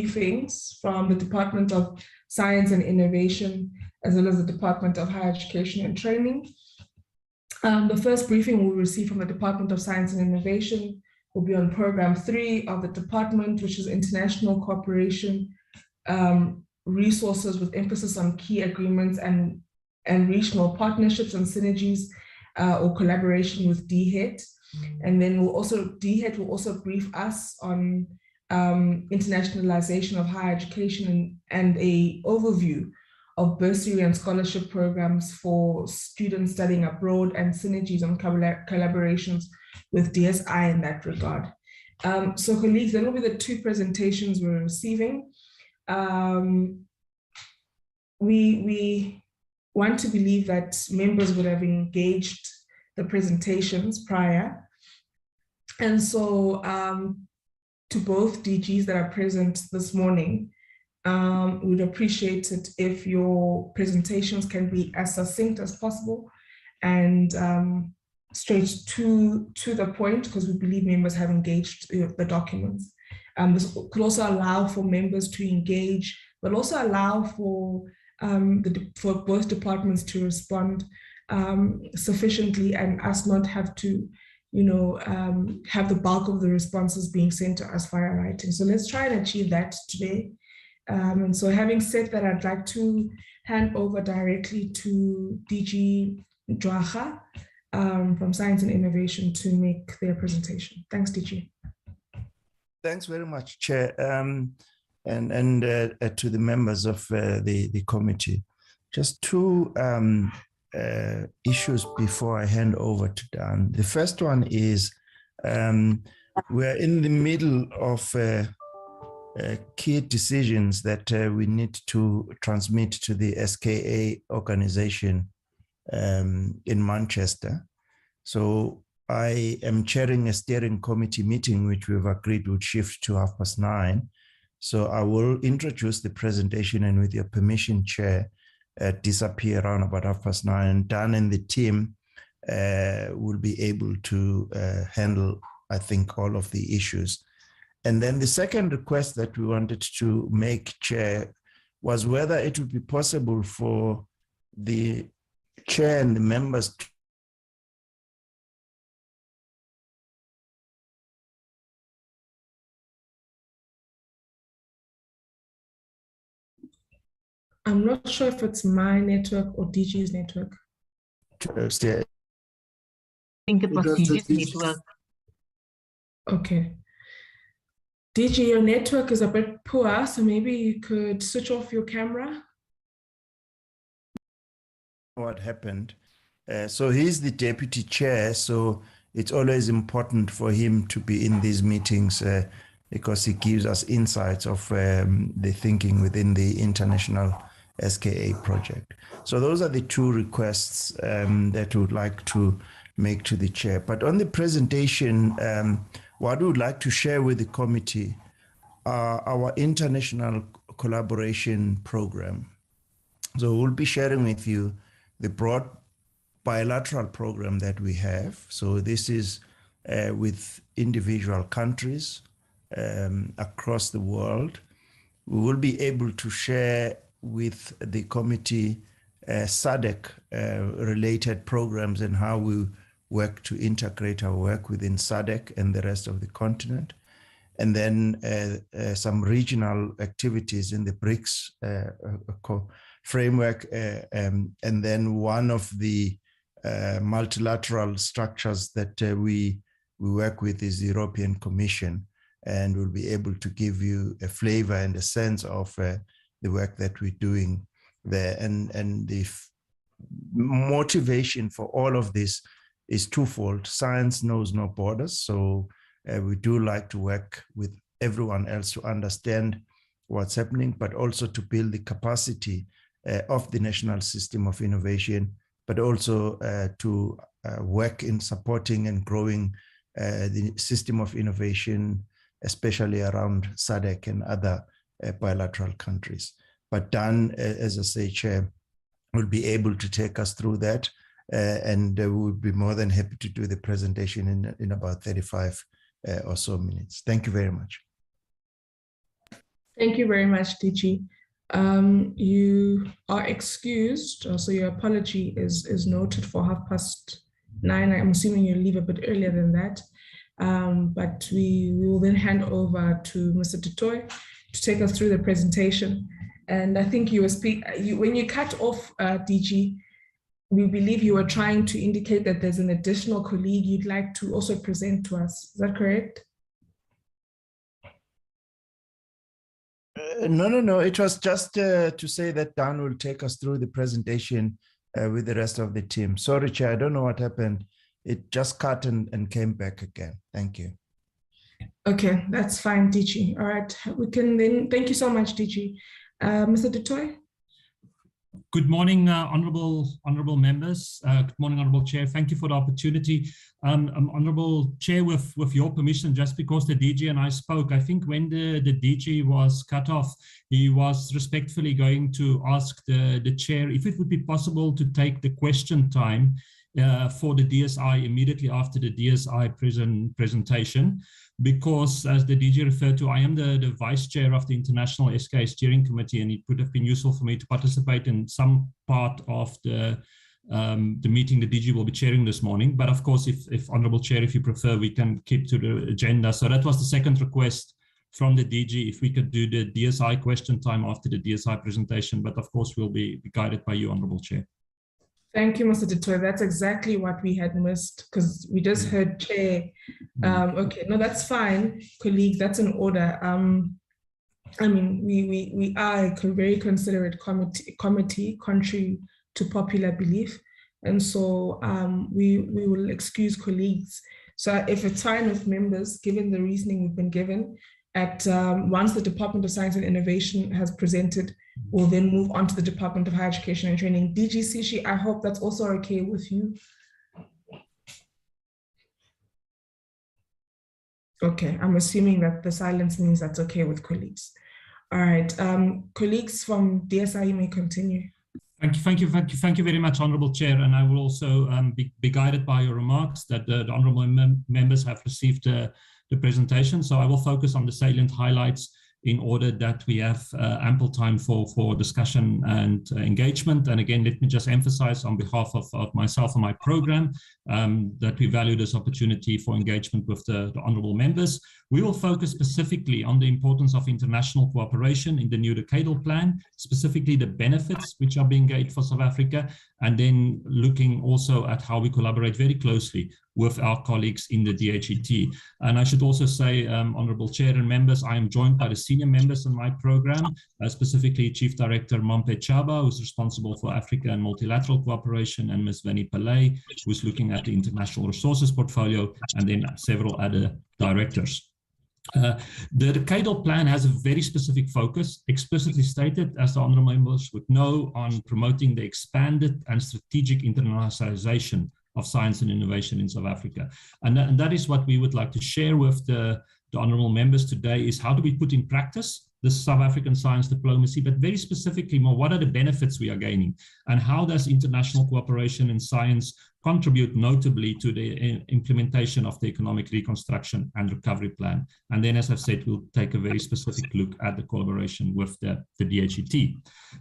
briefings from the Department of Science and Innovation, as well as the Department of Higher Education and Training. The first briefing we'll receive from the Department of Science and Innovation will be on Program 3 of the department, which is International Cooperation, Resources with emphasis on key agreements and regional partnerships and synergies or collaboration with DHET. And then DHET will also brief us on internationalization of higher education and a overview of bursary and scholarship programs for students studying abroad and synergies on collaborations with DSI in that regard. So colleagues, that will be the two presentations we're receiving. We want to believe that members would have engaged the presentations prior. And so to both DGs that are present this morning, we'd appreciate it if your presentations can be as succinct as possible and straight to the point, because we believe members have engaged the documents. This could also allow for members to engage, but also allow for both departments to respond sufficiently and us not have to, have the bulk of the responses being sent to us via writing. So let's try and achieve that today. And so having said that, I'd like to hand over directly to DG Dwaga from Science and Innovation to make their presentation. Thanks, DG. Thanks very much, Chair, and to the members of the committee. Just two issues before I hand over to Dan. The first one is we're in the middle of key decisions that we need to transmit to the SKA organization in Manchester. So I am chairing a steering committee meeting, which we've agreed would shift to 9:30. So I will introduce the presentation and, with your permission, Chair, disappear around about 9:30. And Dan and the team will be able to handle, I think, all of the issues. And then the second request that we wanted to make, Chair, was whether it would be possible for the Chair and the members to I'm not sure if it's my network or DG's network. I think it was DG's network. Okay. DG, your network is a bit poor, so maybe you could switch off your camera. What happened? So he's the deputy chair, so it's always important for him to be in these meetings because he gives us insights of the thinking within the international SKA project. So those are the two requests that we would like to make to the chair. But on the presentation, what we would like to share with the committee are our international collaboration program. So we'll be sharing with you the broad bilateral program that we have. So this is with individual countries across the world. We will be able to share with the committee SADC related programs and how we work to integrate our work within SADC and the rest of the continent. And then some regional activities in the BRICS framework. And then one of the multilateral structures that we work with is the European Commission, and we'll be able to give you a flavor and a sense of the work that we're doing there. And the motivation for all of this is twofold. Science knows no borders, so we do like to work with everyone else to understand what's happening, but also to build the capacity of the national system of innovation, but also to work in supporting and growing the system of innovation, especially around SADC and other bilateral countries. But Dan, as I say, Chair, will be able to take us through that, and we'll be more than happy to do the presentation in about 35 or so minutes. Thank you very much. Thank you very much, DG. You are excused, so your apology is noted for 9:30. I'm assuming you'll leave a bit earlier than that. But we will then hand over to Mr. Dutoy to take us through the presentation. And I think when you cut off DG, we believe you were trying to indicate that there's an additional colleague you'd like to also present to us. Is that correct? No. It was just to say that Dan will take us through the presentation with the rest of the team. Sorry, Chair, I don't know what happened. It just cut and came back again. Thank you. Okay, that's fine, DG. All right, we can then, thank you so much, DG. Mr. Dutoy? Good morning, honourable members. Good morning, Honourable Chair. Thank you for the opportunity. Honourable Chair, with your permission, just because the DG and I spoke, I think when the DG was cut off, he was respectfully going to ask the Chair if it would be possible to take the question time for the DSI immediately after the DSI presentation, because as the DG referred to, I am the Vice Chair of the International SK Steering Committee, and it would have been useful for me to participate in some part of the meeting the DG will be chairing this morning. But of course, if Honourable Chair, if you prefer, we can keep to the agenda. So that was the second request from the DG, if we could do the DSI question time after the DSI presentation. But of course, we'll be guided by you, Honourable Chair. Thank you, Mr. Dutoy. That's exactly what we had missed, because we just heard Chair. Okay, no, that's fine, colleagues. That's an order. I mean, we are a very considerate committee, contrary to popular belief, and so we will excuse colleagues. So if it's fine with members, given the reasoning we've been given, once the Department of Science and Innovation has presented, we'll then move on to the Department of Higher Education and Training. DG Sishi, I hope that's also okay with you. Okay, I'm assuming that the silence means that's okay with colleagues. All right, colleagues from DSI, you may continue. Thank you very much, Honourable Chair. And I will also be guided by your remarks that the honourable members have received the presentation. So I will focus on the salient highlights in order that we have ample time for discussion and engagement. And again, let me just emphasize on behalf of myself and my program that we value this opportunity for engagement with the honourable members. We will focus specifically on the importance of international cooperation in the new decadal plan, specifically the benefits which are being gained for South Africa, and then looking also at how we collaborate very closely with our colleagues in the DHET. And I should also say, Honourable Chair and members, I am joined by the senior members in my program, specifically Chief Director Mampe Chaba, who's responsible for Africa and multilateral cooperation, and Ms. Vani Pillay, who's looking at the international resources portfolio, and then several other directors. The decadal plan has a very specific focus, explicitly stated, as the honourable members would know, on promoting the expanded and strategic internationalization of science and innovation in South Africa. And that is what we would like to share with the honourable members today, is how do we put in practice this South African science diplomacy, but very specifically more, what are the benefits we are gaining, and how does international cooperation in science contribute notably to the implementation of the economic reconstruction and recovery plan. And then, as I've said, we'll take a very specific look at the collaboration with the DHET.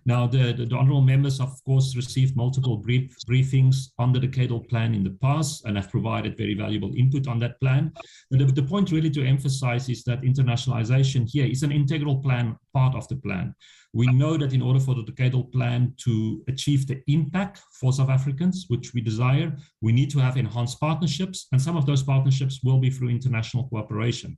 Now, the honourable members, of course, received multiple briefings on the decadal plan in the past and have provided very valuable input on that plan. But the point really to emphasize is that internationalization here is an integral part of the plan. We know that in order for the decadal plan to achieve the impact for South Africans, which we desire, we need to have enhanced partnerships, and some of those partnerships will be through international cooperation.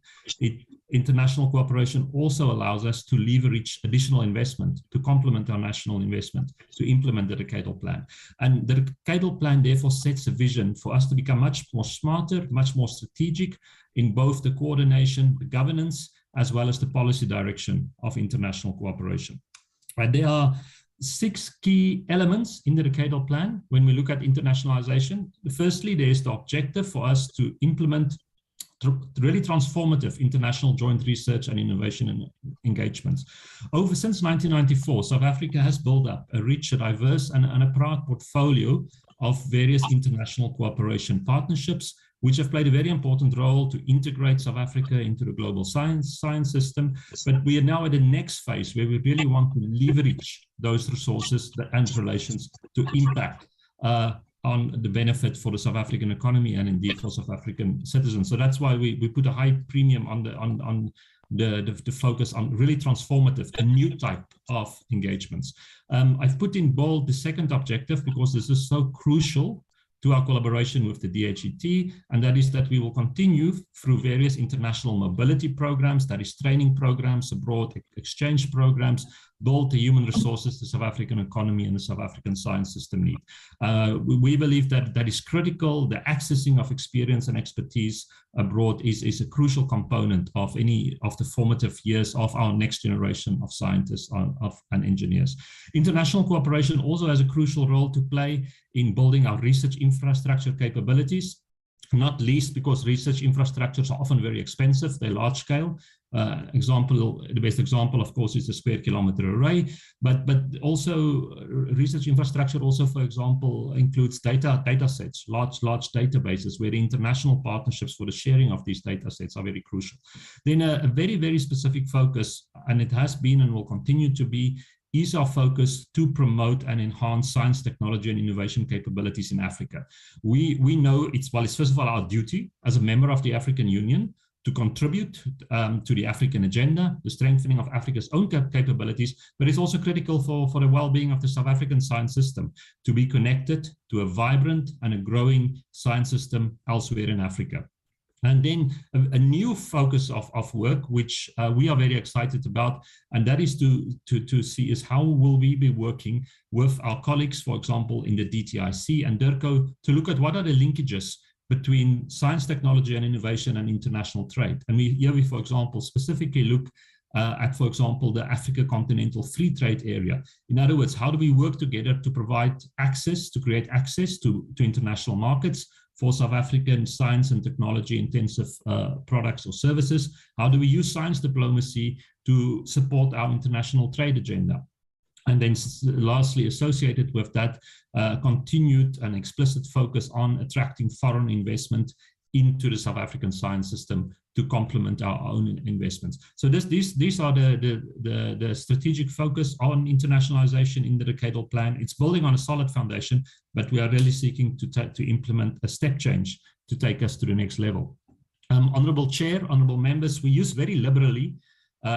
International cooperation also allows us to leverage additional investment to complement our national investment to implement the decadal plan. And the decadal plan therefore sets a vision for us to become much more smarter, much more strategic in both the coordination, the governance, as well as the policy direction of international cooperation. And there are 6 key elements in the decadal plan when we look at internationalization. Firstly, there is the objective for us to implement really transformative international joint research and innovation and engagements. Since 1994, South Africa has built up a rich, diverse, and a proud portfolio of various international cooperation partnerships which have played a very important role to integrate South Africa into the global science system. But we are now at the next phase where we really want to leverage those resources and relations to impact on the benefit for the South African economy and indeed for South African citizens. So that's why we put a high premium on the focus on really transformative, a new type of engagements. I've put in bold the second objective because this is so crucial to our collaboration with the DHET, and that is that we will continue through various international mobility programs, that is training programs abroad, exchange programs, build the human resources the South African economy and the South African science system need. We believe that that is critical. The accessing of experience and expertise abroad is a crucial component of any of the formative years of our next generation of scientists and engineers. International cooperation also has a crucial role to play in building our research infrastructure capabilities, not least because research infrastructures are often very expensive, they're large scale. The best example, of course, is the square kilometer array, but also research infrastructure also, for example, includes data sets, large databases where the international partnerships for the sharing of these data sets are very crucial. Then a very, very specific focus, and it has been and will continue to be, is our focus to promote and enhance science, technology, and innovation capabilities in Africa. We know it's first of all our duty as a member of the African Union to contribute to the African agenda, the strengthening of Africa's own capabilities, but it's also critical for the well-being of the South African science system to be connected to a vibrant and a growing science system elsewhere in Africa. And then a new focus of work, which we are very excited about, and that is to see is how will we be working with our colleagues, for example, in the DTIC and DIRCO, to look at what are the linkages between science, technology, and innovation and international trade. And here we, for example, specifically look at, for example, the Africa Continental Free Trade Area. In other words, how do we work together to provide access, to create access to international markets for South African science and technology intensive products or services? How do we use science diplomacy to support our international trade agenda? And then lastly, associated with that, continued and explicit focus on attracting foreign investment into the South African science system to complement our own investments. So these are the strategic focus on internationalization in the decadal plan. It's building on a solid foundation, but we are really seeking to implement a step change to take us to the next level. Honorable Chair, honorable members, we use very liberally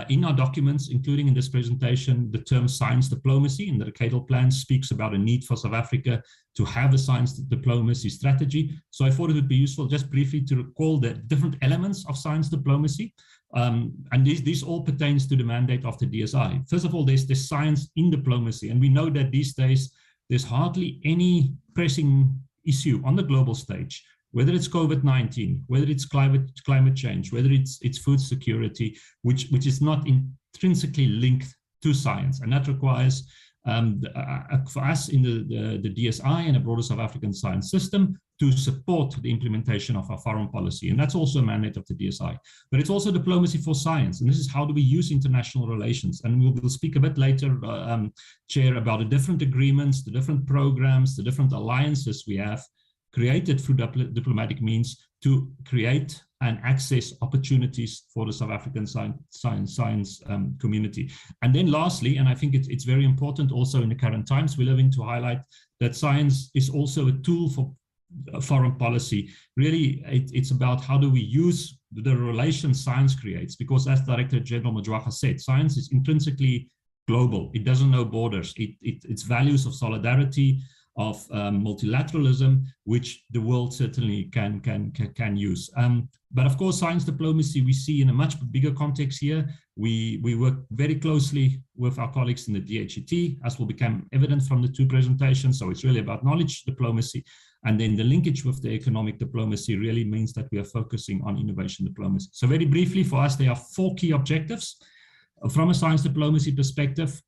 in our documents, including in this presentation, the term science diplomacy in the decadal plan speaks about a need for South Africa to have a science diplomacy strategy. So I thought it would be useful just briefly to recall the different elements of science diplomacy. And this all pertains to the mandate of the DSI. First of all, there's the science in diplomacy. And we know that these days, there's hardly any pressing issue on the global stage, whether it's COVID-19, whether it's climate change, whether it's food security, which is not intrinsically linked to science. And that requires, for us in the DSI and a broader South African science system, to support the implementation of our foreign policy. And that's also a mandate of the DSI. But it's also diplomacy for science. And this is how do we use international relations. And we'll speak a bit later, Chair, about the different agreements, the different programs, the different alliances we have created through diplomatic means to create and access opportunities for the South African science community. And then lastly, and I think it's very important also in the current times we live in, to highlight that science is also a tool for foreign policy. Really, it's about how do we use the relations science creates, because as Director General Majwaga said, science is intrinsically global. It doesn't know borders. Its values of solidarity, of multilateralism, which the world certainly can use. But of course, science diplomacy we see in a much bigger context here. We work very closely with our colleagues in the DHET, as will become evident from the two presentations. So it's really about knowledge diplomacy. And then the linkage with the economic diplomacy really means that we are focusing on innovation diplomacy. So very briefly, for us, there are 4 key objectives. From a science diplomacy perspective,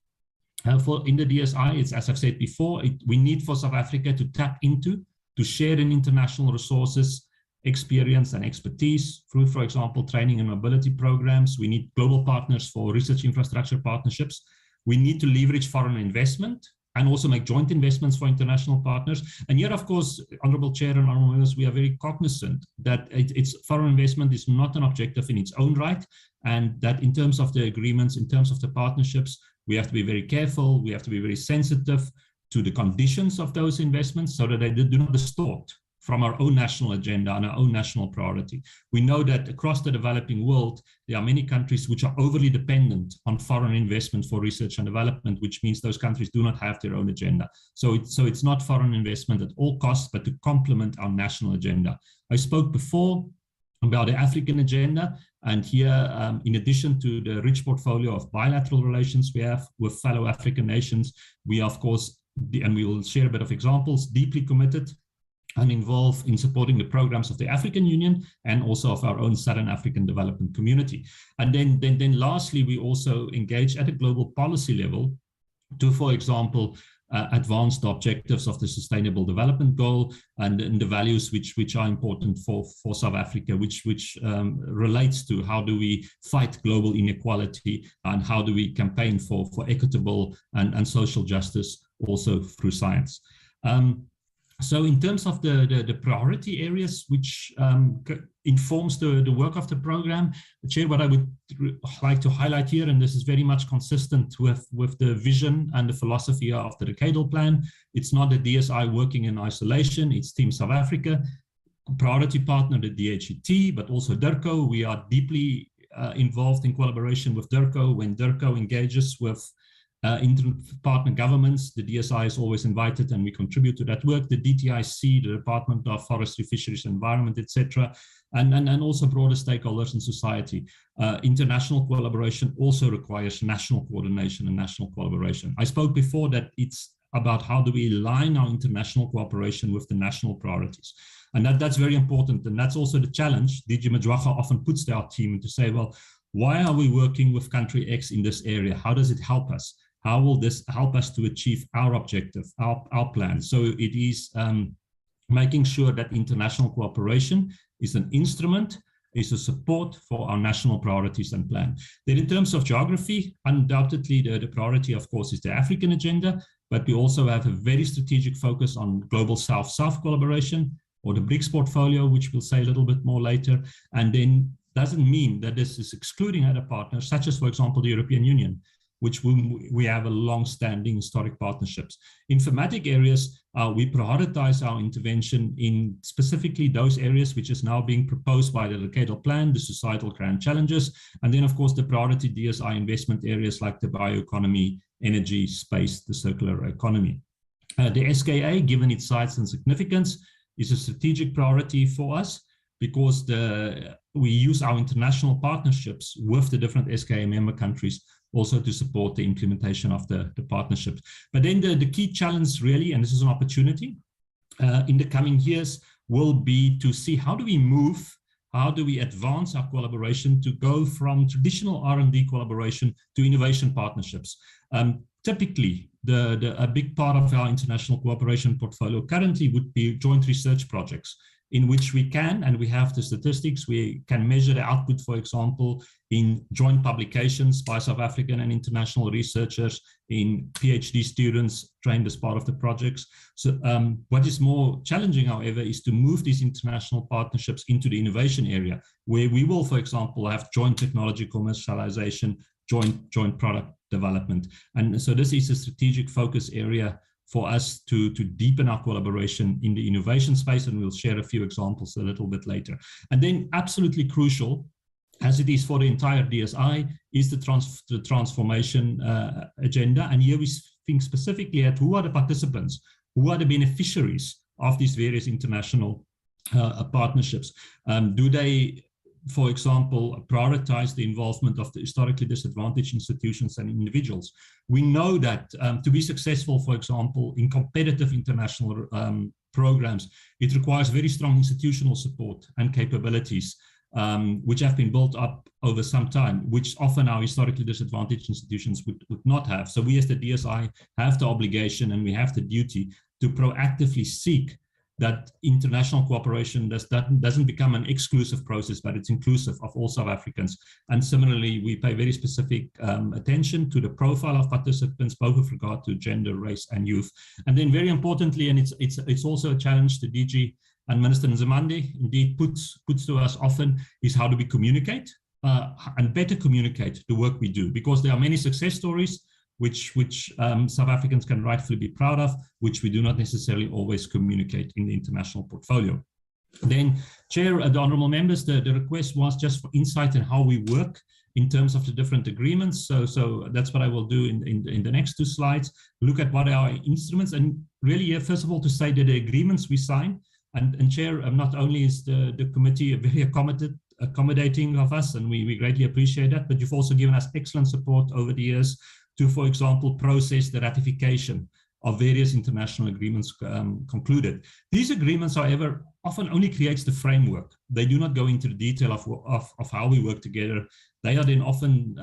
in the DSI, it's, as I've said before, we need for South Africa to tap into, to share in international resources, experience and expertise through, for example, training and mobility programs. We need global partners for research infrastructure partnerships. We need to leverage foreign investment and also make joint investments for international partners. And yet, of course, Honorable Chair and Honorable Members, we are very cognizant that foreign investment is not an objective in its own right, and that in terms of the agreements, in terms of the partnerships, we have to be very careful, we have to be very sensitive to the conditions of those investments so that they do not distort from our own national agenda and our own national priority. We know that across the developing world, there are many countries which are overly dependent on foreign investment for research and development, which means those countries do not have their own agenda. So it's not foreign investment at all costs, but to complement our national agenda. I spoke before about the African agenda, and here, in addition to the rich portfolio of bilateral relations we have with fellow African nations, we are, of course, and we will share a bit of examples, deeply committed and involved in supporting the programs of the African Union and also of our own Southern African Development Community. And then lastly, we also engage at a global policy level to, for example, advance the objectives of the Sustainable Development Goal and the values which are important for South Africa, which relates to how do we fight global inequality and how do we campaign for equitable and social justice also through science. So in terms of the priority areas which informs the work of the program, Chair, what I would like to highlight here, and this is very much consistent with the vision and the philosophy of the decadal plan, it's not the DSI working in isolation, it's Team South Africa, priority partner the DHET, but also DIRCO. We are deeply involved in collaboration with DIRCO. When DIRCO engages with partner governments, the DSI is always invited and we contribute to that work. The DTIC, the Department of Forestry, Fisheries, Environment, etc., and also broader stakeholders in society. International collaboration also requires national coordination and national collaboration. I spoke before that it's about how do we align our international cooperation with the national priorities. And that's very important. And that's also the challenge. DG Majwaga often puts their team to say, well, why are we working with country X in this area? How does it help us? How will this help us to achieve our objective, our plan? So it is making sure that international cooperation is an instrument, is a support for our national priorities and plan. Then in terms of geography, undoubtedly the priority, of course, is the African agenda, but we also have a very strategic focus on global South-South collaboration, or the BRICS portfolio, which we'll say a little bit more later. And then doesn't mean that this is excluding other partners, such as, for example, the European Union, which we have a long-standing historic partnerships. In thematic areas, we prioritize our intervention in specifically those areas which is now being proposed by the decadal plan, the societal grand challenges, and then of course the priority DSI investment areas like the bioeconomy, energy, space, the circular economy. The SKA, given its size and significance, is a strategic priority for us because we use our international partnerships with the different SKA member countries also to support the implementation of the partnerships. But then the key challenge really, and this is an opportunity in the coming years, will be to see how do we advance our collaboration to go from traditional R&D collaboration to innovation partnerships. Typically, a big part of our international cooperation portfolio currently would be joint research projects, in which we can, and we have the statistics, we can measure the output, for example, in joint publications by South African and international researchers, in PhD students trained as part of the projects. So what is more challenging, however, is to move these international partnerships into the innovation area, where we will, for example, have joint technology commercialization, joint product development. And so this is a strategic focus area for us to deepen our collaboration in the innovation space, and we'll share a few examples a little bit later. And then absolutely crucial, as it is for the entire DSI, is the transformation agenda. And here we think specifically at who are the participants, who are the beneficiaries of these various international partnerships. Do they, for example, prioritize the involvement of the historically disadvantaged institutions and individuals? We know that to be successful, for example, in competitive international programs, it requires very strong institutional support and capabilities, which have been built up over some time, which often our historically disadvantaged institutions would not have. So we as the DSI have the obligation and we have the duty to proactively seek that international cooperation doesn't become an exclusive process, but it's inclusive of all South Africans. And similarly, we pay very specific attention to the profile of participants, both with regard to gender, race, and youth. And then very importantly, and it's also a challenge to DG and Minister Nzimande indeed puts to us often, is how do we communicate and better communicate the work we do, because there are many success stories which South Africans can rightfully be proud of, which we do not necessarily always communicate in the international portfolio. Then, Chair, the honourable members, the request was just for insight in how we work in terms of the different agreements. So that's what I will do in the next 2 slides, look at what are our instruments, and really, first of all, to say that the agreements we sign, and Chair, not only is the committee very accommodating of us, and we greatly appreciate that, but you've also given us excellent support over the years to, for example, process the ratification of various international agreements concluded. These agreements, however, often only creates the framework. They do not go into the detail of how we work together. They are then often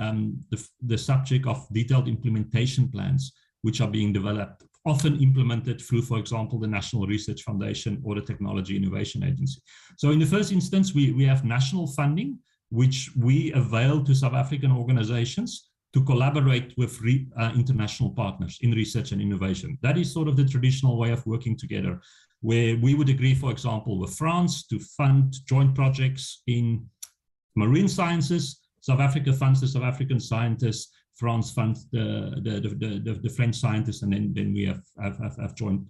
the subject of detailed implementation plans, which are being developed, often implemented through, for example, the National Research Foundation or the Technology Innovation Agency. So in the first instance, we have national funding, which we avail to South African organizations to collaborate with international partners in research and innovation. That is sort of the traditional way of working together, where we would agree, for example, with France to fund joint projects in marine sciences. South Africa funds the South African scientists, France funds the French scientists, and then we have joint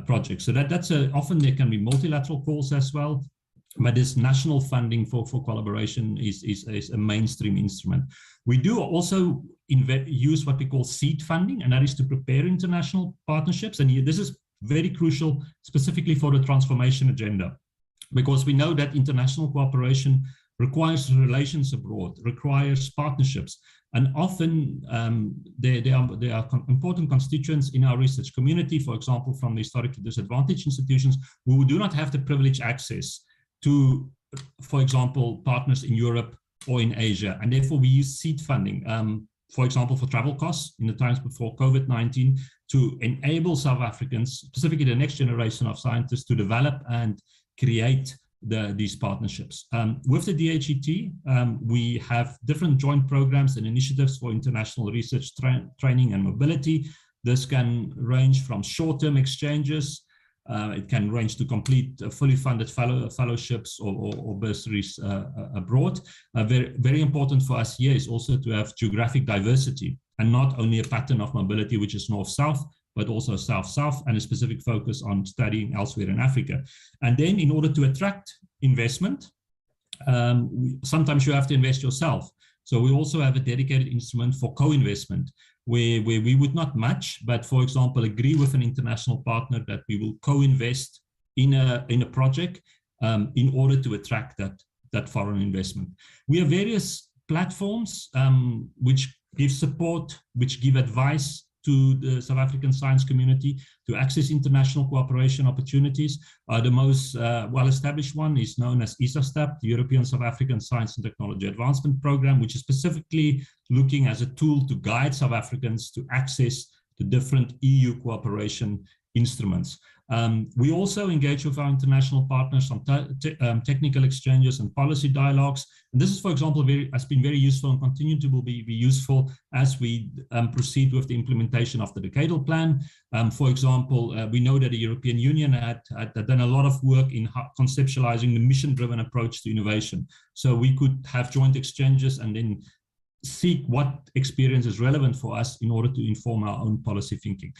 projects. So that's often there can be multilateral calls as well. But this national funding for collaboration is a mainstream instrument. We do also use what we call seed funding, and that is to prepare international partnerships. And this is very crucial, specifically for the transformation agenda, because we know that international cooperation requires relations abroad, requires partnerships. And often there are important constituents in our research community, for example, from the historically disadvantaged institutions, who do not have the privileged access to, for example, partners in Europe or in Asia. And therefore we use seed funding, for example, for travel costs in the times before COVID-19, to enable South Africans, specifically the next generation of scientists, to develop and create these partnerships. With the DHET, we have different joint programs and initiatives for international research training and mobility. This can range from short-term exchanges. It can range to complete fully funded fellowships or bursaries abroad. Very, very important for us here is also to have geographic diversity, and not only a pattern of mobility which is north-south, but also south-south, and a specific focus on studying elsewhere in Africa. And then in order to attract investment, sometimes you have to invest yourself. So we also have a dedicated instrument for co-investment, where we would not match, but for example, agree with an international partner that we will co-invest in a project in order to attract that foreign investment. We have various platforms which give support, which give advice to the South African science community to access international cooperation opportunities. The most well-established one is known as ESASTAP, the European South African Science and Technology Advancement Program, which is specifically looking as a tool to guide South Africans to access the different EU cooperation instruments. We also engage with our international partners on technical exchanges and policy dialogues. And this is, for example, has been very useful and continue to be useful as we proceed with the implementation of the decadal plan. For example, we know that the European Union had done a lot of work in conceptualizing the mission-driven approach to innovation. So we could have joint exchanges and then seek what experience is relevant for us in order to inform our own policy thinking.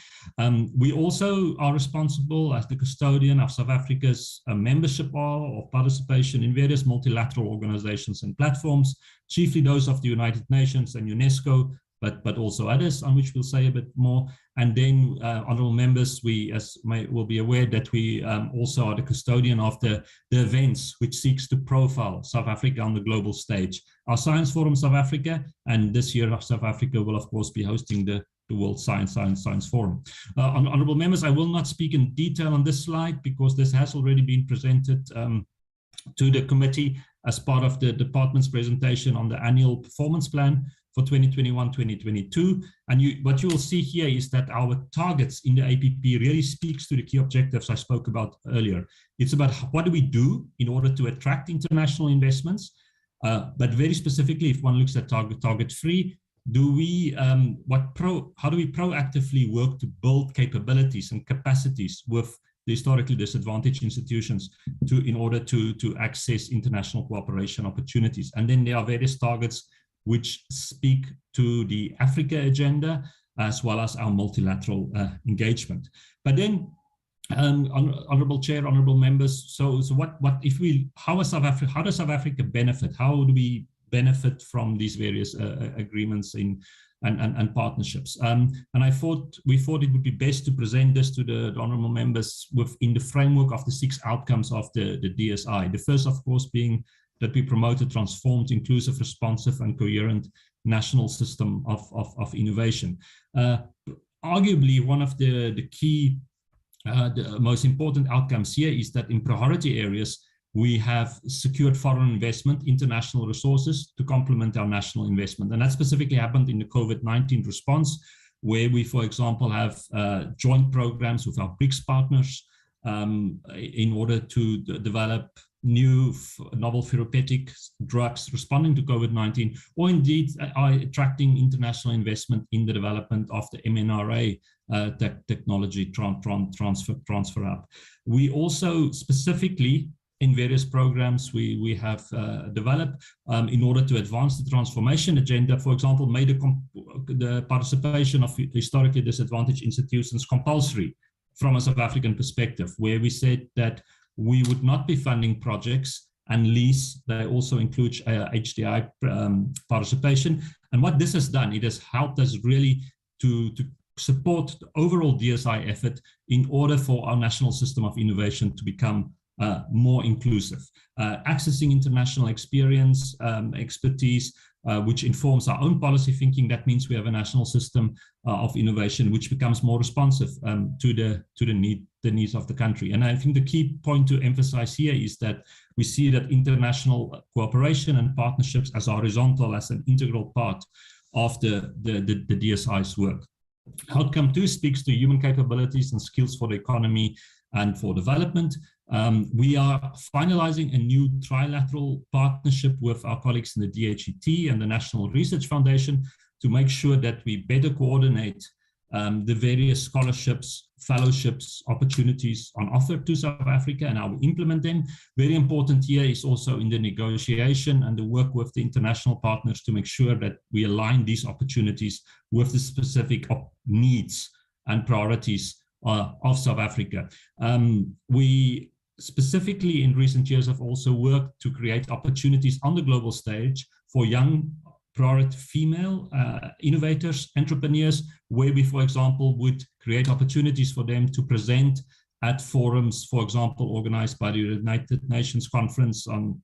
We also are responsible as the custodian of South Africa's membership or participation in various multilateral organizations and platforms, chiefly those of the United Nations and UNESCO, but also others on which we'll say a bit more. And then, honorable members, we will be aware that we also are the custodian of the events which seeks to profile South Africa on the global stage. Our Science Forum South Africa, and this year South Africa will of course be hosting the World Science Forum. Honorable members, I will not speak in detail on this slide because this has already been presented to the committee as part of the department's presentation on the annual performance plan for 2021-2022. And what you will see here is that our targets in the APP really speaks to the key objectives I spoke about earlier. It's about what do we do in order to attract international investments, but very specifically, if one looks at target 3, do we how do we proactively work to build capabilities and capacities with the historically disadvantaged institutions in order to access international cooperation opportunities? And then there are various targets which speak to the Africa agenda as well as our multilateral engagement. But then, Honourable Chair, honourable members, so how does South Africa benefit? How do we benefit from these various agreements and partnerships? And we thought it would be best to present this to the honourable members within the framework of the 6 outcomes of the DSI. The first, of course, being that we promote a transformed, inclusive, responsive, and coherent national system of innovation. Arguably, one of the key, the most important outcomes here is that in priority areas, we have secured foreign investment, international resources to complement our national investment. And that specifically happened in the COVID-19 response, where we, for example, have joint programs with our BRICS partners in order to develop new novel therapeutic drugs responding to COVID-19, or indeed are attracting international investment in the development of the MNRA technology transfer up. We also specifically, in various programs we have developed in order to advance the transformation agenda, for example, made the participation of historically disadvantaged institutions compulsory from a South African perspective, where we said that we would not be funding projects unless they also include HDI participation. And what this has done, it has helped us really to support the overall DSI effort in order for our national system of innovation to become more inclusive, accessing international experience, expertise, which informs our own policy thinking. That means we have a national system of innovation which becomes more responsive to the needs of the country. And I think the key point to emphasize here is that we see that international cooperation and partnerships as horizontal, as an integral part of the DSI's work. Outcome 2 speaks to human capabilities and skills for the economy and for development. We are finalizing a new trilateral partnership with our colleagues in the DHET and the National Research Foundation to make sure that we better coordinate the various scholarships, fellowships, opportunities on offer to South Africa and how we implement them. Very important here is also in the negotiation and the work with the international partners to make sure that we align these opportunities with the specific needs and priorities of South Africa. We specifically in recent years have also worked to create opportunities on the global stage for young priority female innovators, entrepreneurs, where we, for example, would create opportunities for them to present at forums, for example, organized by the United Nations Conference on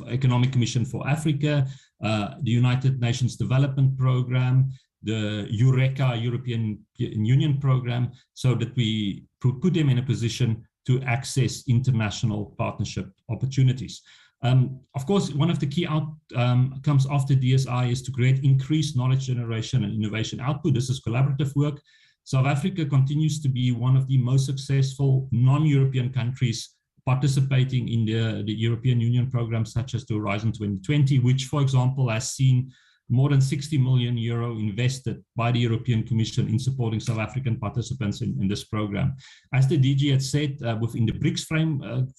Economic Commission for Africa, the United Nations Development Program, the Eureka European Union program, so that we put them in a position to access international partnership opportunities. Of course, one of the key outcomes of the DSI is to create increased knowledge generation and innovation output. This is collaborative work. South Africa continues to be one of the most successful non-European countries participating in the European Union programs such as the Horizon 2020, which, for example, has seen more than 60 million euro invested by the European Commission in supporting South African participants in this program. As the DG had said, within the BRICS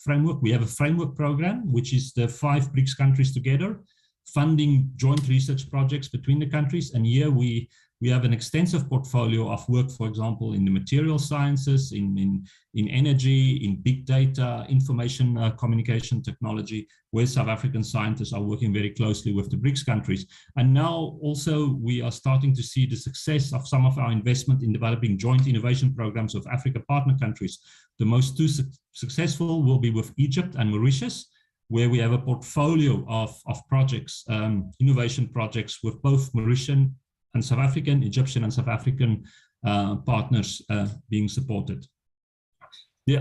framework, we have a framework program, which is the 5 BRICS countries together, funding joint research projects between the countries. And here we have an extensive portfolio of work, for example, in the material sciences, in energy, in big data, information communication technology, where South African scientists are working very closely with the BRICS countries. And now also we are starting to see the success of some of our investment in developing joint innovation programs with Africa partner countries. The most 2 successful will be with Egypt and Mauritius, where we have a portfolio of projects, innovation projects with both Mauritian and South African, Egyptian and South African partners being supported.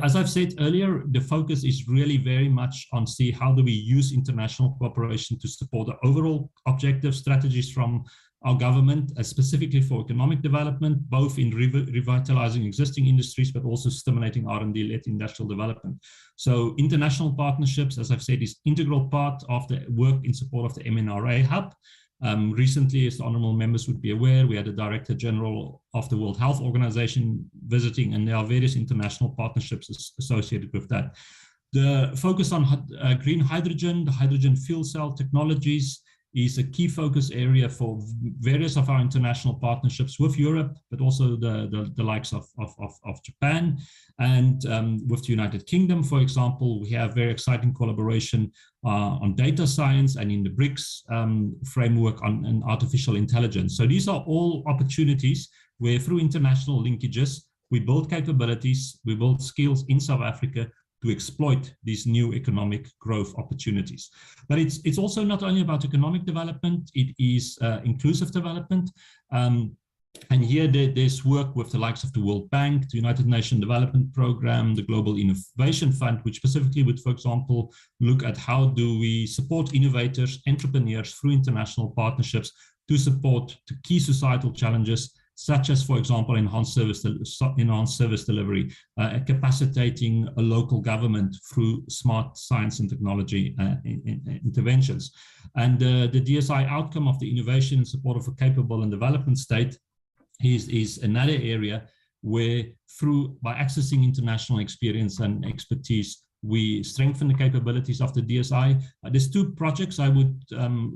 As I've said earlier, the focus is really very much on how do we use international cooperation to support the overall objective strategies from our government, specifically for economic development, both in revitalizing existing industries, but also stimulating R&D-led industrial development. So international partnerships, as I've said, is integral part of the work in support of the MNRA hub. Recently, as the honorable members would be aware, we had a Director General of the World Health Organization visiting, and there are various international partnerships associated with that. The focus on green hydrogen, the hydrogen fuel cell technologies, is a key focus area for various of our international partnerships with Europe, but also the likes of Japan and with the United Kingdom, for example. We have very exciting collaboration on data science and in the BRICS framework on artificial intelligence. So these are all opportunities where through international linkages, we build capabilities, we build skills in South Africa to exploit these new economic growth opportunities. But it's also not only about economic development, it is inclusive development. And here there's work with the likes of the World Bank, the United Nations Development Programme, the Global Innovation Fund, which specifically would, for example, look at how do we support innovators, entrepreneurs through international partnerships to support the key societal challenges, such as, for example, enhanced service delivery, capacitating a local government through smart science and technology interventions. And the DSI outcome of the innovation in support of a capable and development state is another area where by accessing international experience and expertise, we strengthen the capabilities of the DSI. There's two projects I would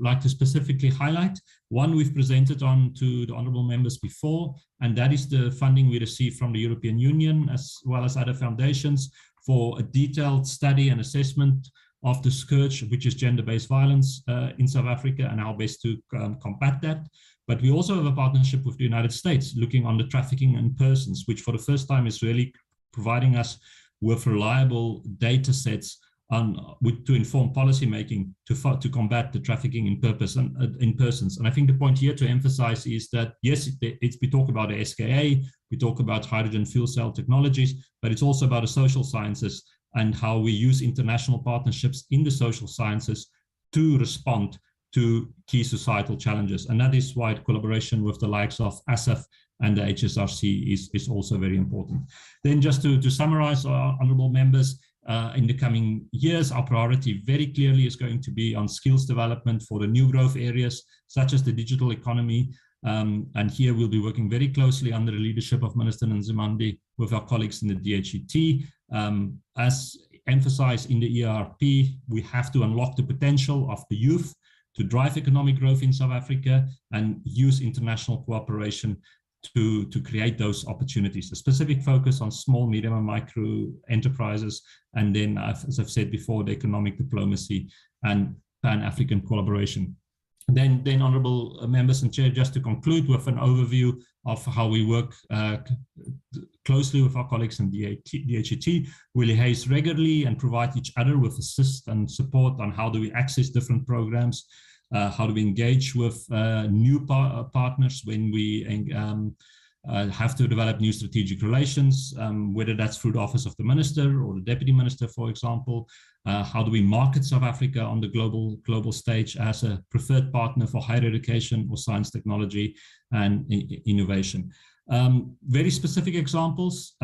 like to specifically highlight. One we've presented on to the honorable members before, and that is the funding we received from the European Union as well as other foundations for a detailed study and assessment of the scourge, which is gender-based violence in South Africa, and how best to combat that. But we also have a partnership with the United States looking on the trafficking in persons, which for the first time is really providing us with reliable data sets to inform policymaking to combat the trafficking in persons. And I think the point here to emphasize is that, yes, we talk about the SKA, we talk about hydrogen fuel cell technologies, but it's also about the social sciences and how we use international partnerships in the social sciences to respond to key societal challenges. And that is why collaboration with the likes of ASAF and the HSRC is also very important. Then just to summarize, our honorable members, in the coming years, our priority very clearly is going to be on skills development for the new growth areas, such as the digital economy. And here we'll be working very closely under the leadership of Minister Nzimande with our colleagues in the DHET. As emphasized in the ERP, we have to unlock the potential of the youth to drive economic growth in South Africa and use international cooperation to create those opportunities. A specific focus on small, medium, and micro enterprises, and then, as I've said before, the economic diplomacy and Pan-African collaboration. Then honorable members and chair, just to conclude with an overview of how we work closely with our colleagues in DHET. We liaise regularly and provide each other with assist and support on how do we access different programs, how do we engage with new partners when we have to develop new strategic relations, whether that's through the office of the minister or the deputy minister, for example. How do we market South Africa on the global stage as a preferred partner for higher education or science, technology, and innovation? Very specific examples.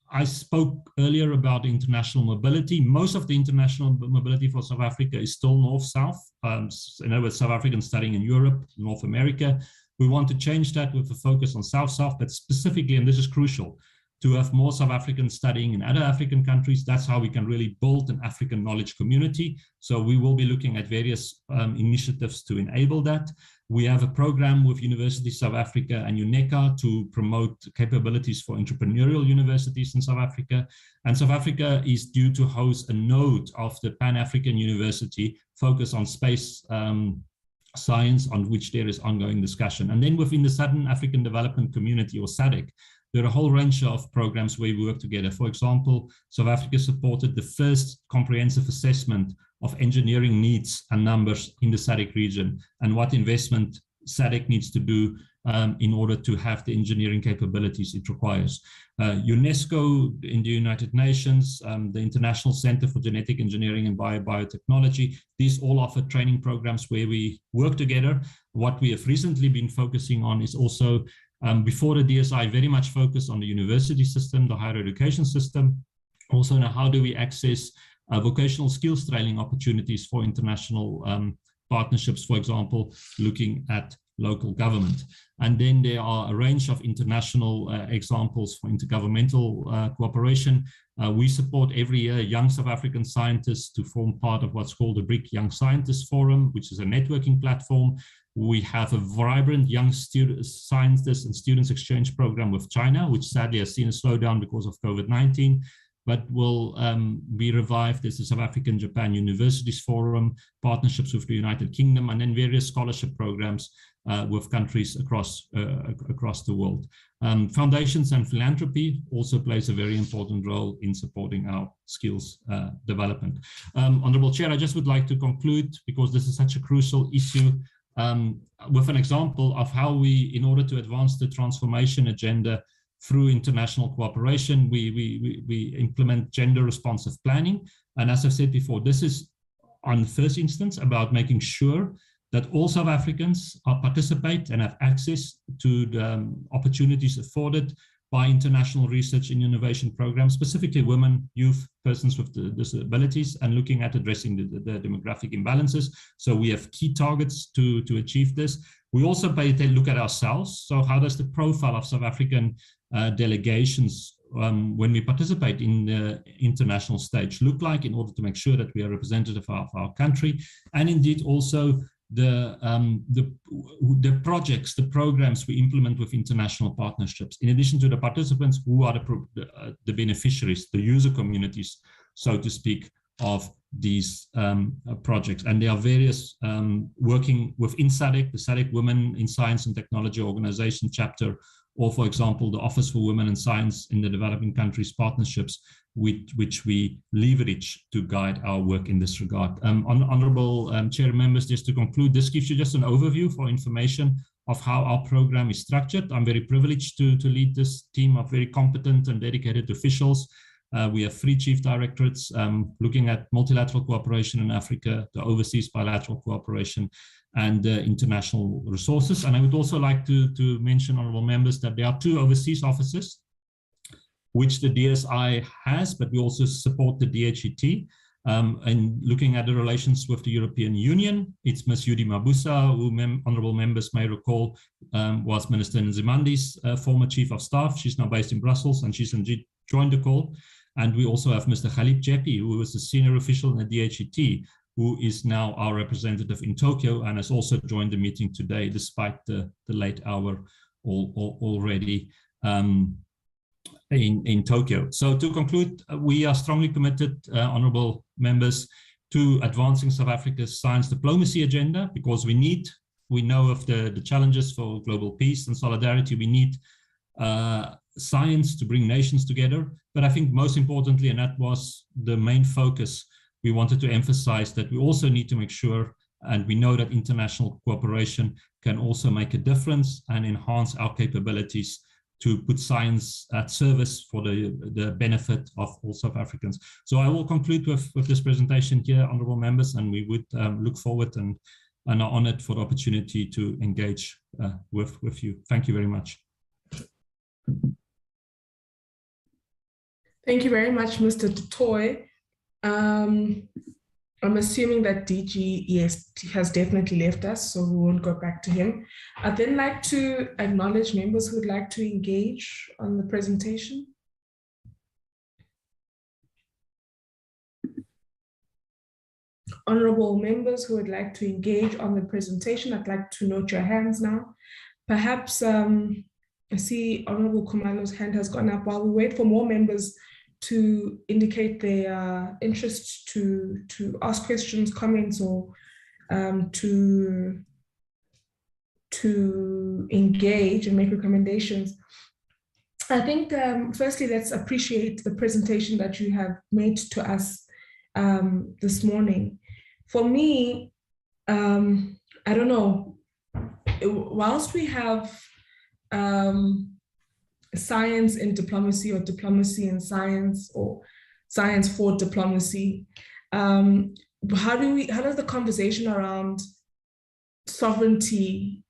I spoke earlier about international mobility. Most of the international mobility for South Africa is still north-south. In other words, South Africans studying in Europe, North America. We want to change that with a focus on South-South, but specifically, and this is crucial, to have more South Africans studying in other African countries. That's how we can really build an African knowledge community. So we will be looking at various initiatives to enable that. We have a program with University South Africa and UNECA to promote capabilities for entrepreneurial universities in South Africa. And South Africa is due to host a node of the Pan-African University focused on space science, on which there is ongoing discussion. And then within the Southern African Development Community, or SADC, there are a whole range of programs where we work together. For example, South Africa supported the first comprehensive assessment of engineering needs and numbers in the SADC region, and what investment SADC needs to do in order to have the engineering capabilities it requires. UNESCO in the United Nations, the International Center for Genetic Engineering and Biotechnology, these all offer training programs where we work together. What we have recently been focusing on is also, before the DSI, very much focused on the university system, the higher education system. Also now, how do we access vocational skills training opportunities for international partnerships, for example, looking at local government. And then there are a range of international examples for intergovernmental cooperation. We support every year young South African scientists to form part of what's called the BRIC Young Scientists Forum, which is a networking platform. We have a vibrant young scientists and students exchange program with China, which sadly has seen a slowdown because of COVID-19. But will be revived. There's the South African-Japan Universities Forum, partnerships with the United Kingdom, and then various scholarship programs with countries across the world. Foundations and philanthropy also plays a very important role in supporting our skills development. Honorable Chair, I just would like to conclude, because this is such a crucial issue, with an example of how we, in order to advance the transformation agenda, through international cooperation, we implement gender responsive planning. And as I've said before, this is on the first instance about making sure that all South Africans participate and have access to the opportunities afforded by international research and innovation programs, specifically women, youth, persons with disabilities, and looking at addressing the demographic imbalances. So we have key targets to achieve this. We also look at ourselves. So how does the profile of South African delegations when we participate in the international stage look like, in order to make sure that we are representative of our country, and indeed also the projects, the programs we implement with international partnerships. In addition to the participants, who are the beneficiaries, the user communities, so to speak, of these projects. And there are various working within SADC, the SADC Women in Science and Technology Organization chapter, or for example, the Office for Women in Science in the Developing Countries partnerships, which we leverage to guide our work in this regard. Honorable Chair members, just to conclude, this gives you just an overview for information of how our program is structured. I'm very privileged to lead this team of very competent and dedicated officials. We have 3 chief directorates looking at multilateral cooperation in Africa, the overseas bilateral cooperation, and international resources. And I would also like to mention, honorable members, that there are 2 overseas offices, which the DSI has, but we also support the DHET. And looking at the relations with the European Union, it's Ms. Yudi Mabusa, who honorable members may recall was Minister Nzimandi's former chief of staff. She's now based in Brussels, and she's indeed joined the call. And we also have Mr. Khalid Jepi, who was a senior official in the DHET, who is now our representative in Tokyo and has also joined the meeting today, despite the late hour already in Tokyo. So to conclude, we are strongly committed, honorable members, to advancing South Africa's science diplomacy agenda, because we know of the challenges for global peace and solidarity. We need science to bring nations together. But I think most importantly, and that was the main focus, we wanted to emphasize that we also need to make sure, and we know that international cooperation can also make a difference and enhance our capabilities to put science at service for the benefit of all South Africans. So I will conclude with this presentation here, honorable members, and we would look forward and are honored for the opportunity to engage with you. Thank you very much. Thank you very much, Mr. Toy. I'm assuming that DG has definitely left us, so we won't go back to him. I'd then like to acknowledge members who would like to engage on the presentation. Honorable members who would like to engage on the presentation, I'd like to note your hands now. Perhaps I see Honorable Khumalo's hand has gone up. While we wait for more members to indicate their interest to ask questions, comments, or to engage and make recommendations. I think firstly, let's appreciate the presentation that you have made to us this morning. For me, I don't know, whilst we have science in diplomacy, or diplomacy in science, or science for diplomacy. How does the conversation around sovereignty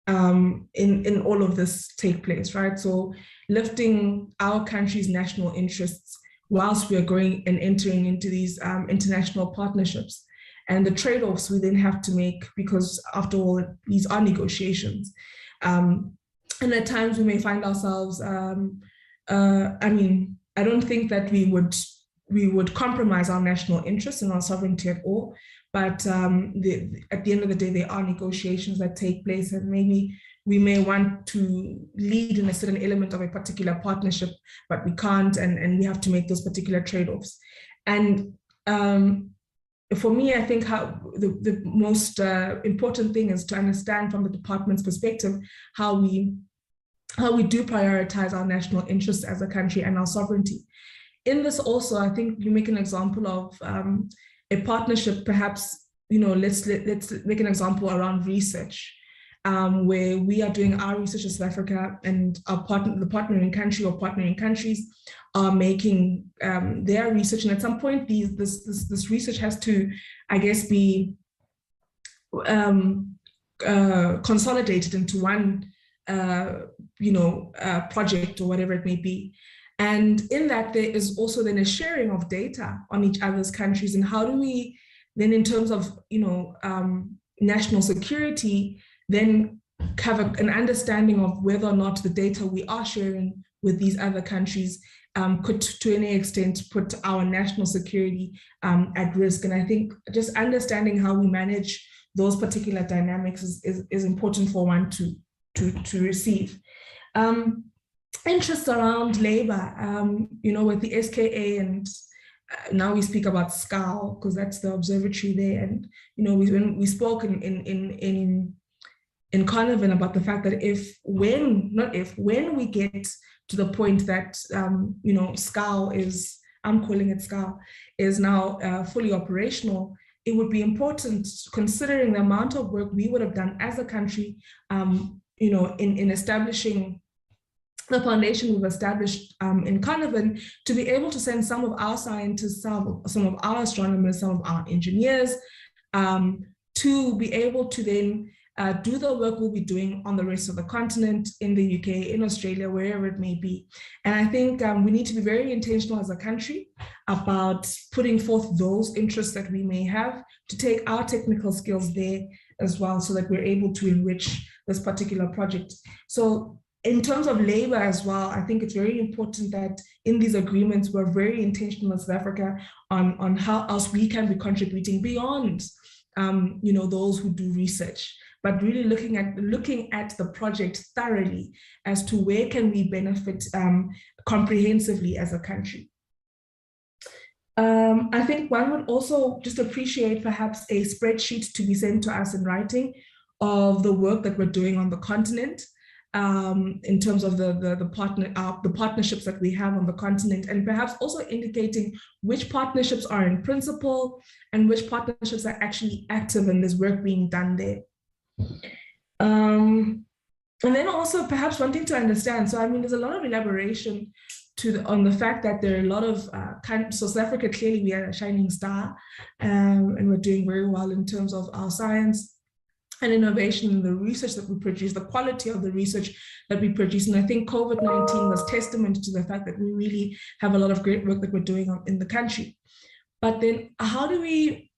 in all of this take place, right? So lifting our country's national interests whilst we are going and entering into these international partnerships, and the trade-offs we then have to make, because after all, these are negotiations. And at times we may find ourselves, I mean, I don't think that we would compromise our national interests and our sovereignty at all, but at the end of the day, there are negotiations that take place, and maybe we may want to lead in a certain element of a particular partnership, but we can't, and we have to make those particular trade-offs. And for me, I think how the most important thing is to understand from the department's perspective how we do prioritize our national interests as a country and our sovereignty. In this also, I think you make an example of a partnership, perhaps, you know, let's make an example around research, where we are doing our research in South Africa, and the partnering country or partnering countries are making their research. And at some point, this research has to, I guess, be consolidated into one, project or whatever it may be. And in that, there is also then a sharing of data on each other's countries. And how do we then, in terms of, national security, then have an understanding of whether or not the data we are sharing with these other countries could, to any extent, put our national security at risk. And I think just understanding how we manage those particular dynamics is important for one to receive. Interests around labor, with the SKA, and now we speak about SCAL because that's the observatory there. And when we spoke in Carnival about the fact that when we get to the point that SCAL is, I'm calling it SCAL, is now fully operational, it would be important, considering the amount of work we would have done as a country, in establishing the foundation we've established in Carnival, to be able to send some of our scientists, some of our astronomers, some of our engineers, to be able to then do the work we'll be doing on the rest of the continent, in the UK, in Australia, wherever it may be. And I think we need to be very intentional as a country about putting forth those interests that we may have, to take our technical skills there as well, so that we're able to enrich this particular project. So in terms of labor as well, I think it's very important that in these agreements, we're very intentional as South Africa on how else we can be contributing beyond those who do research, but really looking at the project thoroughly as to where can we benefit comprehensively as a country. I think one would also just appreciate perhaps a spreadsheet to be sent to us in writing of the work that we're doing on the continent, in terms of the partnerships that we have on the continent, and perhaps also indicating which partnerships are in principle and which partnerships are actually active and there's work being done there. And then also perhaps wanting to understand, so I mean, there's a lot of elaboration on the fact that there are a lot of so South Africa, clearly we are a shining star, and we're doing very well in terms of our science and innovation in the research that we produce, the quality of the research that we produce. And I think COVID-19 was testament to the fact that we really have a lot of great work that we're doing in the country. But then how do we,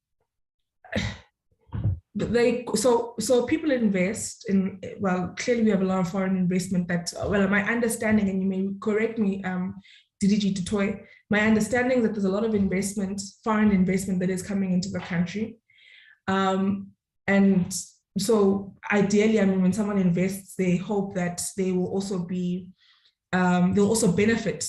so people invest in, well, clearly we have a lot of foreign investment that, well, my understanding, and you may correct me, DDG Tutoy, my understanding is that there's a lot of investment, foreign investment that is coming into the country. And so ideally, I mean, when someone invests, they hope that they will also be, they'll also benefit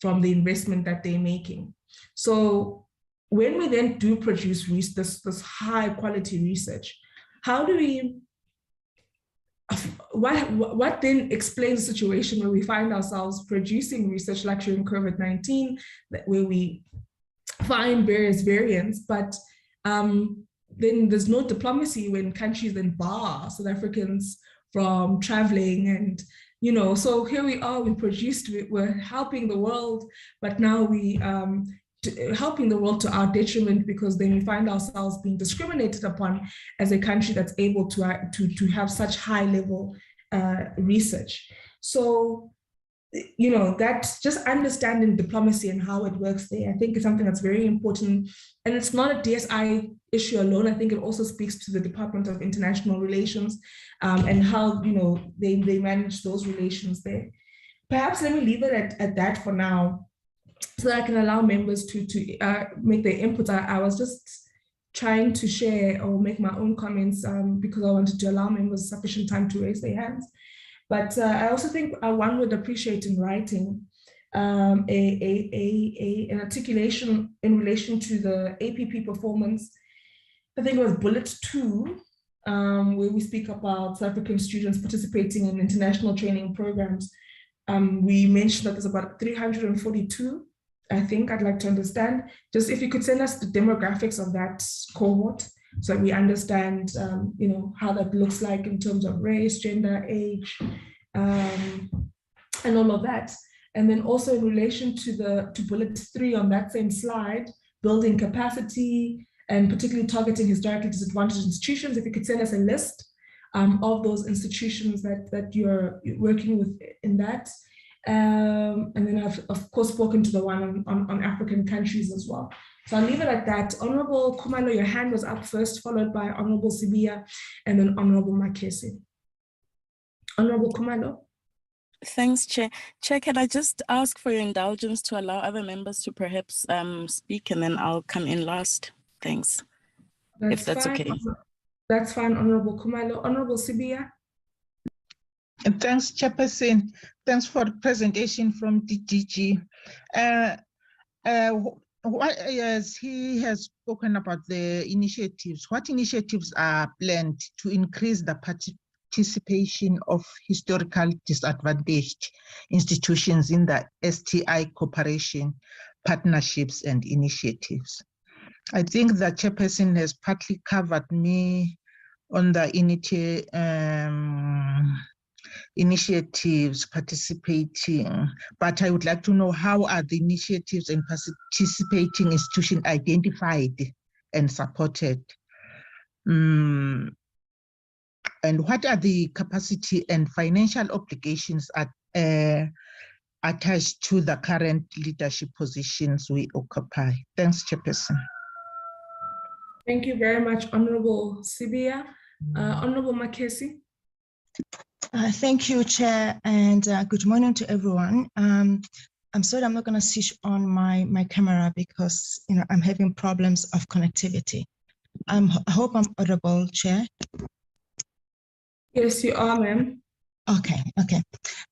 from the investment that they're making. So when we then do produce this high quality research, how do we, what then explains the situation where we find ourselves producing research like during COVID-19, where we find various variants, but then there's no diplomacy when countries then bar South Africans from traveling and, you know, so here we are, we produced, we're helping the world, but now we helping the world to our detriment, because then we find ourselves being discriminated upon as a country that's able to have such high level research. So, you know, that's just understanding diplomacy and how it works there. I think it's something that's very important. And it's not a DSI issue alone. I think it also speaks to the Department of International Relations and how, you know, they manage those relations there. Perhaps let me leave it at that for now, so that I can allow members to make their input. I was just trying to share or make my own comments because I wanted to allow members sufficient time to raise their hands. But I also think one would appreciate in writing an articulation in relation to the APP performance. I think it was bullet 2, where we speak about South African students participating in international training programs. We mentioned that there's about 342. I think I'd like to understand, just if you could send us the demographics of that cohort, so that we understand, you know, how that looks like in terms of race, gender, age, and all of that. And then also in relation to bullet 3 on that same slide, building capacity and particularly targeting historically disadvantaged institutions. If you could send us a list of those institutions that you're working with in that. And then I've of course spoken to the one on African countries as well. So I'll leave it at that. Honorable Khumalo, your hand was up first, followed by Honorable Sibiya, and then Honorable Makesi. Honorable Khumalo. Thanks, Chair. Chair, can I just ask for your indulgence to allow other members to perhaps speak, and then I'll come in last. Thanks. If that's fine. Okay. That's fine, Honorable Khumalo. Honorable Sibiya. And thanks, Chairperson. Thanks for the presentation from DGG. As he has spoken about the initiatives, what initiatives are planned to increase the participation of historical disadvantaged institutions in the STI cooperation, partnerships, and initiatives? I think the Chairperson has partly covered me on the initiatives participating, but I would like to know, how are the initiatives and participating institutions identified and supported? And what are the capacity and financial obligations attached to the current leadership positions we occupy? Thanks, Chairperson. Thank you very much, Honorable Sibiya. Honorable Makesi. Thank you, Chair, and good morning to everyone. I'm sorry I'm not going to switch on my camera because, you know, I'm having problems of connectivity. I hope I'm audible, Chair. Yes, you are, ma'am. Okay.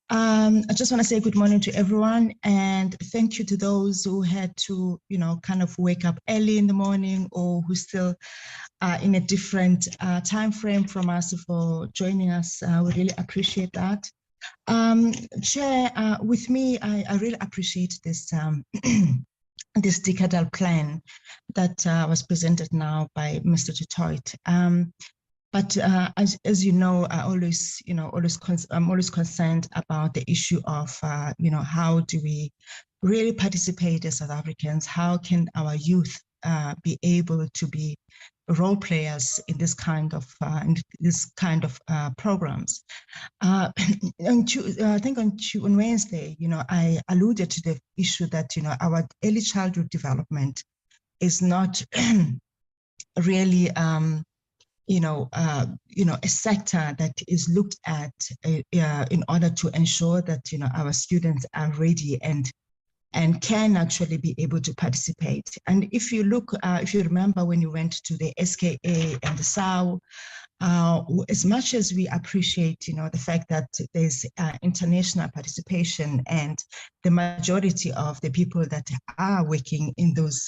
I just want to say good morning to everyone, and thank you to those who had to, you know, kind of wake up early in the morning, or who still are in a different time frame from us, for joining us. We really appreciate that. Chair, with me, I really appreciate this this decadal plan that was presented now by Mr. DHET. But as you know, I'm always concerned about the issue of, you know, how do we really participate as South Africans? How can our youth be able to be role players in this kind of programs? I think on Wednesday, you know, I alluded to the issue that, you know, our early childhood development is not really a sector that is looked at in order to ensure that, you know, our students are ready and can actually be able to participate. And if you look, if you remember when you went to the SKA and the SAU, as much as we appreciate, you know, the fact that there's international participation, and the majority of the people that are working in those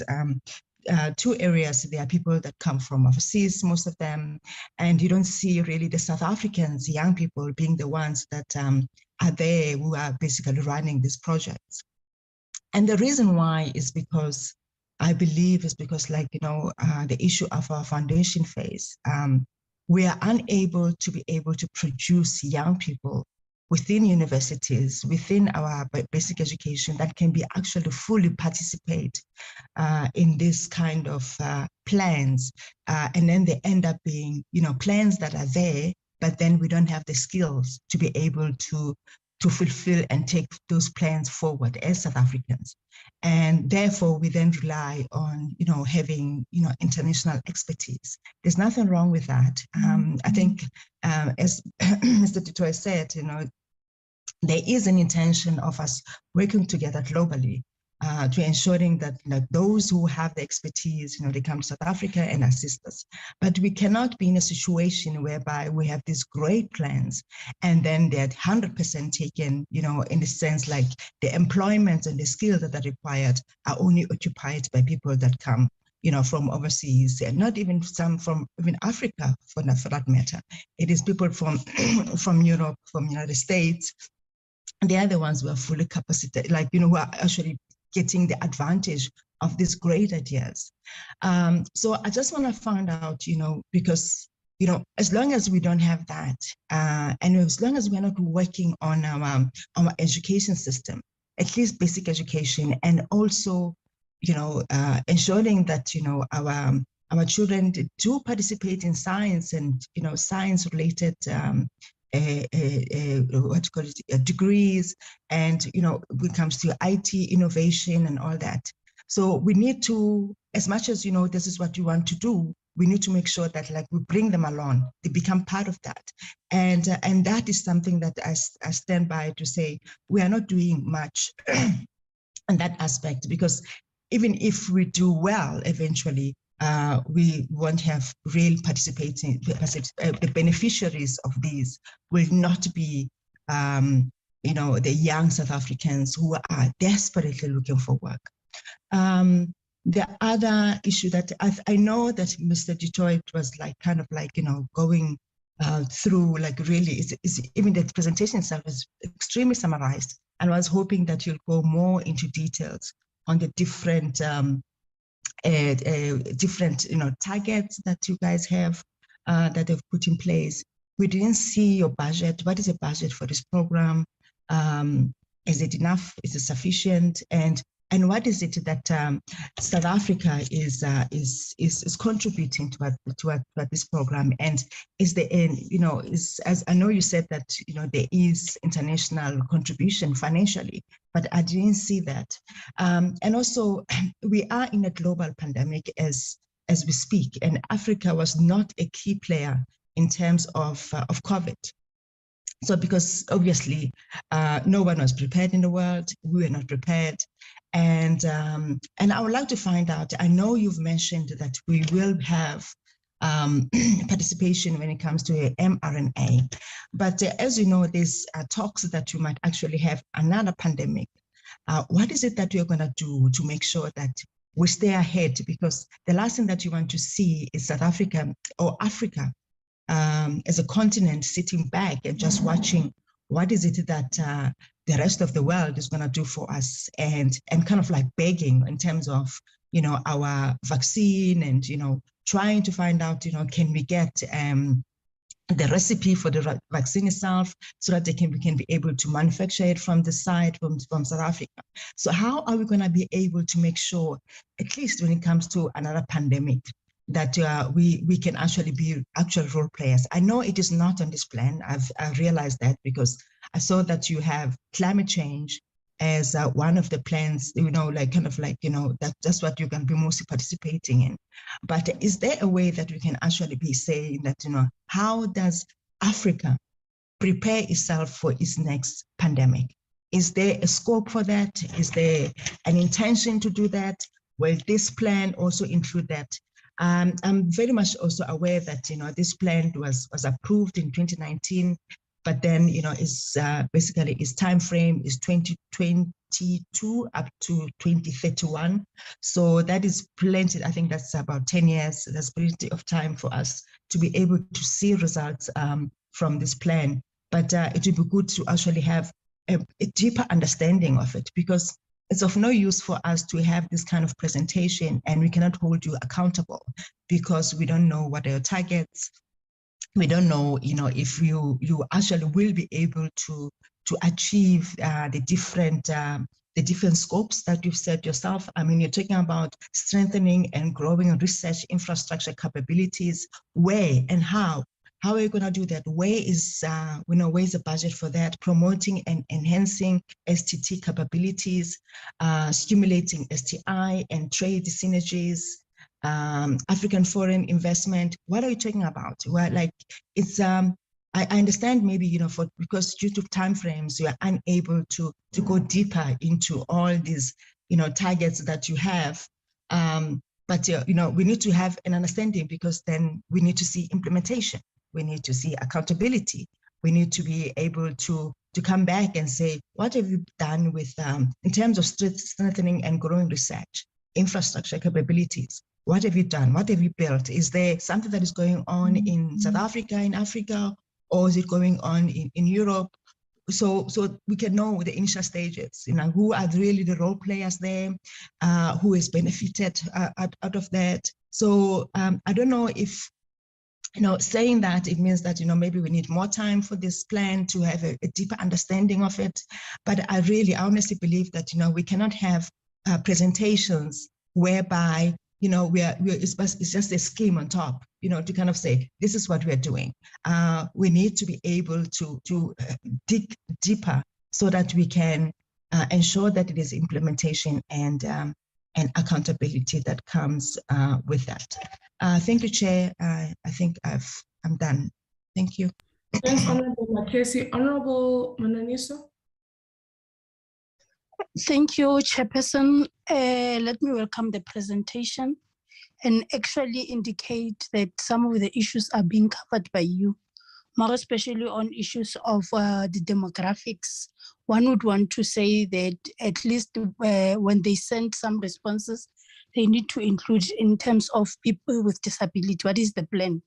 two areas, there are people that come from overseas, most of them, and you don't see really the South Africans, young people, being the ones that are there, who are basically running these projects. And the reason why is because, I believe, is because, like, you know, the issue of our foundation phase, we are unable to be able to produce young people within universities, within our basic education that can be actually fully participate in this kind of plans. And then they end up being, plans that are there, but then we don't have the skills to be able to fulfill and take those plans forward as South Africans. And therefore, we then rely on, having, international expertise. There's nothing wrong with that. I think, as Mr. du Toit said, there is an intention of us working together globally to ensuring that those who have the expertise, they come to South Africa and assist us. But we cannot be in a situation whereby we have these great plans and then they're 100% taken, in the sense like the employment and the skills that are required are only occupied by people that come, from overseas, and not even some from even Africa for that matter. It is people from from Europe, from the United States. And they are the ones who are fully capacitated, who are actually getting the advantage of these great ideas. So I just want to find out, because, as long as we don't have that, and as long as we're not working on our education system, at least basic education, and also, ensuring that, our children do participate in science and, science-related degrees, and when it comes to IT innovation and all that. So we need to, as much as this is what you want to do, we need to make sure that we bring them along, they become part of that. And that is something that I stand by to say we are not doing much in that aspect, because even if we do well eventually, we won't have real participating, the beneficiaries of these will not be, the young South Africans who are desperately looking for work. The other issue that I know that Mr. du Toit was going through, really, is even the presentation itself is extremely summarized, and I was hoping that you'll go more into details on the different targets that you guys have that have put in place. We didn't see your budget. What is the budget for this program? Is it enough? Is it sufficient? And what is it that South Africa is contributing to this program? And is the as I know you said that there is international contribution financially, but I didn't see that. And also, we are in a global pandemic as we speak, and Africa was not a key player in terms of COVID. So because obviously no one was prepared in the world, we were not prepared. And I would like to find out, I know you've mentioned that we will have participation when it comes to mRNA, but as you know, there's talks that you might actually have another pandemic. What is it that you're going to do to make sure that we stay ahead? Because the last thing that you want to see is South Africa or Africa as a continent sitting back and just watching what is it that the rest of the world is going to do for us, and kind of begging in terms of our vaccine, and trying to find out can we get the recipe for the vaccine itself so that we can be able to manufacture it from the side from South Africa. So how are we going to be able to make sure, at least when it comes to another pandemic, that we can actually be actual role players? I know it is not on this plan. I've realized that, because I saw that you have climate change as one of the plans, that's what you can be mostly participating in. But is there a way that we can actually be saying that, how does Africa prepare itself for its next pandemic? Is there a scope for that? Is there an intention to do that? Will this plan also include that? I'm very much also aware that, this plan was approved in 2019, but then, basically its time frame is 2022 up to 2031. So that is plenty. I think that's about 10 years. There's plenty of time for us to be able to see results from this plan. But it would be good to actually have a deeper understanding of it, because it's of no use for us to have this kind of presentation and we cannot hold you accountable because we don't know what are your targets, we don't know, if you actually will be able to achieve the different scopes that you've set yourself. I mean, you're talking about strengthening and growing research infrastructure capabilities. Where and how? How are you going to do that? Where is the budget for that? Promoting and enhancing STT capabilities, stimulating STI and trade synergies, African foreign investment. What are you talking about? Well, like it's I understand maybe because due to timeframes you are unable to go deeper into all these targets that you have. But we need to have an understanding, because then we need to see implementation. We need to see accountability. We need to be able to come back and say, what have you done with in terms of strengthening and growing research, infrastructure capabilities? What have you done? What have you built? Is there something that is going on in South Africa, in Africa, or is it going on in Europe? So we can know the initial stages, who are really the role players there, who has benefited out of that. So I don't know if, saying that it means that, maybe we need more time for this plan to have a deeper understanding of it. But I honestly believe that, we cannot have presentations whereby, it's just a scheme on top, to kind of say, this is what we're doing. We need to be able to dig deeper so that we can ensure that it is implementation and accountability that comes with that. Thank you, Chair. I think I'm done. Thank you. Thanks, Honorable Makesi. Honorable Mananiso. Thank you, Chairperson. Let me welcome the presentation and actually indicate that some of the issues are being covered by you, more especially on issues of the demographics. One would want to say that at least when they send some responses, they need to include in terms of people with disability. What is the plan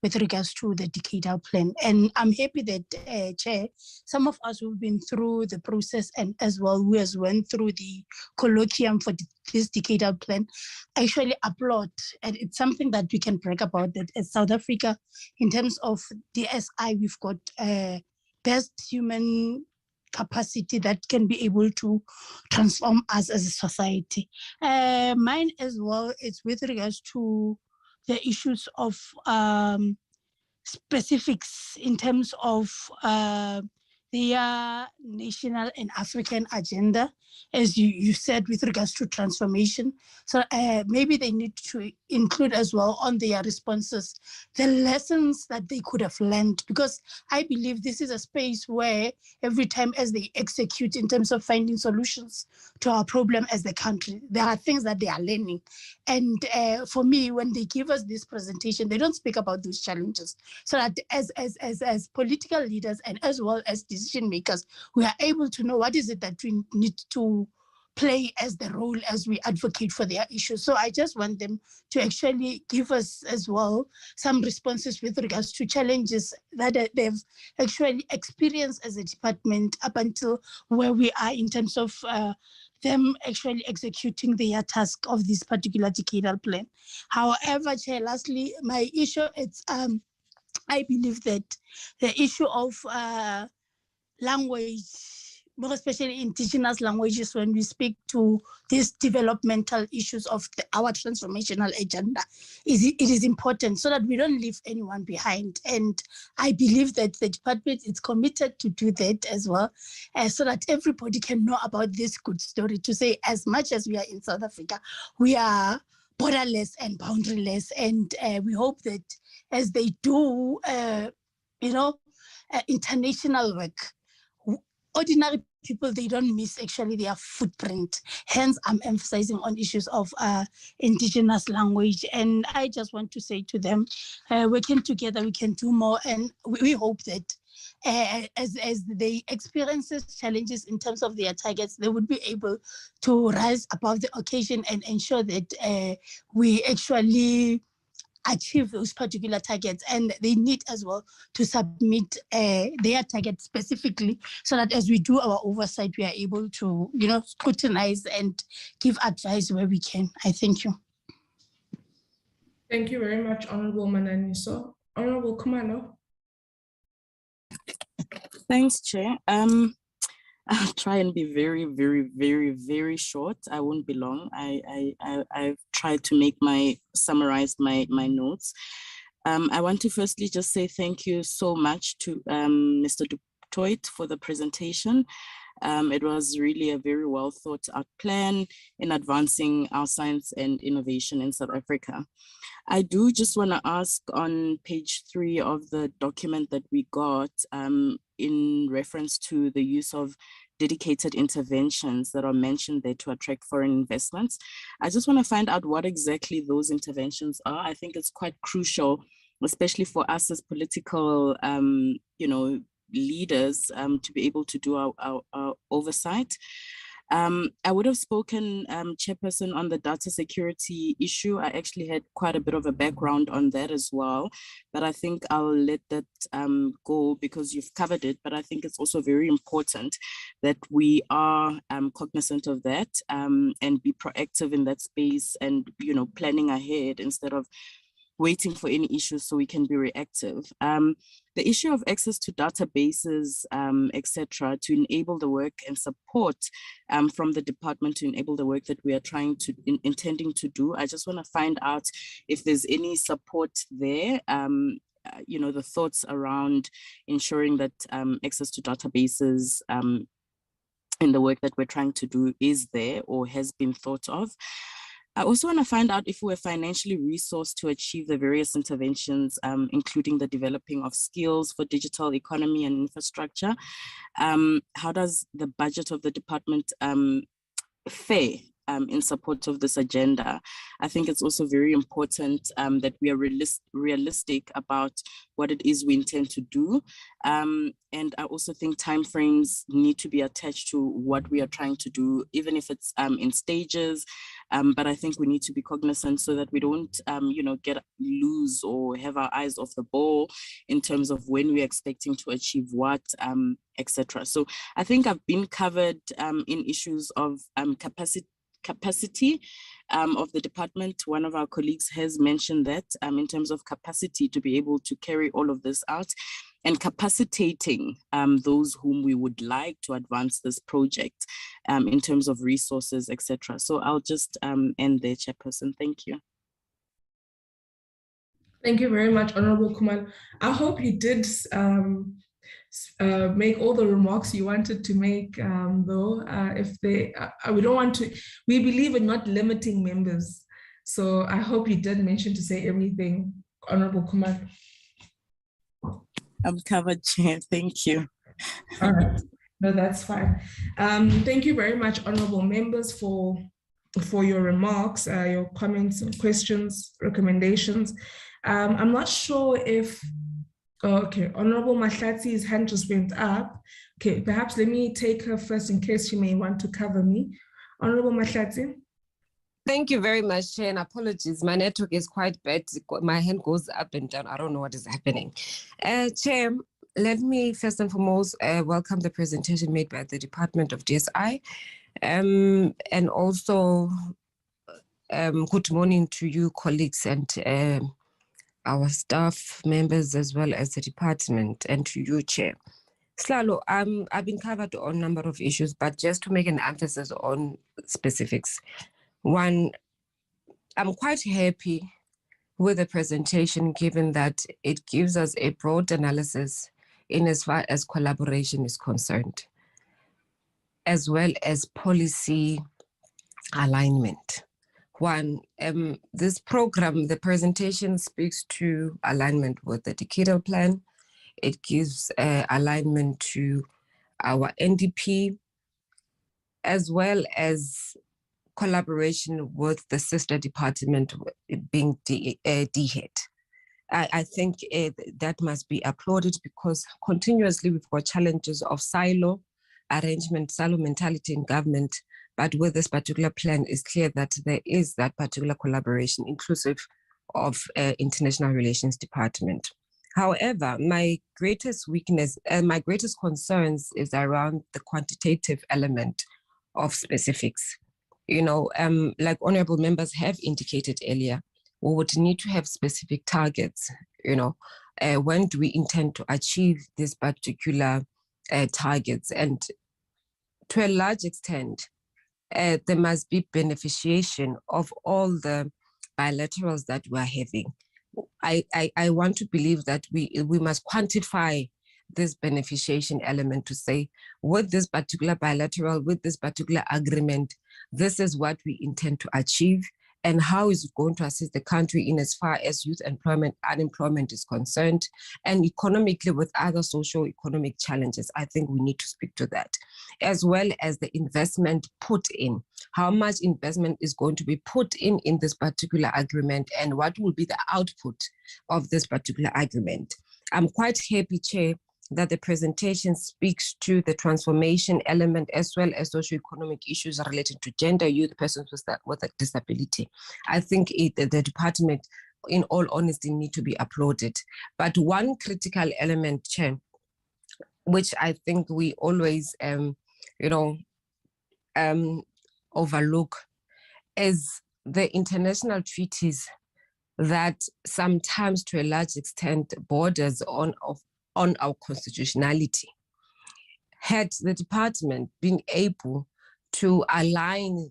with regards to the decadal plan? And I'm happy that, Chair, some of us who've been through the process and as well who has went through the colloquium for this decadal plan actually applaud. And it's something that we can brag about, that as South Africa, in terms of DSI, we've got best human capacity that can be able to transform us as a society. Mine as well is with regards to the issues of specifics in terms of their national and African agenda, as you said, with regards to transformation. So maybe they need to include as well on their responses the lessons that they could have learned, because I believe this is a space where every time as they execute in terms of finding solutions to our problem as the country, there are things that they are learning. And for me, when they give us this presentation, they don't speak about those challenges, so that as political leaders and as well as decision makers, we are able to know what is it that we need to play as the role as we advocate for their issues. So I just want them to actually give us as well some responses with regards to challenges that they've actually experienced as a department up until where we are in terms of them actually executing their task of this particular decadal plan. However, Chair, lastly, my issue is I believe that the issue of language, more especially indigenous languages, when we speak to these developmental issues of our transformational agenda, it is important so that we don't leave anyone behind. And I believe that the department is committed to do that as well, so that everybody can know about this good story, to say as much as we are in South Africa, we are borderless and boundaryless. And we hope that as they do, international work, ordinary people, they don't miss actually their footprint. Hence, I'm emphasizing on issues of indigenous language. And I just want to say to them, working together, we can do more. And we hope that as they experience challenges in terms of their targets, they would be able to rise above the occasion and ensure that we actually achieve those particular targets. And they need as well to submit their targets specifically, so that as we do our oversight, we are able to, scrutinize and give advice where we can. I thank you. Thank you very much, Honorable Mananiso. Honorable Kumalo. Thanks, Chair. I'll try and be very, very, very, very short. I won't be long. I've tried to summarize my notes. I want to firstly just say thank you so much to Mr. du Toit for the presentation. It was really a very well thought out plan in advancing our science and innovation in South Africa. I do just want to ask on page 3 of the document that we got in reference to the use of dedicated interventions that are mentioned there to attract foreign investments. I just want to find out what exactly those interventions are. I think it's quite crucial, especially for us as political, leaders to be able to do our oversight. I would have spoken, Chairperson, on the data security issue. I actually had quite a bit of a background on that as well, but I think I'll let that go because you've covered it. But I think it's also very important that we are cognizant of that and be proactive in that space and, planning ahead instead of waiting for any issues so we can be reactive. The issue of access to databases, etc., to enable the work and support from the department to enable the work that we are intending to do. I just want to find out if there's any support there, the thoughts around ensuring that access to databases in the work that we're trying to do is there or has been thought of. I also want to find out if we're financially resourced to achieve the various interventions, including the developing of skills for digital economy and infrastructure. How does the budget of the department fare in support of this agenda? I think it's also very important that we are realistic about what it is we intend to do. And I also think timeframes need to be attached to what we are trying to do, even if it's in stages. But I think we need to be cognizant so that we don't, get loose or have our eyes off the ball in terms of when we're expecting to achieve what, etc. So I think I've been covered in issues of capacity of the department. One of our colleagues has mentioned that in terms of capacity to be able to carry all of this out and capacitating those whom we would like to advance this project in terms of resources, etc. So I'll just end there, Chairperson. Thank you. Thank you very much, Honorable Kumal. I hope you did make all the remarks you wanted to make, though. We don't want to, we believe in not limiting members. So I hope you did mention to say everything, Honorable Kumal. I'm covered, Chair. Thank you. All right. No, that's fine. Thank you very much, honorable members, for your remarks, your comments, questions, recommendations. I'm not sure if, okay, Honorable Mahlatzi's hand just went up. Okay, perhaps let me take her first in case she may want to cover me. Honorable Mahlatzi. Thank you very much, Chair, and apologies. My network is quite bad. My hand goes up and down. I don't know what is happening. Chair, let me first and foremost welcome the presentation made by the Department of DSI. And also good morning to you, colleagues, and our staff members, as well as the department, and to you, Chair. Slalo, I've been covered on a number of issues, but just to make an emphasis on specifics. One, I'm quite happy with the presentation, given that it gives us a broad analysis in as far as collaboration is concerned, as well as policy alignment. One, this program, the presentation speaks to alignment with the decadal plan. It gives alignment to our NDP, as well as collaboration with the sister department being DHET. I think that must be applauded because continuously we've got challenges of silo arrangement, silo mentality in government, but with this particular plan, it's clear that there is that particular collaboration inclusive of International Relations Department. However, my greatest weakness and my greatest concerns is around the quantitative element of specifics. Like honorable members have indicated earlier, we would need to have specific targets, when do we intend to achieve these particular targets? And to a large extent, there must be beneficiation of all the bilaterals that we're having. I want to believe that we must quantify this beneficiation element to say, with this particular bilateral, with this particular agreement, this is what we intend to achieve, and how is it going to assist the country in as far as youth unemployment is concerned, and economically with other socio-economic challenges. I think we need to speak to that, as well as the investment put in. How much investment is going to be put in this particular agreement, and what will be the output of this particular agreement? I'm quite happy, Chair, that the presentation speaks to the transformation element as well as socioeconomic issues related to gender, youth, persons with a disability. I think the department, in all honesty, need to be applauded. But one critical element, Chair, which I think we always, overlook, is the international treaties that sometimes, to a large extent, borders on our constitutionality. Had the department been able to align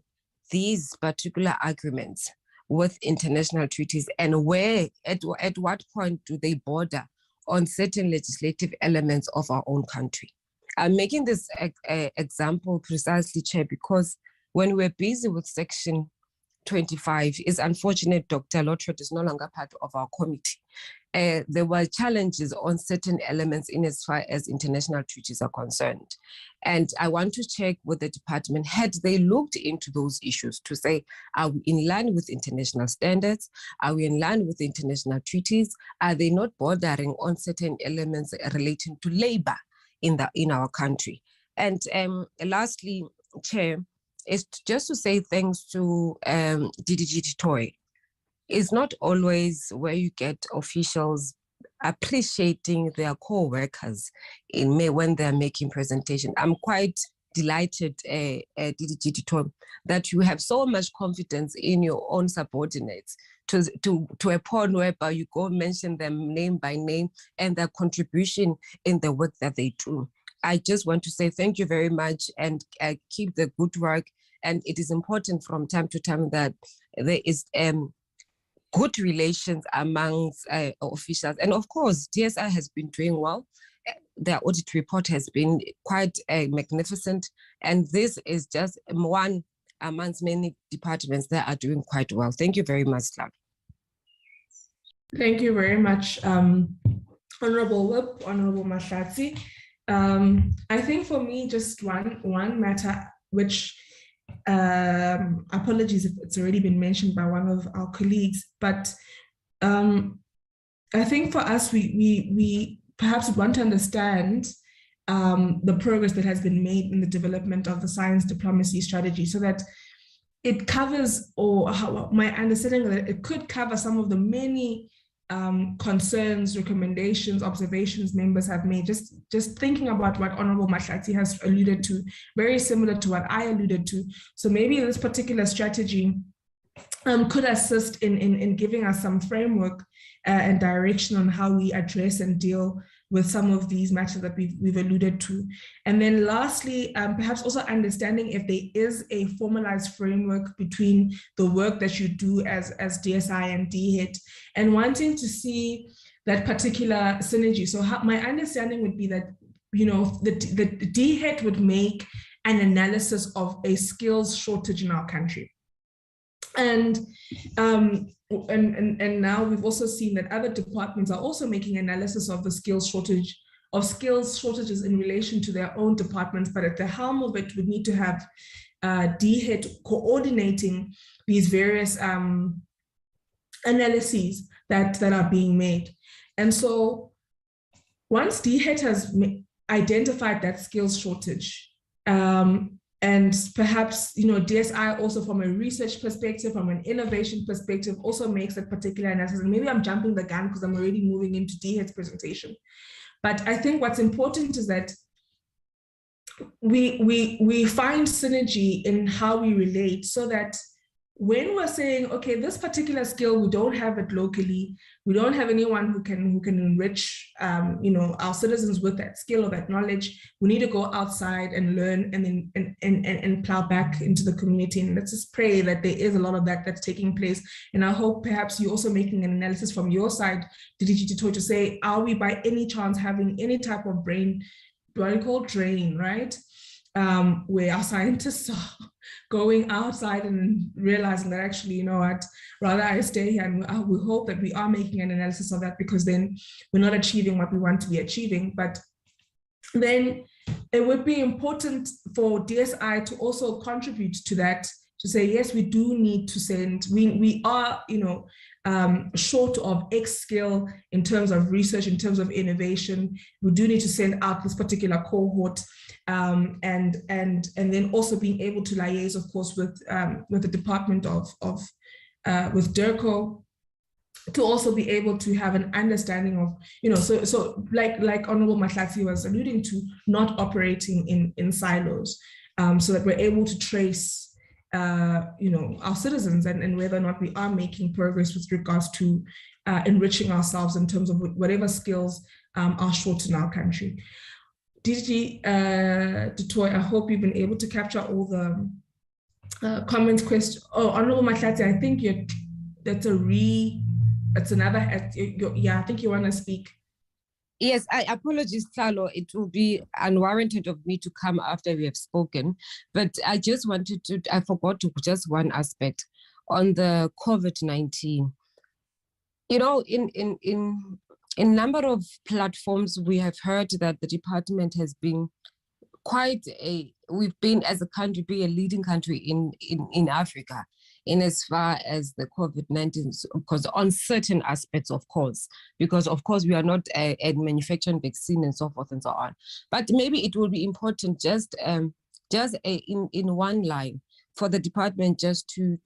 these particular agreements with international treaties, and where, at what point do they border on certain legislative elements of our own country? I'm making this example precisely, Chair, because when we're busy with Section 25, it's unfortunate Dr. Lotrot is no longer part of our committee. There were challenges on certain elements in as far as international treaties are concerned. And I want to check with the department, had they looked into those issues to say, are we in line with international standards? Are we in line with international treaties? Are they not bordering on certain elements relating to labor in our country? And lastly, Chair, is just to say thanks to DHET. It's not always where you get officials appreciating their co-workers when they're making presentation. I'm quite delighted, DHET, that you have so much confidence in your own subordinates to a point whereby you go mention them name by name and their contribution in the work that they do. I just want to say thank you very much, and keep the good work. And it is important from time to time that there is good relations amongst officials. And of course, DSI has been doing well. Their audit report has been quite magnificent. And this is just one amongst many departments that are doing quite well. Thank you very much, Clark. Thank you very much, Honorable Whip, Honorable Mahlatsi. I think for me, just one matter, which apologies if it's already been mentioned by one of our colleagues, but I think for us, we perhaps want to understand the progress that has been made in the development of the science diplomacy strategy, so that it covers, or my understanding that it could cover some of the many concerns, recommendations, observations members have made, just thinking about what Honorable Mahlatsi has alluded to, very similar to what I alluded to. So maybe this particular strategy could assist in giving us some framework and direction on how we address and deal with some of these matters that we've alluded to. And then lastly, perhaps also understanding if there is a formalized framework between the work that you do as DSI and DHET, and wanting to see that particular synergy. So my understanding would be that, the DHET would make an analysis of a skills shortage in our country. And now we've also seen that other departments are also making analysis of the skills shortages in relation to their own departments, but at the helm of it, we need to have DHET coordinating these various analyses that are being made. And so once DHET has identified that skills shortage, and perhaps, DSI also from a research perspective, from an innovation perspective, also makes that particular analysis. And maybe I'm jumping the gun because I'm already moving into DHET's presentation. But I think what's important is that we find synergy in how we relate, so that when we're saying, okay, this particular skill, we don't have it locally, we don't have anyone who can enrich, our citizens with that skill or that knowledge, we need to go outside and learn and then and plow back into the community. And let's just pray that there is a lot of that that's taking place. And I hope perhaps you're also making an analysis from your side, DHET, to say, are we by any chance having any type of brain, what we call drain, right? Where our scientists are going outside and realizing that actually, you know what, rather I stay here, and we hope that we are making an analysis of that, because then we're not achieving what we want to be achieving. But then it would be important for DSI to also contribute to that, to say, yes, we do need to send, we are, short of X skill in terms of research, in terms of innovation. We do need to send out this particular cohort, and then also being able to liaise, of course, with the Department with DIRCO, to also be able to have an understanding of, so like Honorable Mahlatsi was alluding to, not operating in silos, so that we're able to trace our citizens and whether or not we are making progress with regards to enriching ourselves in terms of whatever skills are short in our country. DG Dutoy, I hope you've been able to capture all the comments, questions. Oh, Honorable Mahlatsi, I think I think you want to speak. Yes, I apologize, Tlalo. It will be unwarranted of me to come after we have spoken, but I just wanted to, I forgot to just one aspect on the COVID-19. In number of platforms, we have heard that the department has been we've been as a country, be a leading country in Africa, in as far as the COVID-19, because on certain aspects, of course, because of course we are not manufacturing vaccine and so forth and so on. But maybe it will be important just in one line for the department just to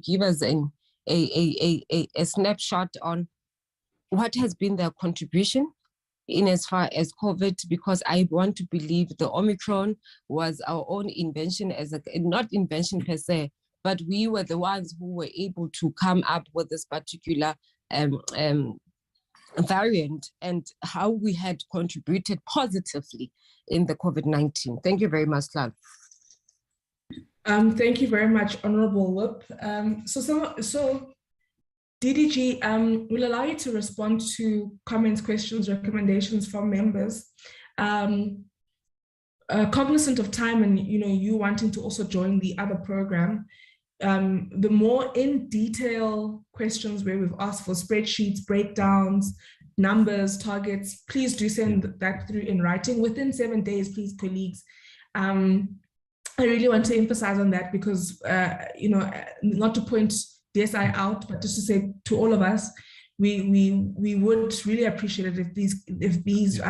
give us a snapshot on what has been their contribution in as far as COVID, because I want to believe the Omicron was our own invention, not invention per se, but we were the ones who were able to come up with this particular variant, and how we had contributed positively in the COVID-19. Thank you very much, Clark. Thank you very much, Honorable Whip. So DDG will allow you to respond to comments, questions, recommendations from members. Cognizant of time and you wanting to also join the other program, the more in detail questions where we've asked for spreadsheets, breakdowns, numbers, targets, please do send that through in writing within 7 days, please, colleagues. I really want to emphasize on that because, not to point DSI out, but just to say to all of us, we would really appreciate it if these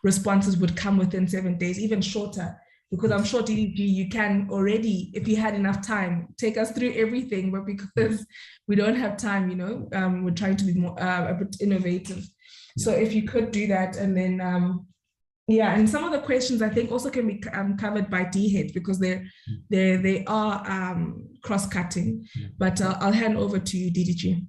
responses would come within 7 days, even shorter, because I'm sure DDG, you can already, if you had enough time, take us through everything, but because we don't have time, we're trying to be more a bit innovative. So if you could do that, and then and some of the questions I think also can be covered by DHET because they are cross-cutting. But I'll hand over to you, DDG.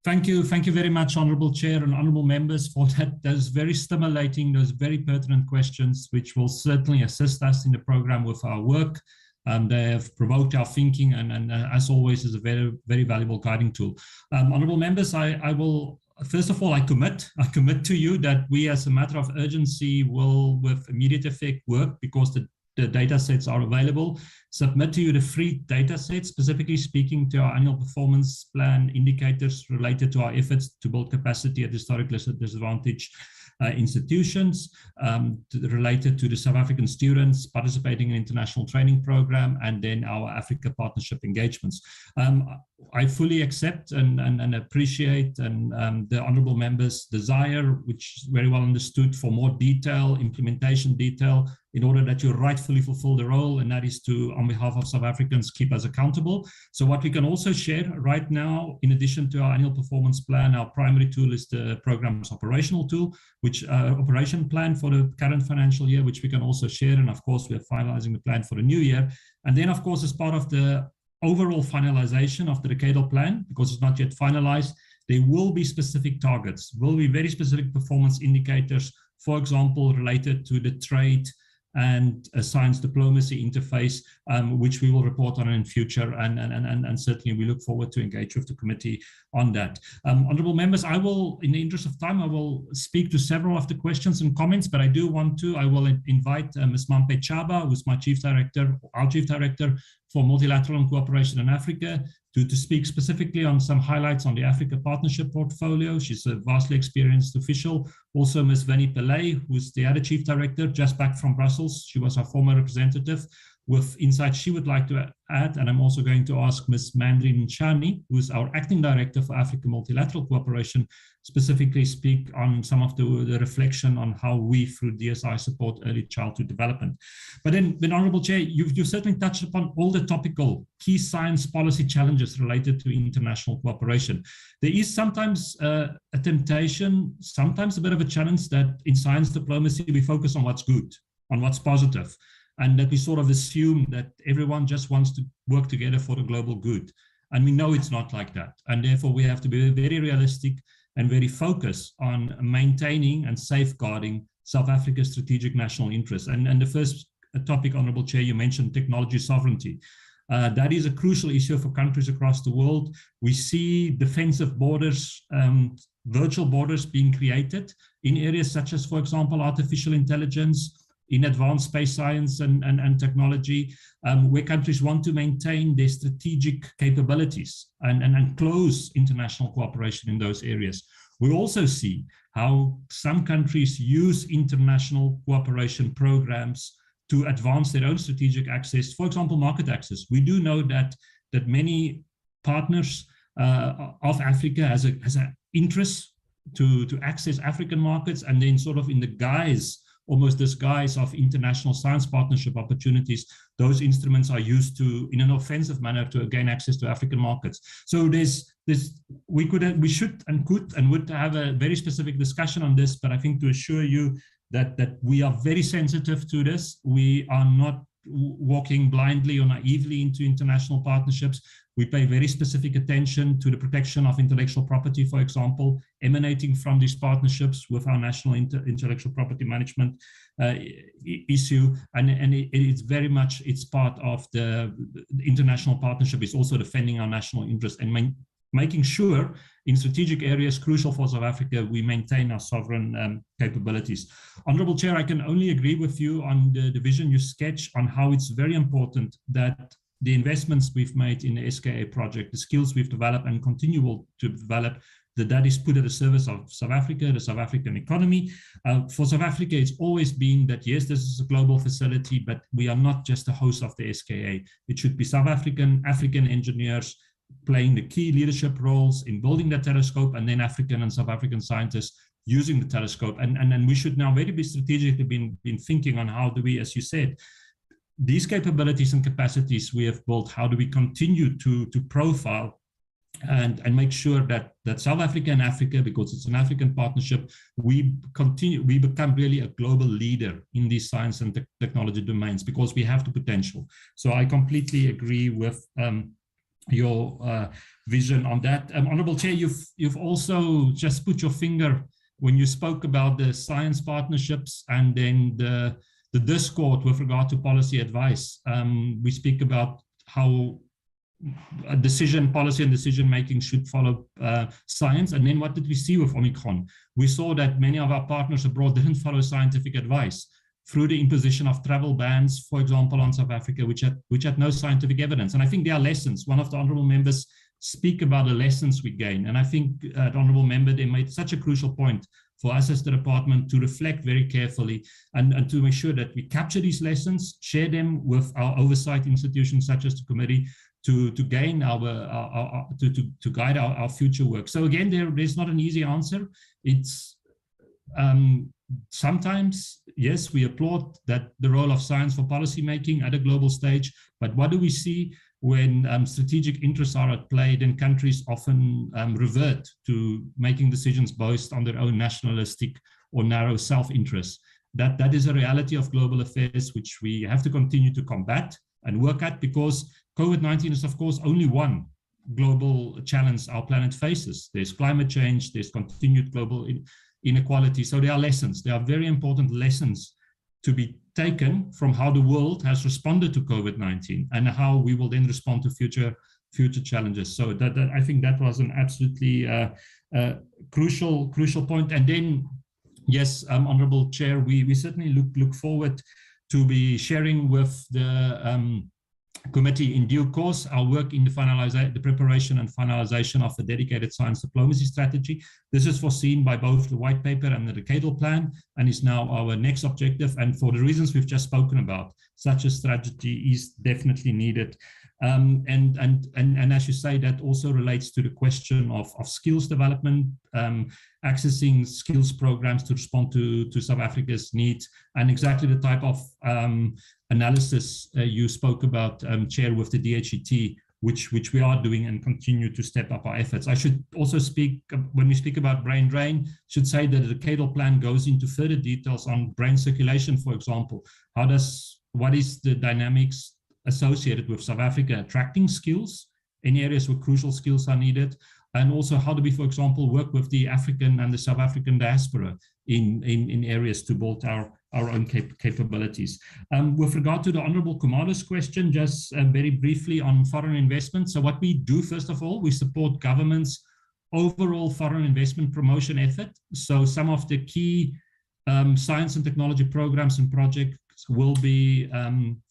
Thank you very much, Honourable Chair and Honourable Members, for those very stimulating, those very pertinent questions, which will certainly assist us in the programme with our work. They have provoked our thinking, and as always, is a very, very valuable guiding tool. Honourable Members, I will. First of all, I commit to you that we, as a matter of urgency, will, with immediate effect, work, because the data sets are available, submit to you the free data sets, specifically speaking to our annual performance plan indicators related to our efforts to build capacity at historically disadvantaged institutions, related to the South African students participating in international training program, and then our Africa partnership engagements. I fully accept and appreciate the honourable members' desire, which is very well understood, for more detail, implementation detail, in order that you rightfully fulfill the role, and that is to, on behalf of South Africans, keep us accountable. So what we can also share right now, in addition to our annual performance plan, our primary tool is the program's operational tool, which operation plan for the current financial year, which we can also share. And of course, we are finalizing the plan for the new year. And then, of course, as part of the overall finalization of the decadal plan, because it's not yet finalized, there will be specific targets, will be very specific performance indicators, for example, related to the trade and science diplomacy interface, which we will report on in future, and certainly we look forward to engage with the committee on that. Honourable members, I will, in the interest of time, I will speak to several of the questions and comments, but I will invite Ms. Mampe Chaba, who's my Chief Director, our Chief Director for Multilateral and Cooperation in Africa, to speak specifically on some highlights on the Africa Partnership portfolio. She's a vastly experienced official. Also, Ms. Veni Pillay, who's the other Chief Director, just back from Brussels. She was our former representative, with insights she would like to add. And I'm also going to ask Ms. Mandrine Nchani, who's our Acting Director for Africa Multilateral Cooperation, specifically speak on some of the reflection on how we, through DSI, support early childhood development. But then, Honourable Chair, you've certainly touched upon all the topical key science policy challenges related to international cooperation. There is sometimes a temptation, sometimes a bit of a challenge, that in science diplomacy, we focus on what's good, on what's positive, and that we sort of assume that everyone just wants to work together for the global good. And we know it's not like that. And therefore, we have to be very realistic and very focused on maintaining and safeguarding South Africa's strategic national interests. And the first topic, Honourable Chair, you mentioned technology sovereignty. That is a crucial issue for countries across the world. We see defensive borders, virtual borders being created in areas such as, for example, artificial intelligence, in advanced space science and technology, where countries want to maintain their strategic capabilities and close international cooperation in those areas. We also see how some countries use international cooperation programs to advance their own strategic access, for example, market access. We do know that many partners of Africa has an interest to access African markets, and then sort of in the guise, almost disguise of international science partnership opportunities, those instruments are used to, in an offensive manner, to gain access to African markets. So we should and could and would have a very specific discussion on this, but I think to assure you that we are very sensitive to this. We are not walking blindly or naively into international partnerships. We pay very specific attention to the protection of intellectual property, for example, emanating from these partnerships with our national intellectual property management issue. And it's very much, it's part of the international partnership is also defending our national interest and making sure in strategic areas crucial for South Africa, we maintain our sovereign capabilities. Honourable Chair, I can only agree with you on the vision you sketch on how it's very important that the investments we've made in the SKA project, the skills we've developed and continue to develop, that is put at the service of South Africa, the South African economy. For South Africa, it's always been that, yes, this is a global facility, but we are not just the host of the SKA. It should be South African engineers playing the key leadership roles in building the telescope, and then African and South African scientists using the telescope. And we should now very strategically been thinking on how do we, as you said, these capabilities and capacities we have built, how do we continue to profile and make sure that South Africa and Africa, because it's an African partnership, we become really a global leader in these science and technology domains, because we have the potential. So I completely agree with your vision on that. Honourable Chair, you've also just put your finger when you spoke about the science partnerships and then the discord with regard to policy advice. We speak about how policy and decision making should follow science. And then what did we see with Omicron? We saw that many of our partners abroad didn't follow scientific advice through the imposition of travel bans, for example, on South Africa, which had no scientific evidence. And I think there are lessons. One of the honourable members speak about the lessons we gain. And I think the honourable member, they made such a crucial point for us as the department to reflect very carefully and to make sure that we capture these lessons, share them with our oversight institutions such as the committee to gain to guide our future work. So again, there's not an easy answer. It's sometimes, yes, we applaud that the role of science for policy making at a global stage, but what do we see when strategic interests are at play? Then countries often revert to making decisions based on their own nationalistic or narrow self-interest. That is a reality of global affairs, which we have to continue to combat. and work at, because COVID-19 is, of course, only one global challenge our planet faces. There's climate change, there's continued global inequality. So there are lessons. There are very important lessons to be taken from how the world has responded to COVID-19 and how we will then respond to future challenges. So that I think that was an absolutely crucial point. And then, yes, Honourable Chair, we certainly look forward to be sharing with the committee in due course our work in the preparation and finalization of a dedicated science diplomacy strategy. This is foreseen by both the white paper and the decadal plan, and is now our next objective. And for the reasons we've just spoken about, such a strategy is definitely needed. And as you say, that also relates to the question of skills development, accessing skills programs to respond to South Africa's needs, and exactly the type of analysis you spoke about, Chair, with the DHET, which we are doing and continue to step up our efforts. I should also speak, when we speak about brain drain, should say that the decadal plan goes into further details on brain circulation, for example. What is the dynamics associated with South Africa attracting skills in areas where crucial skills are needed, and also how do we, for example, work with the African and the South African diaspora in areas to build our own capabilities. With regard to the Honourable Kumaro's question, just very briefly on foreign investment. So what we do, first of all, we support government's overall foreign investment promotion effort. So some of the key science and technology programs and projects will be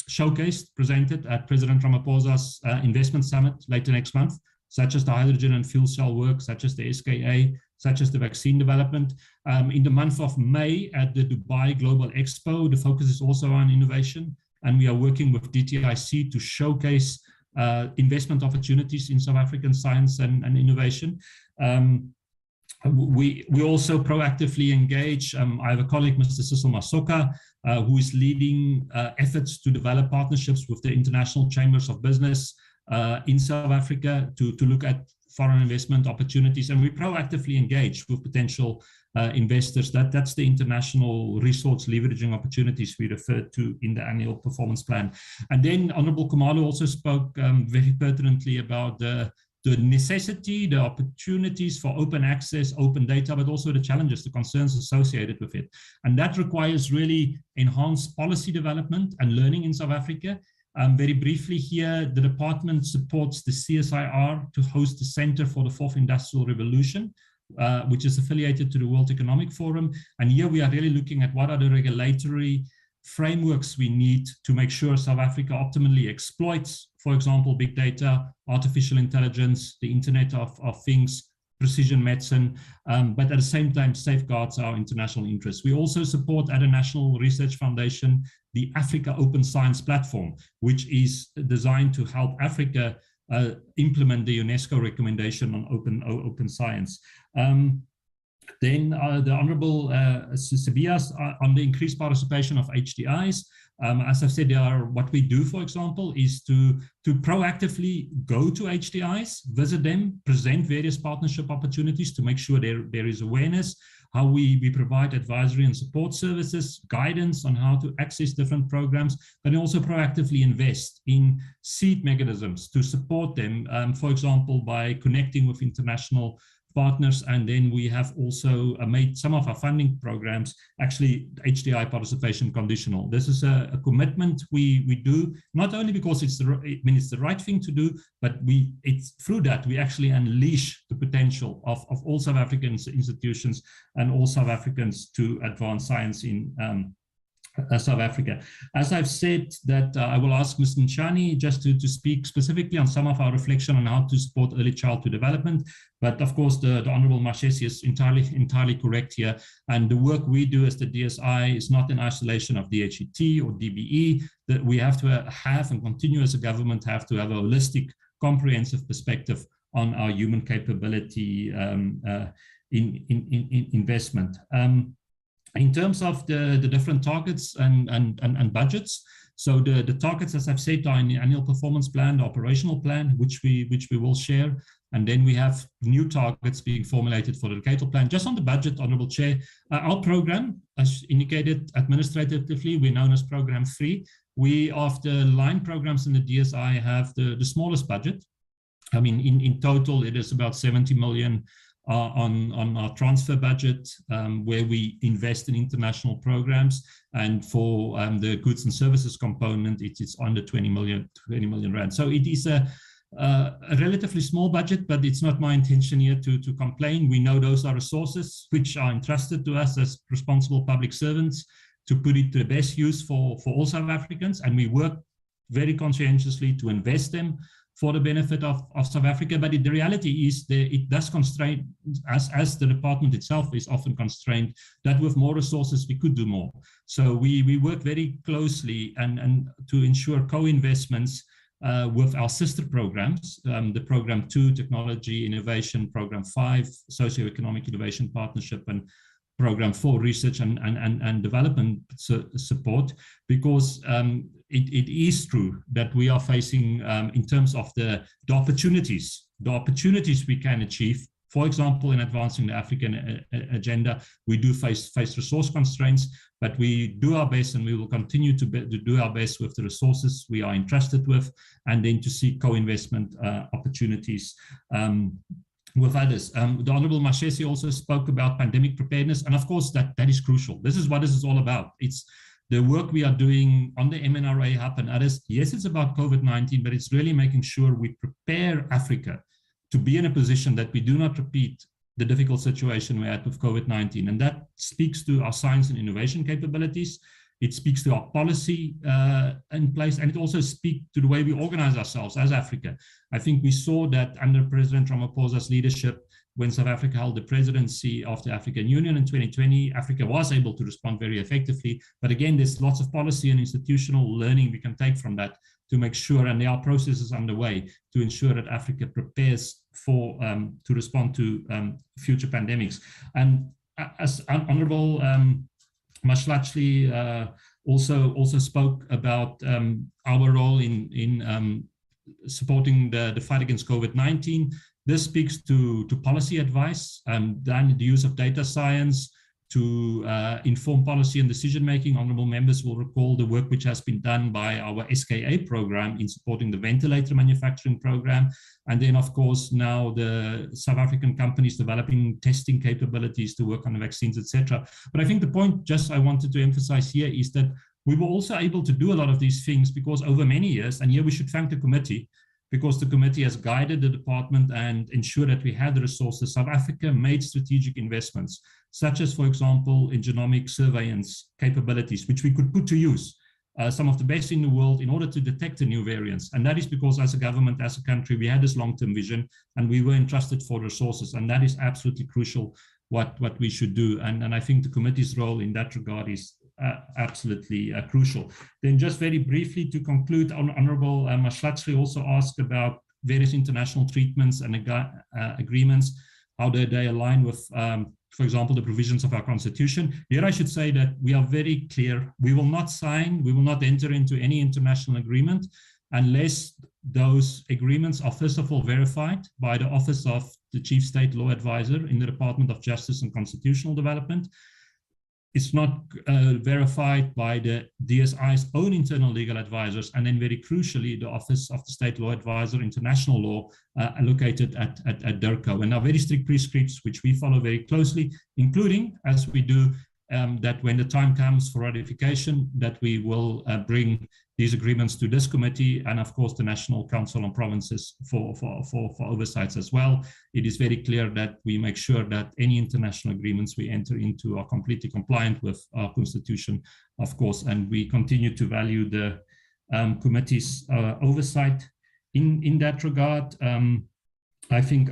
showcased, presented at President Ramaphosa's investment summit later next month, such as the hydrogen and fuel cell work, such as the SKA, such as the vaccine development. In the month of May at the Dubai Global Expo, the focus is also on innovation, and we are working with DTIC to showcase investment opportunities in South African science and innovation. We also proactively engage. I have a colleague, Mr. Sissel Masoka, who is leading efforts to develop partnerships with the International Chambers of Business in South Africa to look at foreign investment opportunities, and we proactively engage with potential investors. That's the international resource leveraging opportunities we referred to in the annual performance plan. And then Honourable Kumalo also spoke very pertinently about the necessity, the opportunities for open access, open data, but also the challenges, the concerns associated with it. And that requires really enhanced policy development and learning in South Africa. Very briefly here, the department supports the CSIR to host the Center for the Fourth Industrial Revolution, which is affiliated to the World Economic Forum. And here we are really looking at what are the regulatory frameworks we need to make sure South Africa optimally exploits, for example, big data, artificial intelligence, the Internet of Things, precision medicine, but at the same time safeguards our international interests. We also support at a National Research Foundation the Africa Open Science Platform, which is designed to help Africa implement the UNESCO recommendation on open science. Then the Honourable Sibias on the increased participation of HDIs. As I've said, what we do, for example, is to proactively go to HDIs, visit them, present various partnership opportunities to make sure there is awareness, how we provide advisory and support services, guidance on how to access different programs, but also proactively invest in seed mechanisms to support them, for example, by connecting with international partners. And then we have also made some of our funding programs actually HDI participation conditional. This is a commitment we do, not only because it's the right thing to do, but it's through that we actually unleash the potential of all South African institutions and all South Africans to advance science in South Africa. As I've said, that I will ask Ms. Nchani just to speak specifically on some of our reflection on how to support early childhood development. But of course, the Honourable Mashesi is entirely correct here. And the work we do as the DSI is not in isolation of DHET or DBE. That we have to have and continue as a government have to have a holistic, comprehensive perspective on our human capability in investment. In terms of the different targets and budgets, so the targets, as I've said, are in the annual performance plan, the operational plan, which we will share, and then we have new targets being formulated for the decadal plan. Just on the budget, Honourable Chair, our program, as indicated administratively, we're known as Program 3, We, of the line programs in the DSI, have the smallest budget. I mean, in total, it is about 70 million on our transfer budget, where we invest in international programs. And for the goods and services component, it's under 20 million rand. So it is a relatively small budget, but it's not my intention here to complain. We know those are resources which are entrusted to us as responsible public servants to put it to the best use for all South Africans, and we work very conscientiously to invest them for the benefit of South Africa. But the reality is that it does constrain, as the department itself is often constrained, that with more resources we could do more. So we work very closely and to ensure co-investments with our sister programs, the Program 2, Technology Innovation, Program 5, Socioeconomic Innovation Partnership, and Program 4, Research and Development Support, because it is true that we are facing, in terms of the opportunities we can achieve. For example, in advancing the African agenda, we do face resource constraints, but we do our best, and we will continue to do our best with the resources we are entrusted with, and then to seek co-investment opportunities with others. The Honorable Mashesi also spoke about pandemic preparedness, and of course that is crucial. This is what this is all about. It's the work we are doing on the MNRA Hub and others. Yes, it's about COVID-19, but it's really making sure we prepare Africa to be in a position that we do not repeat the difficult situation we had with COVID-19. And that speaks to our science and innovation capabilities. It speaks to our policy in place, and it also speaks to the way we organize ourselves as Africa. I think we saw that under President Ramaphosa's leadership, when South Africa held the presidency of the African Union in 2020, Africa was able to respond very effectively. But again, there's lots of policy and institutional learning we can take from that to make sure, and there are processes underway to ensure that Africa prepares for to respond to future pandemics. And as Honorable Mashlachli also spoke about our role in supporting the fight against COVID-19. This speaks to policy advice, then the use of data science to inform policy and decision-making. Honorable members will recall the work which has been done by our SKA program in supporting the ventilator manufacturing program. And then, of course, now the South African companies developing testing capabilities to work on the vaccines, etc. But I think the point just I wanted to emphasize here is that we were also able to do a lot of these things because over many years, and here we should thank the committee, because the committee has guided the department and ensured that we had the resources. South Africa made strategic investments, such as, for example, in genomic surveillance capabilities, which we could put to use, some of the best in the world, in order to detect the new variants. And that is because as a government, as a country, we had this long-term vision, and we were entrusted for resources. And that is absolutely crucial, what we should do. And I think the committee's role in that regard is absolutely crucial. Then just very briefly to conclude, Honorable Mashlachli also asked about various international treatments and agreements, how they align with, for example, the provisions of our constitution. Here I should say that we are very clear. We will not sign, we will not enter into any international agreement unless those agreements are first of all verified by the Office of the Chief State Law Advisor in the Department of Justice and Constitutional Development. It's not verified by the DSI's own internal legal advisors, and then very crucially, the Office of the State Law Advisor, International Law, located at DIRCO. And our very strict prescripts, which we follow very closely, including, as we do, that when the time comes for ratification, that we will bring these agreements to this committee and, of course, the National Council on Provinces for oversights as well. It is very clear that we make sure that any international agreements we enter into are completely compliant with our constitution, of course, and we continue to value the committee's oversight in that regard. I think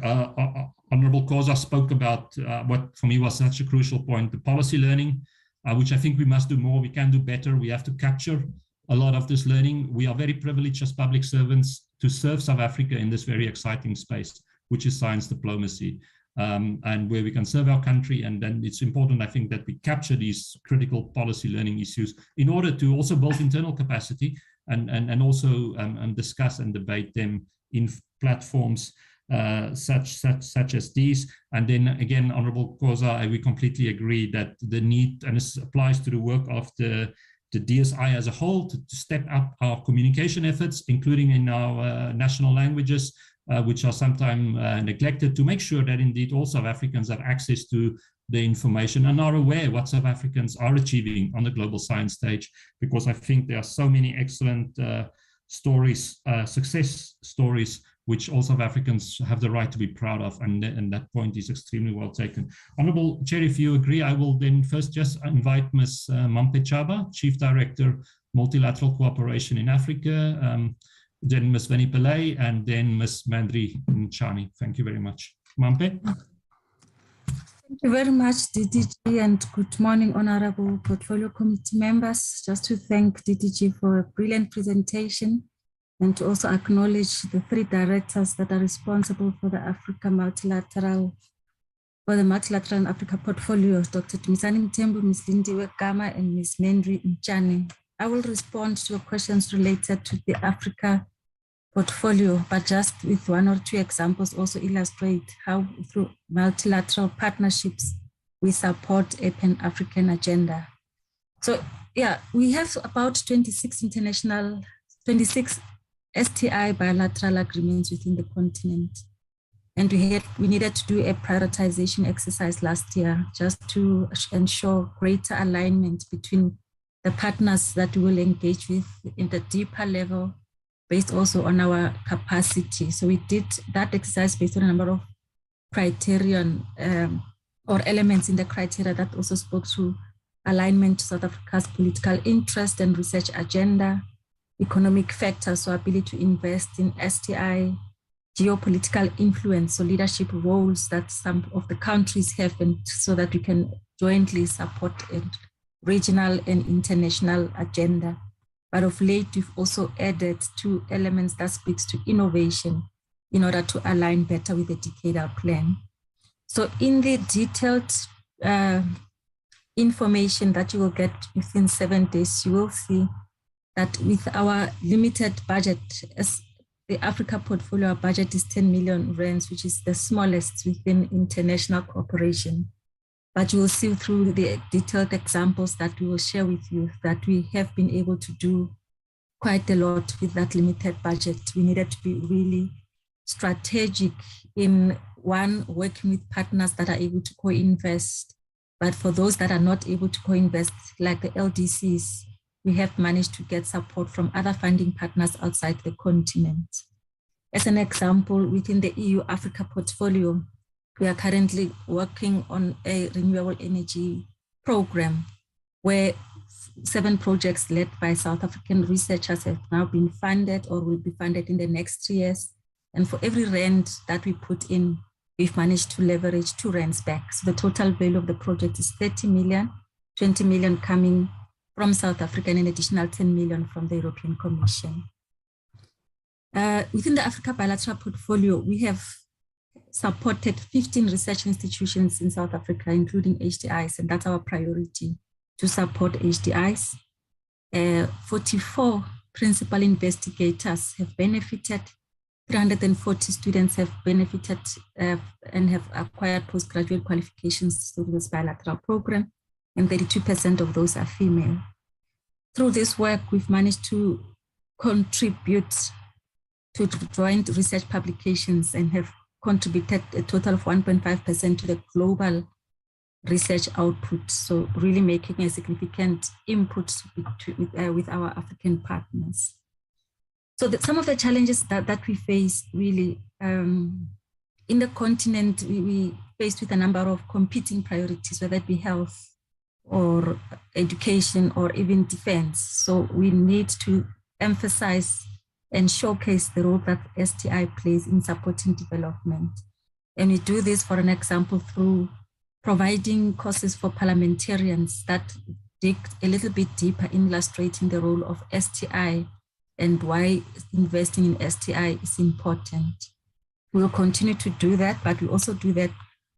Honorable Khoza spoke about what for me was such a crucial point, the policy learning, which I think we must do more. We can do better. We have to capture a lot of this learning. We are very privileged as public servants to serve South Africa in this very exciting space, which is science diplomacy, and where we can serve our country. And then it's important, I think, that we capture these critical policy learning issues in order to also build internal capacity and also discuss and debate them in platforms such as these. And then again, Honorable Khoza, we completely agree that the need, and this applies to the work of the the DSI as a whole to step up our communication efforts, including in our national languages, which are sometimes neglected, to make sure that indeed all South Africans have access to the information and are aware what South Africans are achieving on the global science stage, because I think there are so many excellent stories, success stories, which all South Africans have the right to be proud of, and that point is extremely well taken. Honourable Chair, if you agree, I will then first just invite Ms. Mampe Chaba, Chief Director, Multilateral Cooperation in Africa, then Ms. Winnie Pillay, and then Ms. Mandri Nchani. Thank you very much. Mampe? Thank you very much, DDG, and good morning, Honourable Portfolio Committee members. Just to thank DDG for a brilliant presentation, and to also acknowledge the three directors that are responsible for the Multilateral and Africa portfolio, Dr. Tumisani Mtembu, Ms. Lindiwe Gama, and Ms. Mandri Nchani. I will respond to your questions related to the Africa portfolio, but just with one or two examples also illustrate how through multilateral partnerships we support a Pan-African agenda. So yeah, we have about 26 STI bilateral agreements within the continent. And we needed to do a prioritization exercise last year just to ensure greater alignment between the partners that we will engage with in the deeper level, based also on our capacity. So we did that exercise based on a number of criterion or elements in the criteria that also spoke to alignment to South Africa's political interest and research agenda, economic factors, so ability to invest in STI, geopolitical influence, so leadership roles that some of the countries have, and so that we can jointly support a regional and international agenda. But of late, we've also added two elements that speaks to innovation in order to align better with the decadal plan. So in the detailed information that you will get within 7 days, you will see that with our limited budget, as the Africa portfolio, our budget is 10 million rands, which is the smallest within international cooperation. But you will see through the detailed examples that we will share with you that we have been able to do quite a lot with that limited budget. We needed to be really strategic in one, working with partners that are able to co-invest. But for those that are not able to co-invest, like the LDCs, we have managed to get support from other funding partners outside the continent. As an example, within the EU Africa portfolio, we are currently working on a renewable energy program where 7 projects led by South African researchers have now been funded or will be funded in the next 3 years. And for every rand that we put in, we've managed to leverage 2 rands back. So the total value of the project is 30 million, 20 million coming from South Africa and an additional 10 million from the European Commission. Within the Africa bilateral portfolio, we have supported 15 research institutions in South Africa, including HDIs, and that's our priority, to support HDIs. 44 principal investigators have benefited, 340 students have benefited and have acquired postgraduate qualifications through this bilateral program, and 32% of those are female. Through this work, we've managed to contribute to joint research publications and have contributed a total of 1.5% to the global research output. So really making a significant input with our African partners. So some of the challenges that we face really in the continent, we faced with a number of competing priorities, whether it be health or education or even defense. So we need to emphasize and showcase the role that STI plays in supporting development. And we do this, for an example, through providing courses for parliamentarians that dig a little bit deeper in illustrating the role of STI and why investing in STI is important. We will continue to do that, but we also do that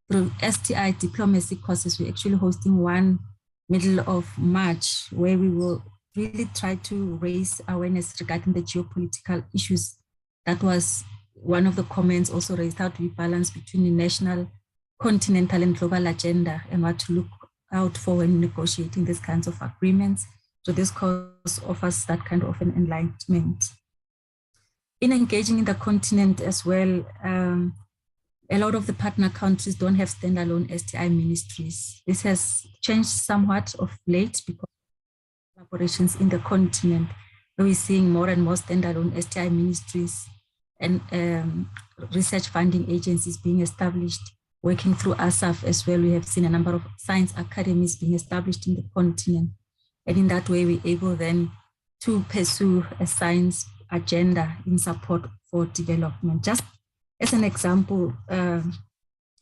through STI diplomacy courses. We're actually hosting one middle of March where we will really try to raise awareness regarding the geopolitical issues. That was one of the comments also raised, how to be balanced between the national, continental and global agenda and what to look out for when negotiating these kinds of agreements. So this course offers that kind of an enlightenment. In engaging in the continent as well, a lot of the partner countries don't have standalone STI ministries. This has changed somewhat of late because of collaborations in the continent. We're seeing more and more standalone STI ministries and research funding agencies being established, working through ASAF as well. We have seen a number of science academies being established in the continent. And in that way, we're able then to pursue a science agenda in support for development. Just as an example,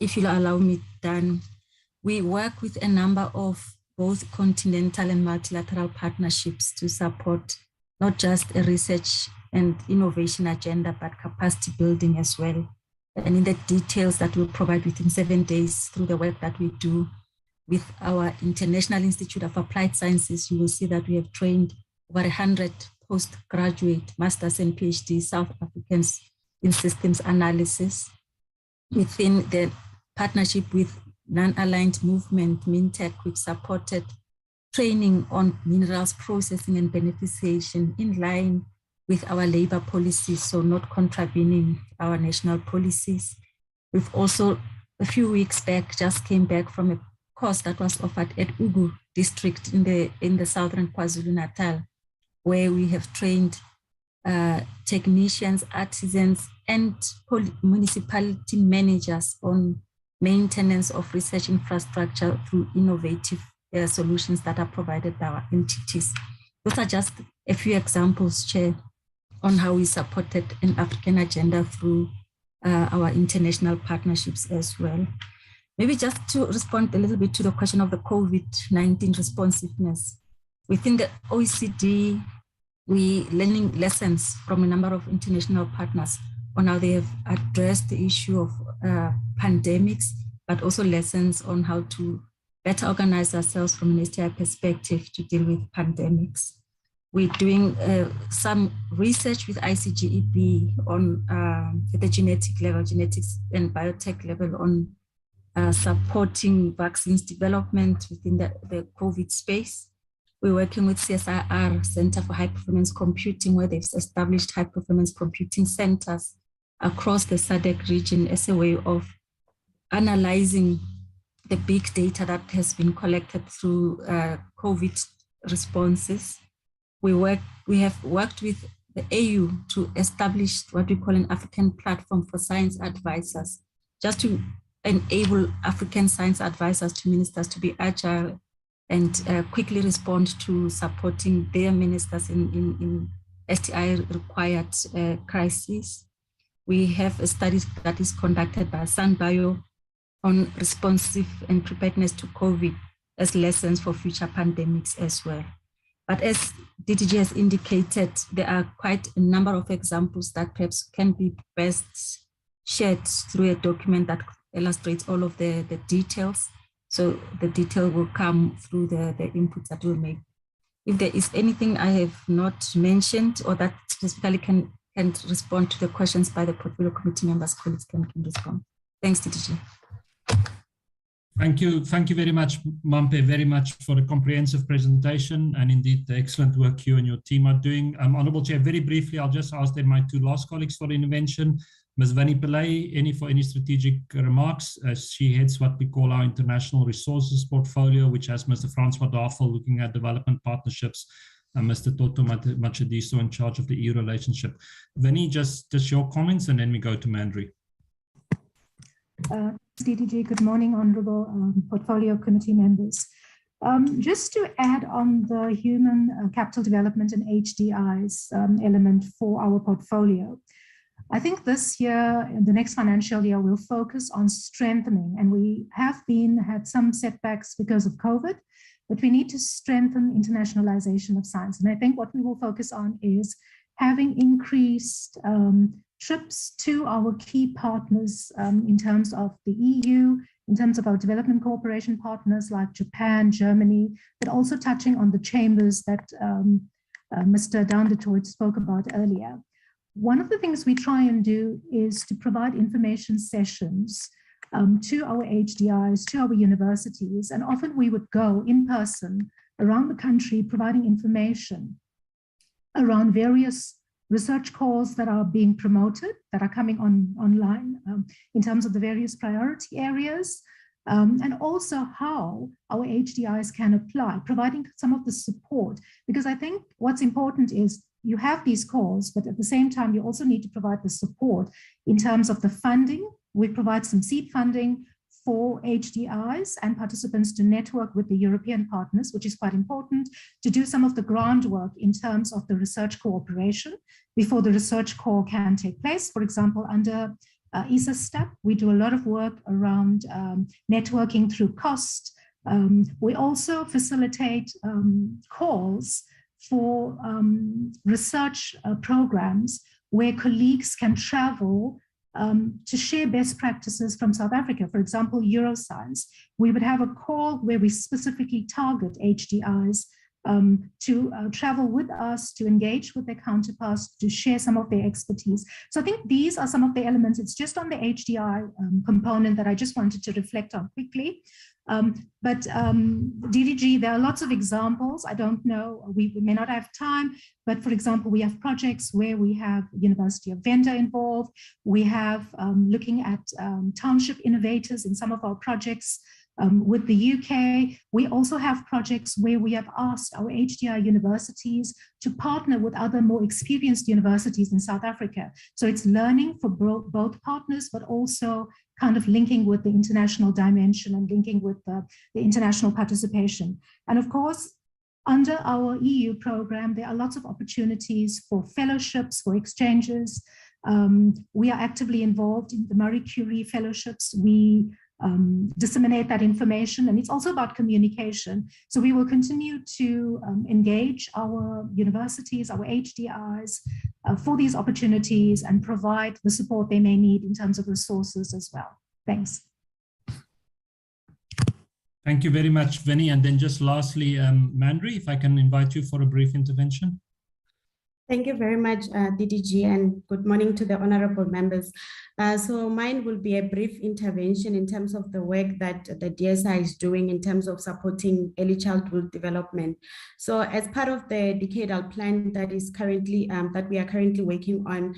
if you'll allow me, Dan, we work with a number of both continental and multilateral partnerships to support not just a research and innovation agenda, but capacity building as well. And in the details that we'll provide within 7 days through the work that we do with our International Institute of Applied Sciences, you will see that we have trained over 100 postgraduate masters and PhD South Africans in systems analysis. Within the partnership with Non-Aligned Movement, MINTEC, we've supported training on minerals processing and beneficiation in line with our labor policies, so not contravening our national policies. We've also, a few weeks back, just came back from a course that was offered at Ugu district in the southern KwaZulu-Natal, where we have trained technicians, artisans, and municipality managers on maintenance of research infrastructure through innovative solutions that are provided by our entities. Those are just a few examples, Chair, on how we supported an African agenda through our international partnerships as well. Maybe just to respond a little bit to the question of the COVID-19 responsiveness. Within the OECD, we learning lessons from a number of international partners on how they have addressed the issue of pandemics, but also lessons on how to better organize ourselves from an STI perspective to deal with pandemics. We're doing some research with ICGEB on at the genetic level, genetics and biotech level on supporting vaccines development within the COVID space. We're working with CSIR, Center for High Performance Computing, where they've established high performance computing centers across the SADC region as a way of analyzing the big data that has been collected through COVID responses. We have worked with the AU to establish what we call an African platform for science advisors, just to enable African science advisors to ministers to be agile and quickly respond to supporting their ministers in STI-required crises. We have a study that is conducted by SunBio on responsive and preparedness to COVID as lessons for future pandemics as well. But as DTG has indicated, there are quite a number of examples that perhaps can be best shared through a document that illustrates all of the details. So the detail will come through the inputs that we'll make. If there is anything I have not mentioned or that specifically can respond to the questions by the portfolio committee members, colleagues can respond. Thanks, DTG. Thank you very much, Mampe, very much for the comprehensive presentation and indeed the excellent work you and your team are doing. Honourable Chair, very briefly, I'll just ask my two last colleagues for intervention. Ms. Vanny Pillay, any strategic remarks? She heads what we call our international resources portfolio, which has Mr. Francois Darfel looking at development partnerships and Mr. Toto Machadiso in charge of the EU relationship. Vanny, just your comments and then we go to Mandri. DTG, good morning, Honourable Portfolio Committee members. Just to add on the human capital development and HDIs element for our portfolio, I think this year, the next financial year, we'll focus on strengthening, and we have had some setbacks because of COVID, but we need to strengthen internationalization of science. And I think what we will focus on is having increased trips to our key partners in terms of the EU, in terms of our development cooperation partners like Japan, Germany, but also touching on the chambers that Mr. Down-de-Toit spoke about earlier. One of the things we try and do is to provide information sessions to our HDIs, to our universities, and often we would go in person around the country providing information around various research calls that are being promoted, that are coming online in terms of the various priority areas, and also how our HDIs can apply, providing some of the support. Because I think what's important is you have these calls, but at the same time, you also need to provide the support in terms of the funding. We provide some seed funding for HDIs and participants to network with the European partners, which is quite important, to do some of the groundwork in terms of the research cooperation before the research call can take place. For example, under ESA STEP, we do a lot of work around networking through cost. We also facilitate calls for research programs where colleagues can travel to share best practices from South Africa. For example, Euroscience, we would have a call where we specifically target HDIs to travel with us, to engage with their counterparts, to share some of their expertise. So I think these are some of the elements. It's just on the HDI component that I just wanted to reflect on quickly. But DDG, there are lots of examples. I don't know, we may not have time, but for example, we have projects where we have University of Venda involved. We have looking at township innovators in some of our projects with the UK. We also have projects where we have asked our HDI universities to partner with other more experienced universities in South Africa. So it's learning for both partners, but also kind of linking with the international dimension and linking with the international participation. And of course, under our EU program, there are lots of opportunities for fellowships, for exchanges. We are actively involved in the Marie Curie fellowships. We disseminate that information, and it's also about communication. So we will continue to engage our universities, our HDIs for these opportunities and provide the support they may need in terms of resources as well. Thanks. Thank you very much, Vinny. And then just lastly, Mandri, if I can invite you for a brief intervention. Thank you very much, DDG, and good morning to the honorable members. So mine will be a brief intervention in terms of the work that the DSI is doing in terms of supporting early childhood development. So as part of the decadal plan that is currently, that we are currently working on,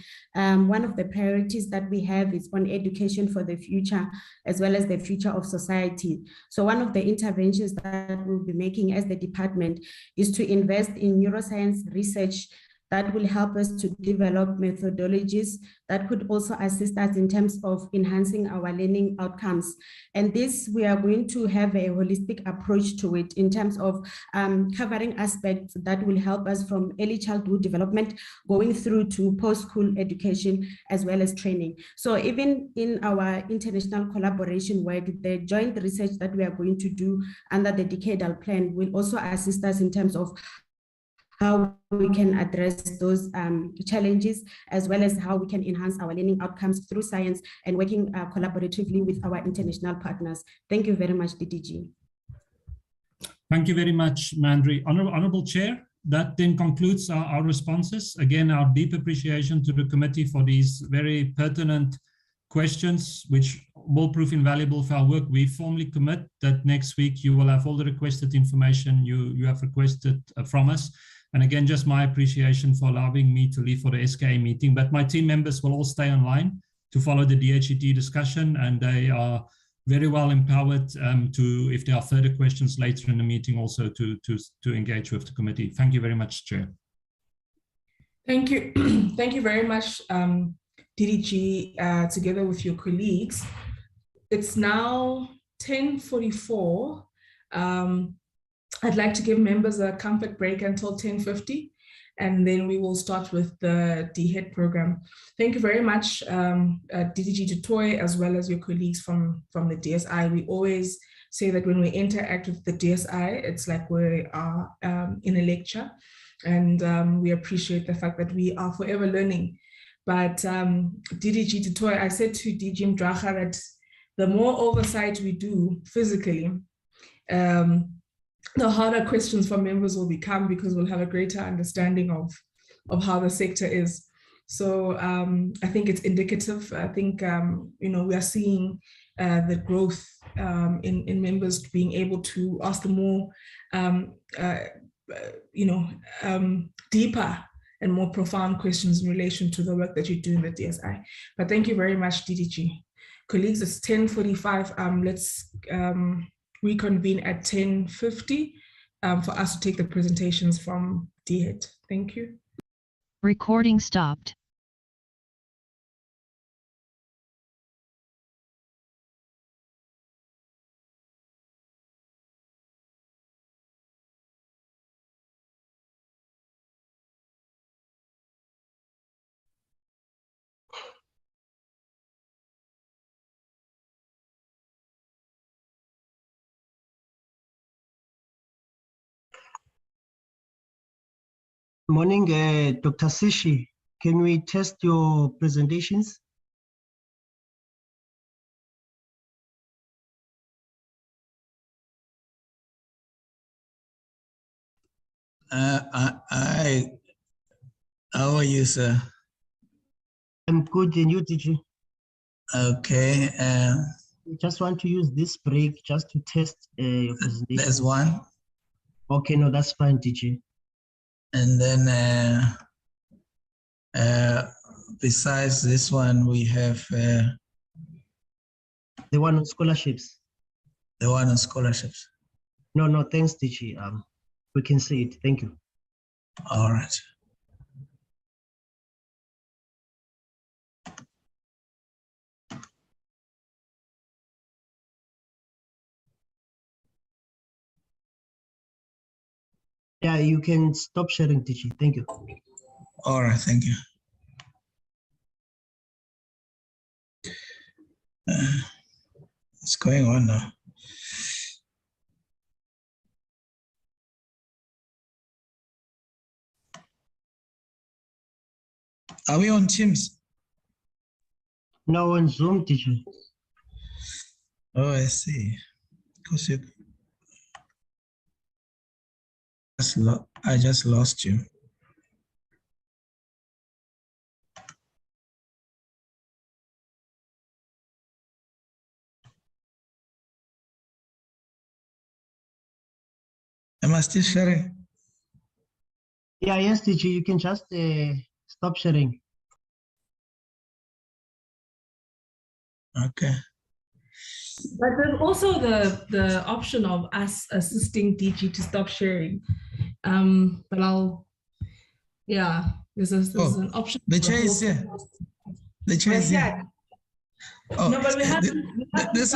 one of the priorities that we have is on education for the future, as well as the future of society. So one of the interventions that we'll be making as the department is to invest in neuroscience research that will help us to develop methodologies that could also assist us in terms of enhancing our learning outcomes. And this, we are going to have a holistic approach to it in terms of covering aspects that will help us from early childhood development, going through to post-school education, as well as training. So even in our international collaboration work, the joint research that we are going to do under the decadal plan will also assist us in terms of how we can address those challenges, as well as how we can enhance our learning outcomes through science and working collaboratively with our international partners. Thank you very much, DDG. Thank you very much, Mandri. Honorable Chair, that then concludes our responses. Again, our deep appreciation to the committee for these very pertinent questions, which will prove invaluable for our work. We formally commit that next week you will have all the requested information you have requested from us. And again, just my appreciation for allowing me to leave for the SKA meeting, but my team members will all stay online to follow the DHET discussion, and they are very well empowered to, if there are further questions later in the meeting, also to engage with the committee. Thank you very much, Chair. Thank you. Thank you very much, DDG, together with your colleagues. It's now 10:44. I'd like to give members a comfort break until 10:50, and then we will start with the DHET program. Thank you very much, DDG Tutoy, as well as your colleagues from the DSI. We always say that when we interact with the DSI, it's like we are in a lecture, and we appreciate the fact that we are forever learning. But DDG Tutoy, I said to DG Mdracha that the more oversight we do physically, the harder questions from members will become, because we'll have a greater understanding of how the sector is. So I think it's indicative. I think, we are seeing the growth in members being able to ask the more, deeper and more profound questions in relation to the work that you do in the DSI. But thank you very much, DDG. Colleagues, it's 10:45. Let's reconvene at 10:50 for us to take the presentations from DHET. Thank you. Recording stopped. Morning, Dr. Sishi. Can we test your presentations? How are you, sir? I'm good, and you, did you? Okay. We just want to use this break just to test your presentation. There's one. Okay, no, that's fine, DG. And then besides this one, we have the one on scholarships. The one on scholarships. No, thanks, DG. We can see it. Thank you. All right. Yeah, you can stop sharing, DG. Thank you. All right, thank you. What's going on now? Are we on Teams? No, on Zoom, teacher. Oh, I see. Because I just lost you. Am I still sharing? Yeah, yes, teacher. You can just stop sharing. Okay. But there's also the option of us assisting DG to stop sharing. But there's an option. The chair is here. The chair is here. Oh, no, but we haven't. This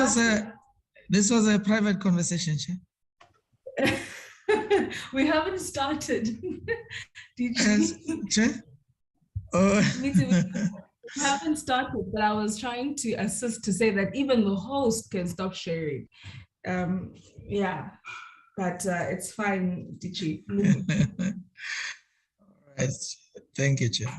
was a private conversation, Chair. We haven't started. Chair? Oh. We haven't started, but I was trying to assist to say that even the host can stop sharing. Yeah, but it's fine, Dichi. All right. Thank you, Chair.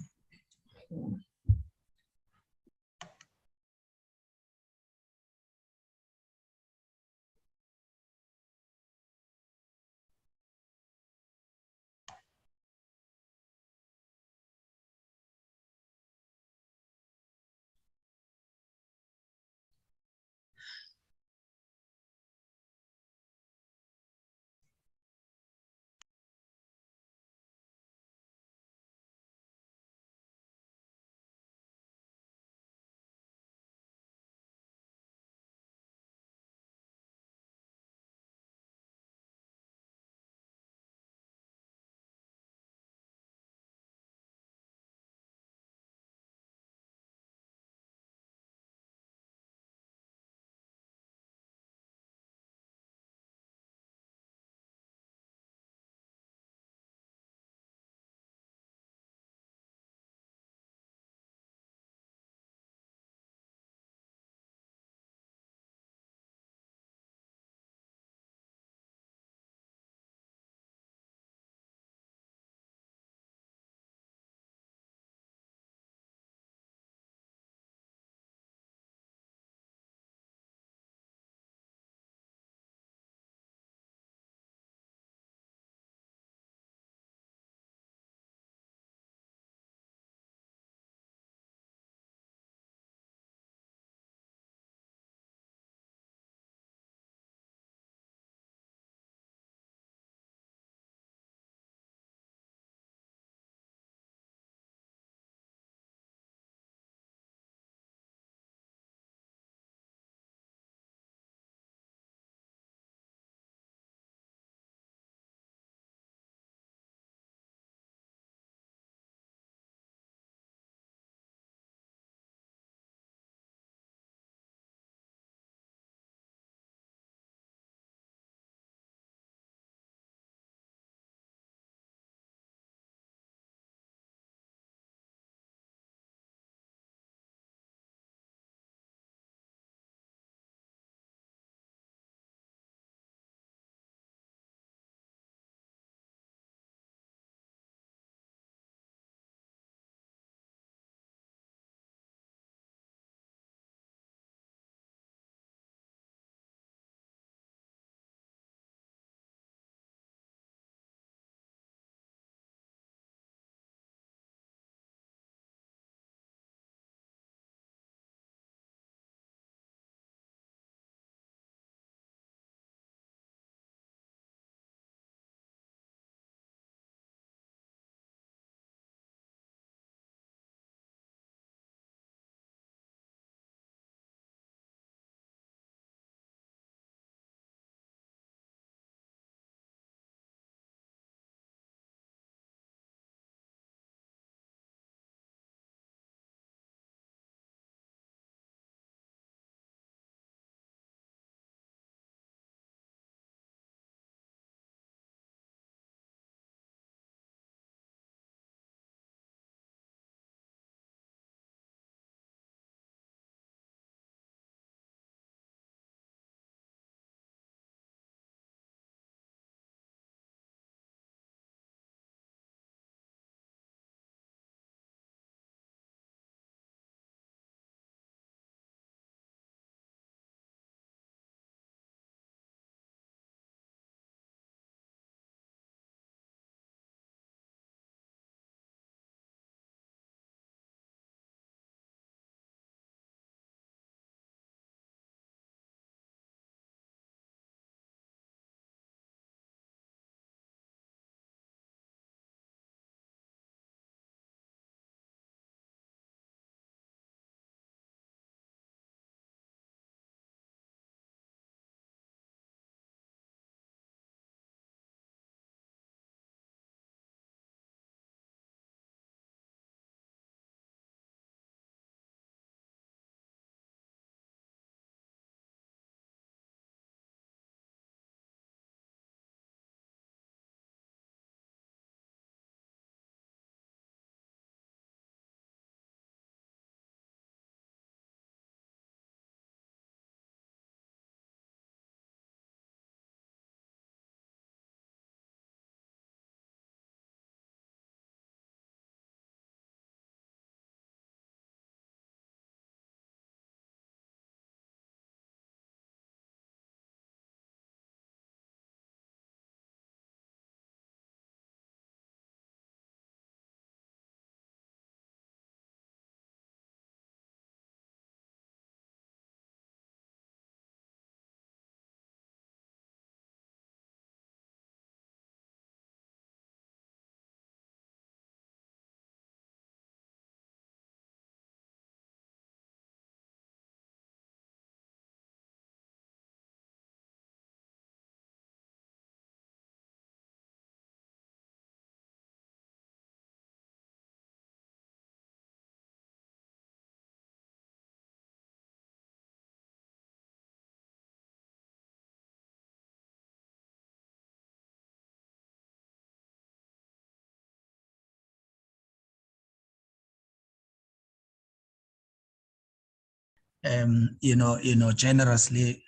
generously,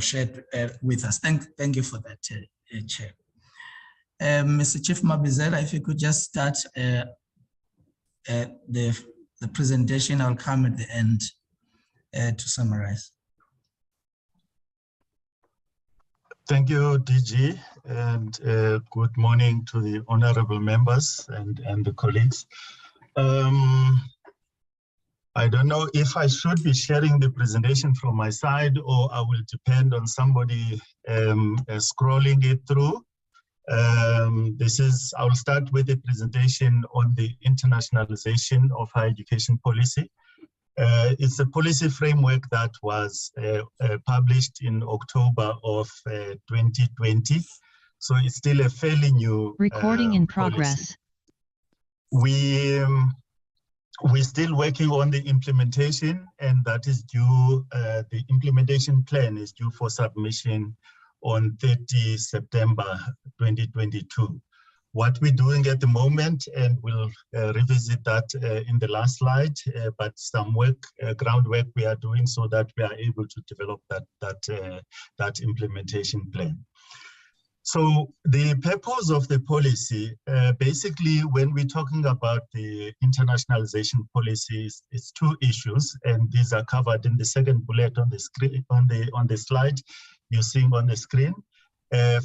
shared with us. Thank you for that, Chair. Mr. Chief Mabizela, if you could just start the presentation, I'll come at the end to summarize. Thank you, DG, and good morning to the honorable members and the colleagues. I don't know if I should be sharing the presentation from my side or I will depend on somebody scrolling it through. I'll start with the presentation on the internationalization of higher education policy. It's a policy framework that was published in October of 2020. So it's still a fairly new recording in progress. We're still working on the implementation, and that is due, the implementation plan is due for submission on 30 September 2022. What we're doing at the moment, and we'll revisit that in the last slide, but some work, groundwork we are doing so that we are able to develop that implementation plan. So the purpose of the policy, basically, when we're talking about the internationalization policies, it's two issues, and these are covered in the second bullet on the screen, on the slide you're seeing on the screen.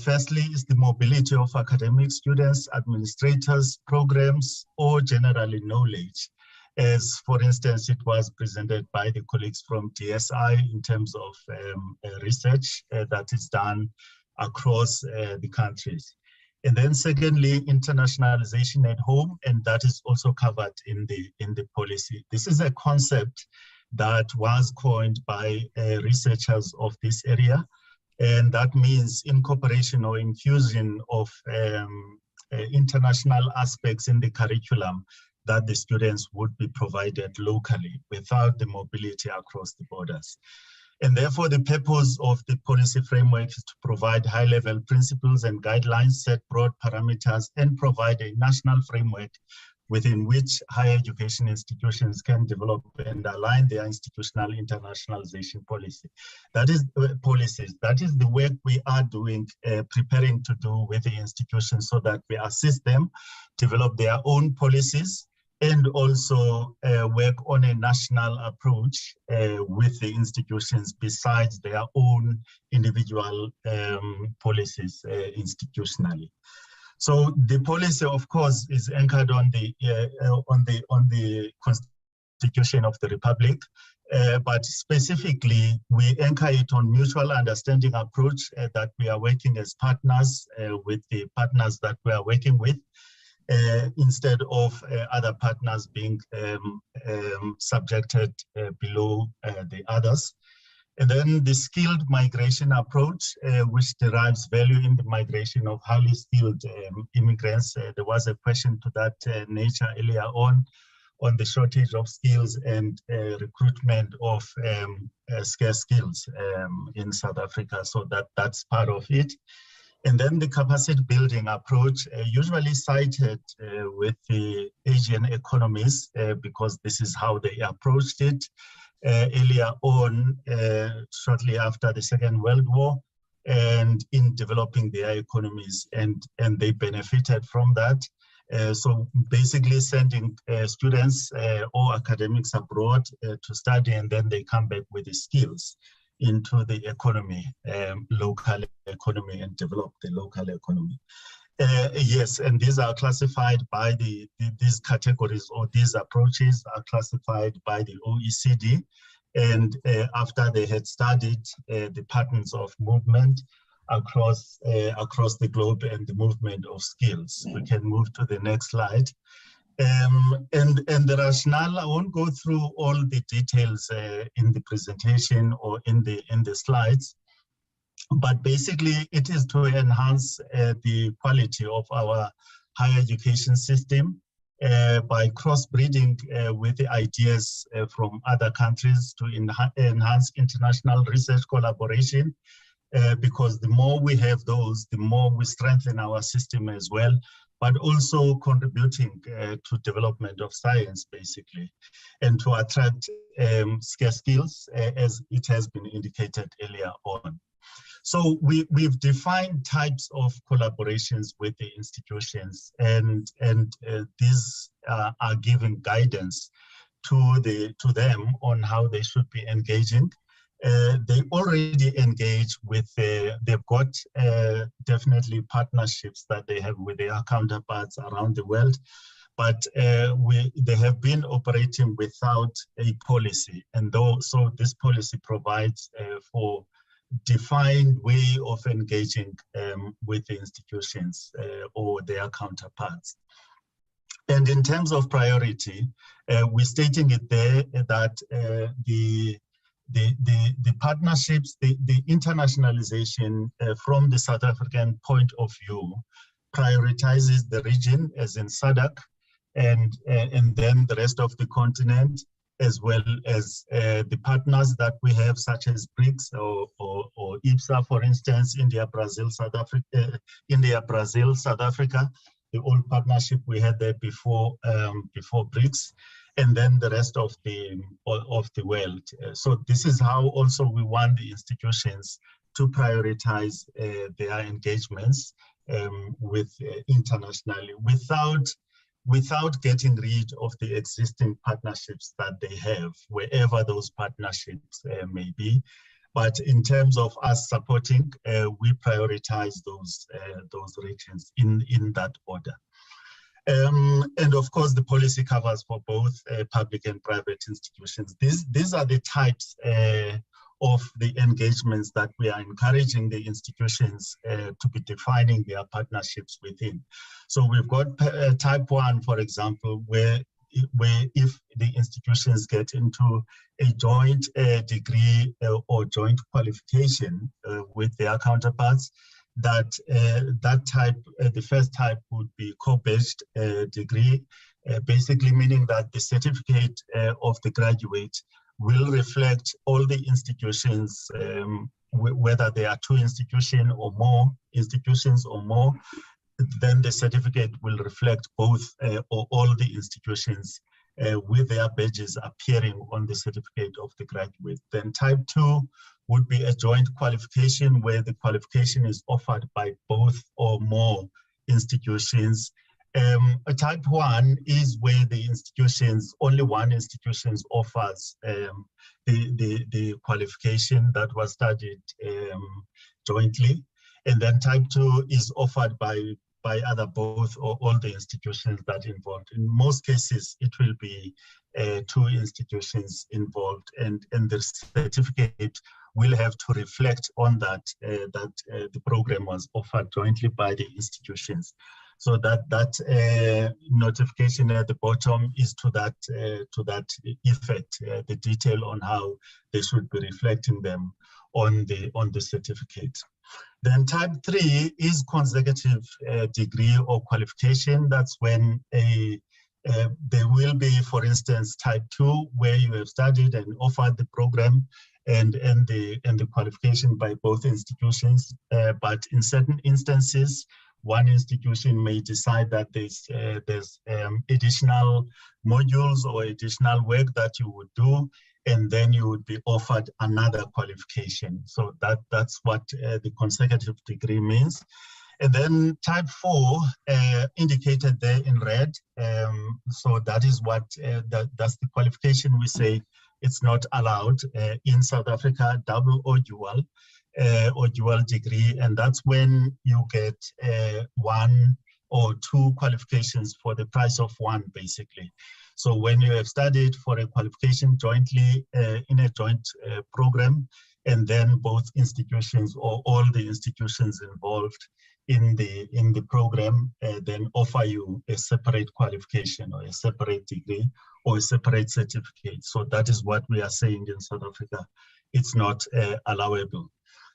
Firstly, is the mobility of academic students, administrators, programs, or generally knowledge. As for instance, it was presented by the colleagues from DSI in terms of research that is done across the countries. And then secondly, internationalization at home, and that is also covered in the policy. This is a concept that was coined by researchers of this area, and that means incorporation or infusion of international aspects in the curriculum that the students would be provided locally without the mobility across the borders. And therefore, the purpose of the policy framework is to provide high-level principles and guidelines, set broad parameters, and provide a national framework within which higher education institutions can develop and align their institutional internationalization policy. That is policies. That is the work we are doing, preparing to do with the institutions so that we assist them develop their own policies and also work on a national approach with the institutions besides their own individual policies institutionally. So the policy, of course, is anchored on the Constitution of the Republic, but specifically we anchor it on mutual understanding approach that we are working as partners with the partners that we are working with. Instead of other partners being subjected below the others. And then the skilled migration approach, which derives value in the migration of highly skilled immigrants. There was a question to that nature earlier on the shortage of skills and recruitment of scarce skills in South Africa. So that's part of it. And then the capacity building approach, usually cited with the Asian economies, because this is how they approached it earlier on, shortly after the Second World War, and in developing their economies, and they benefited from that. So basically sending students or academics abroad to study, and then they come back with the skills into the economy, local economy, and develop the local economy. Yes, and these are classified by these categories, or these approaches are classified by the OECD. And after they had studied the patterns of movement across the globe and the movement of skills. We can move to the next slide. And the rationale, I won't go through all the details in the presentation or in the slides, but basically it is to enhance the quality of our higher education system by crossbreeding with the ideas from other countries to enhance international research collaboration, because the more we have those, the more we strengthen our system as well, but also contributing to development of science, basically, and to attract scarce skills, as it has been indicated earlier on. So we've defined types of collaborations with the institutions, and these are giving guidance to them on how they should be engaging. They already engage with, they've got definitely partnerships that they have with their counterparts around the world, but they have been operating without a policy. And so this policy provides for defined way of engaging with the institutions or their counterparts. And in terms of priority, we're stating it there that the partnerships, the internationalization from the South African point of view prioritizes the region, as in SADC, and then the rest of the continent, as well as the partners that we have, such as BRICS or IPSA, for instance, India, Brazil, South Africa, the old partnership we had there before BRICS, and then the rest of the world. So this is how also we want the institutions to prioritize their engagements with internationally, without getting rid of the existing partnerships that they have, wherever those partnerships may be. But in terms of us supporting, we prioritize those regions in that order. And of course, the policy covers for both public and private institutions. These are the types of the engagements that we are encouraging the institutions to be defining their partnerships within. So we've got type 1, for example, where if the institutions get into a joint degree or joint qualification with their counterparts, that type, the first type would be co-badged degree, basically meaning that the certificate of the graduate will reflect all the institutions, whether there are 2 institutions or more, then the certificate will reflect both or all the institutions with their badges appearing on the certificate of the graduate. Then type 2 would be a joint qualification where the qualification is offered by both or more institutions. A type 1 is where the institutions, only one institution offers the qualification that was studied jointly. And then type 2 is offered by either both or all the institutions that are involved. In most cases, it will be 2 institutions involved, and the certificate will have to reflect on that, the program was offered jointly by the institutions. So that notification at the bottom is to that effect, the detail on how they should be reflecting them on the certificate. Then type 3 is consecutive degree or qualification. That's when there will be, for instance, type 2, where you have studied and offered the program and the qualification by both institutions. But in certain instances, one institution may decide that there's additional modules or additional work that you would do, and then you would be offered another qualification. So that's what the consecutive degree means. And then type 4, indicated there in red. So that is what, that's the qualification we say it's not allowed in South Africa, double or dual degree. And that's when you get 1 or 2 qualifications for the price of 1, basically. So when you have studied for a qualification jointly in a joint program, and then both institutions or all the institutions involved in the program then offer you a separate qualification or a separate degree or a separate certificate. So that is what we are saying in South Africa. It's not allowable.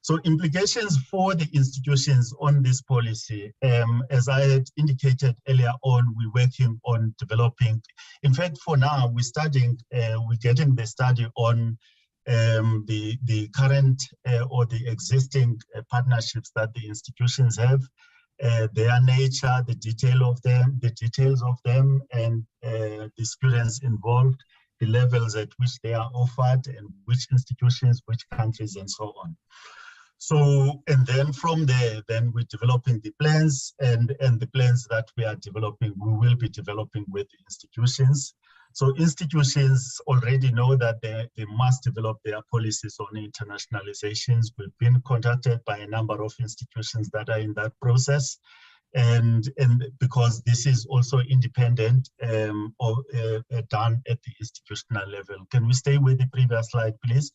So implications for the institutions on this policy, as I had indicated earlier on, we're working on developing. In fact, for now, we're getting the study on the current or the existing partnerships that the institutions have. their nature, the details of them, and the students involved, the levels at which they are offered, and which institutions, which countries, and so on. So, and then from there, then we're developing the plans, and the plans that we are developing, we will be developing with the institutions. So institutions already know that they must develop their policies on internationalizations. We've been contacted by a number of institutions that are in that process. And because this is also independent or done at the institutional level. Can we stay with the previous slide, please?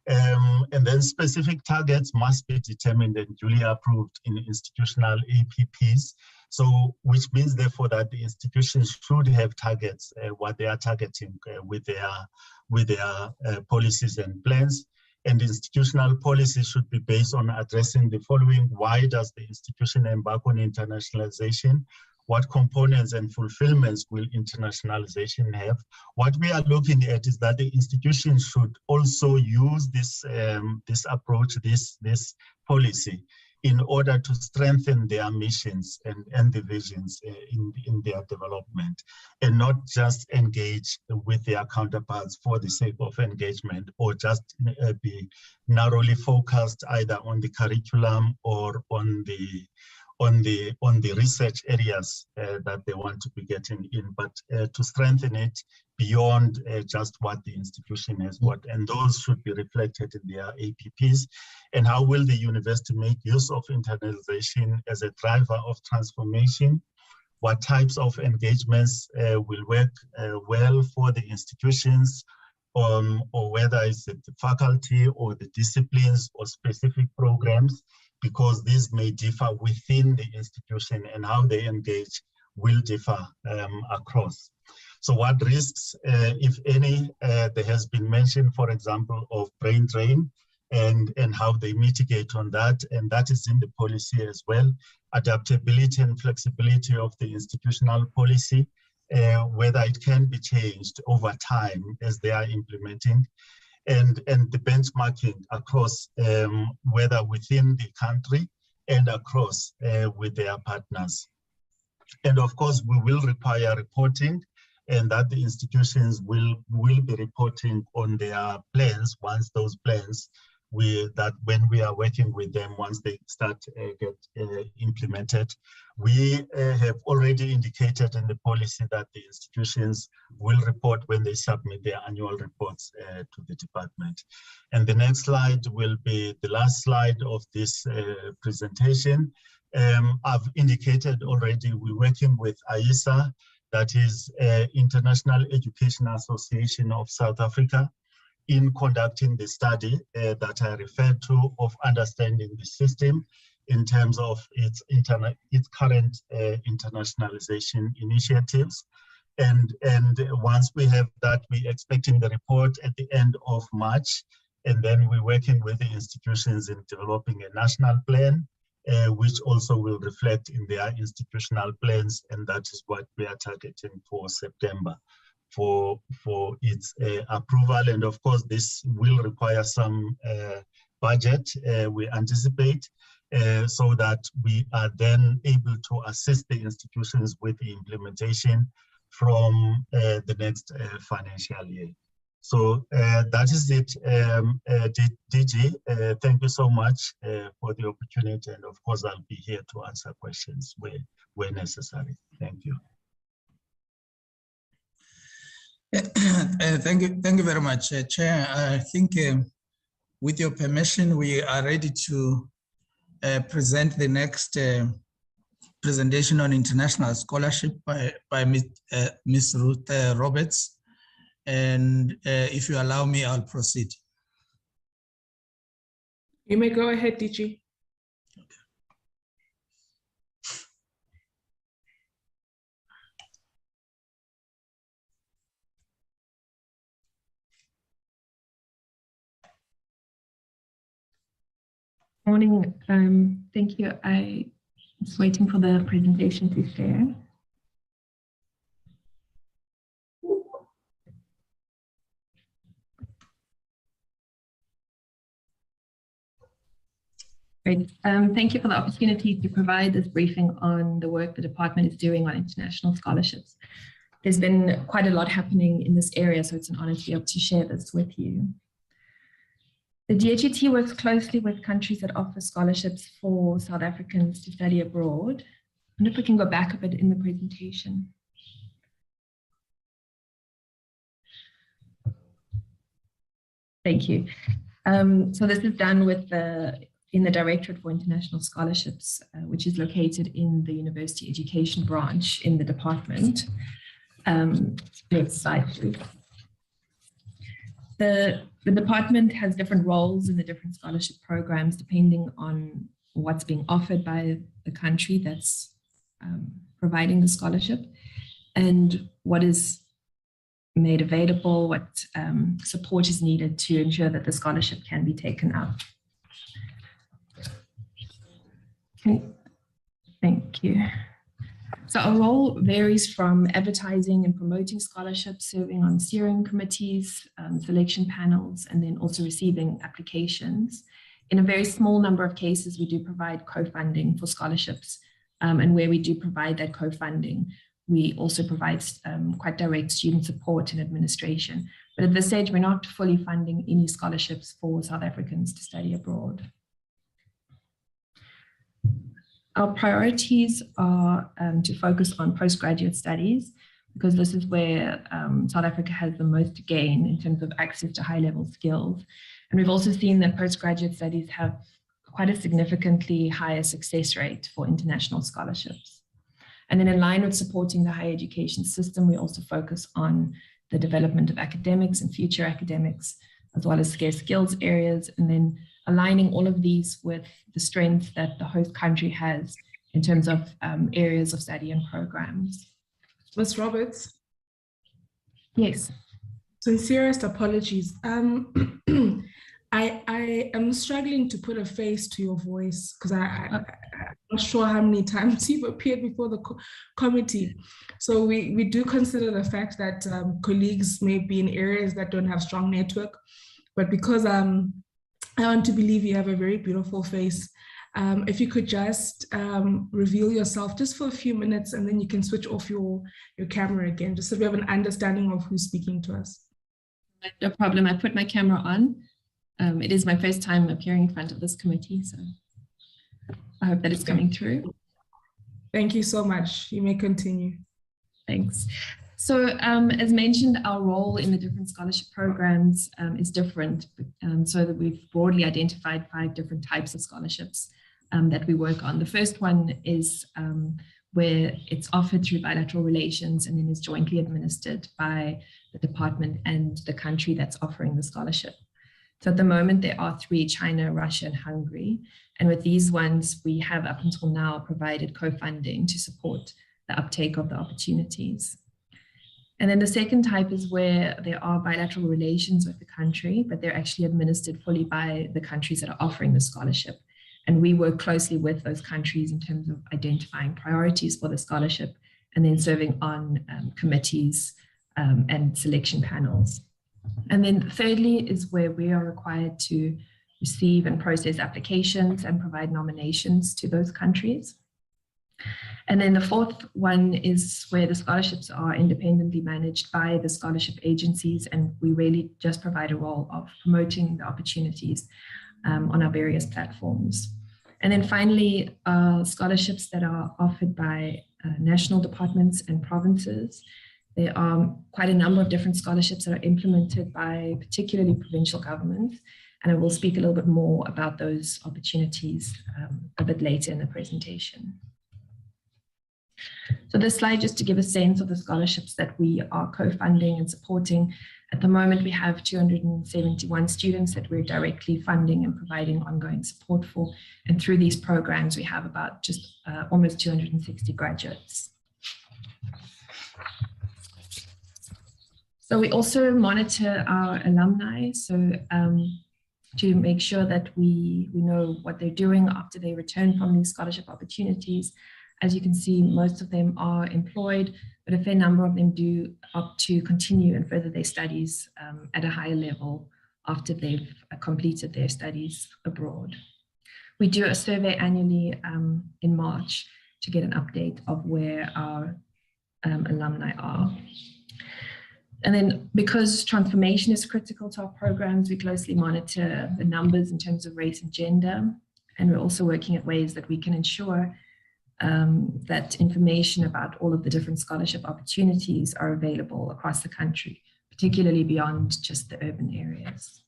And then specific targets must be determined and duly approved in institutional APPs. So, which means therefore that the institutions should have targets, what they are targeting with their policies and plans. And institutional policy should be based on addressing the following: why does the institution embark on internationalization? What components and fulfillments will internationalization have? What we are looking at is that the institution should also use this approach, this policy, in order to strengthen their missions and the visions in their development, and not just engage with their counterparts for the sake of engagement, or just be narrowly focused either on the curriculum or on the research areas that they want to be getting in, but to strengthen it beyond just what the institution has got. And those should be reflected in their APPs. And how will the university make use of internationalization as a driver of transformation? What types of engagements will work well for the institutions, or whether it's the faculty or the disciplines or specific programs, because these may differ within the institution, and how they engage will differ across. So what risks, if any, there has been mention, for example, of brain drain, and how they mitigate on that, and that is in the policy as well. Adaptability and flexibility of the institutional policy, whether it can be changed over time as they are implementing. And the benchmarking across, whether within the country and across with their partners. And of course, we will require reporting, and that the institutions will be reporting on their plans once those plans, when we are working with them, once they start get implemented. We have already indicated in the policy that the institutions will report when they submit their annual reports to the department. And the next slide will be the last slide of this presentation. I've indicated already we're working with IESA, that is International Education Association of South Africa, in conducting the study that I referred to of understanding the system in terms of its current internationalization initiatives. And once we have that, we're expecting the report at the end of March. And then we're working with the institutions in developing a national plan, which also will reflect in their institutional plans. And that is what we are targeting for September for its approval. And of course, this will require some budget, we anticipate, so that we are then able to assist the institutions with the implementation from the next financial year. So that is it, DG. Thank you so much for the opportunity. And of course, I'll be here to answer questions where necessary. Thank you. Thank you very much, Chair. I think with your permission, we are ready to present the next presentation on international scholarship by Ms. Ruth Roberts. And if you allow me, I'll proceed. You may go ahead, DG. Morning. Thank you. I was waiting for the presentation to share. Great. Thank you for the opportunity to provide this briefing on the work the department is doing on international scholarships. There's been quite a lot happening in this area, so it's an honor to be able to share this with you. The DHET works closely with countries that offer scholarships for South Africans to study abroad. I wonder if we can go back a bit in the presentation. Thank you. So this is done with in the Directorate for International Scholarships, which is located in the University Education branch in the department. Next slide, please. The department has different roles in the different scholarship programs depending on what's being offered by the country that's providing the scholarship and what is made available, what support is needed to ensure that the scholarship can be taken up. Okay, thank you. So our role varies from advertising and promoting scholarships, serving on steering committees, selection panels, and then also receiving applications. In a very small number of cases, we do provide co-funding for scholarships. And where we do provide that co-funding, we also provide quite direct student support and administration. But at this stage, we're not fully funding any scholarships for South Africans to study abroad. Our priorities are to focus on postgraduate studies, because this is where South Africa has the most to gain in terms of access to high-level skills. And we've also seen that postgraduate studies have quite a significantly higher success rate for international scholarships. And then in line with supporting the higher education system, we also focus on the development of academics and future academics, as well as scarce skills areas, and then aligning all of these with the strengths that the host country has in terms of areas of study and programs. Ms. Roberts? Yes. Sincerest apologies. I am struggling to put a face to your voice because I'm not sure how many times you've appeared before the committee. So we do consider the fact that colleagues may be in areas that don't have strong network, but because I want to believe you have a very beautiful face. If you could just reveal yourself just for a few minutes, and then you can switch off your camera again, just so we have an understanding of who's speaking to us. No problem. I put my camera on. It is my first time appearing in front of this committee, so I hope that it's coming through. Thank you so much. You may continue. Thanks. So as mentioned, our role in the different scholarship programs is different, so that we've broadly identified 5 different types of scholarships that we work on. The first one is where it's offered through bilateral relations and then is jointly administered by the department and the country that's offering the scholarship. So at the moment, there are 3, China, Russia, and Hungary. And with these ones, we have up until now provided co-funding to support the uptake of the opportunities. And then the second type is where there are bilateral relations with the country, but they're actually administered fully by the countries that are offering the scholarship. And we work closely with those countries in terms of identifying priorities for the scholarship and then serving on committees and selection panels. And then thirdly is where we are required to receive and process applications and provide nominations to those countries. And then the fourth one is where the scholarships are independently managed by the scholarship agencies, and we really just provide a role of promoting the opportunities on our various platforms. And then finally, scholarships that are offered by national departments and provinces. There are quite a number of different scholarships that are implemented by particularly provincial governments, and I will speak a little bit more about those opportunities a bit later in the presentation. So this slide, just to give a sense of the scholarships that we are co-funding and supporting. At the moment, we have 271 students that we're directly funding and providing ongoing support for. And through these programs, we have about just almost 260 graduates. So we also monitor our alumni, so to make sure that we know what they're doing after they return from these scholarship opportunities. As you can see, most of them are employed, but a fair number of them do opt to continue and further their studies at a higher level after they've completed their studies abroad. We do a survey annually in March to get an update of where our alumni are. And then because transformation is critical to our programs, we closely monitor the numbers in terms of race and gender. And we're also working at ways that we can ensure that information about all of the different scholarship opportunities are available across the country, particularly beyond just the urban areas.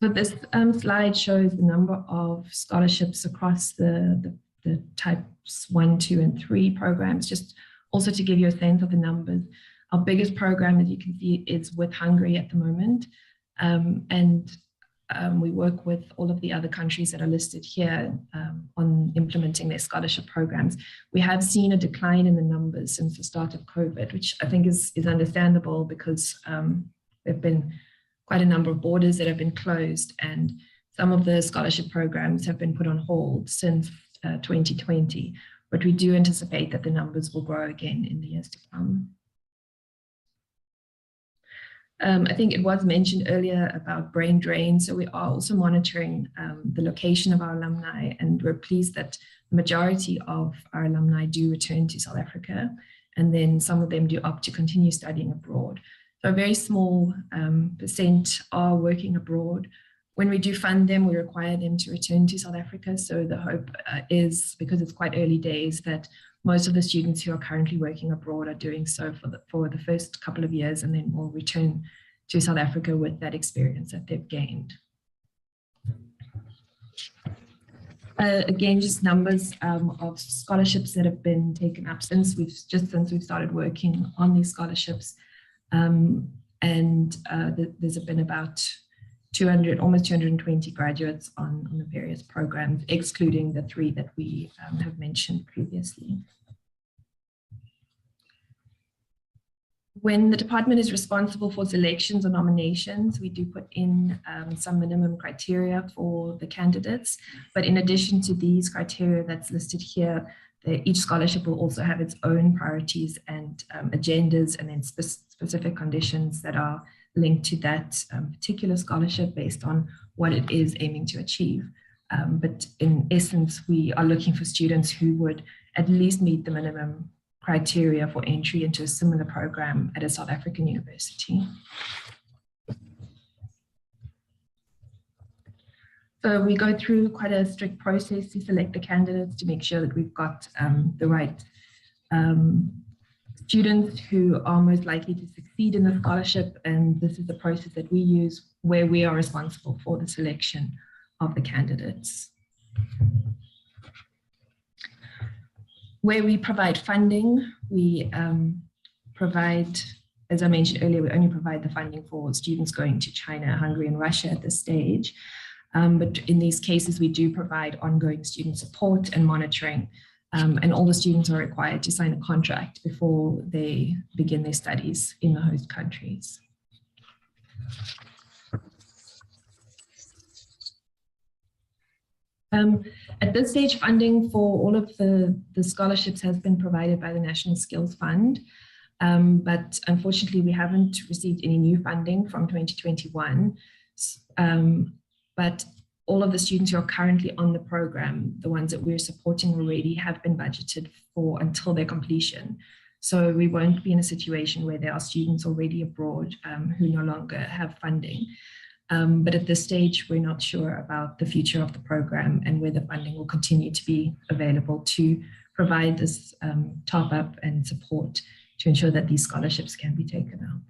So this slide shows the number of scholarships across the types 1, 2, and 3 programs, just also to give you a sense of the numbers. Our biggest program, as you can see, is with Hungary at the moment. We work with all of the other countries that are listed here on implementing their scholarship programs. We have seen a decline in the numbers since the start of COVID, which I think is understandable because there have been quite a number of borders that have been closed, and some of the scholarship programs have been put on hold since 2020. But we do anticipate that the numbers will grow again in the years to come. I think it was mentioned earlier about brain drain. So we are also monitoring the location of our alumni, and we're pleased that the majority of our alumni do return to South Africa, and then some of them do opt to continue studying abroad. So a very small percent are working abroad. When we do fund them, we require them to return to South Africa. So the hope is, because it's quite early days, that most of the students who are currently working abroad are doing so for the first couple of years, and then will return to South Africa with that experience that they've gained. Again, just numbers of scholarships that have been taken up since we've started working on these scholarships. There's been about 200, almost 220 graduates on the various programs, excluding the 3 that we have mentioned previously. When the department is responsible for selections or nominations, we do put in some minimum criteria for the candidates. But in addition to these criteria that's listed here, each scholarship will also have its own priorities and agendas, and then specific conditions that are linked to that particular scholarship based on what it is aiming to achieve. But in essence, we are looking for students who would at least meet the minimum criteria for entry into a similar program at a South African university. So we go through quite a strict process to select the candidates to make sure that we've got the right students who are most likely to succeed in the scholarship. And this is the process that we use where we are responsible for the selection of the candidates. Where we provide funding, we provide, as I mentioned earlier, we only provide the funding for students going to China, Hungary, and Russia at this stage. But in these cases, we do provide ongoing student support and monitoring, and all the students are required to sign a contract before they begin their studies in the host countries. At this stage, funding for all of the scholarships has been provided by the National Skills Fund, but unfortunately we haven't received any new funding from 2021. But all of the students who are currently on the program, the ones that we're supporting already, have been budgeted for until their completion. So we won't be in a situation where there are students already abroad who no longer have funding. But at this stage, we're not sure about the future of the program and whether funding will continue to be available to provide this top up and support to ensure that these scholarships can be taken out.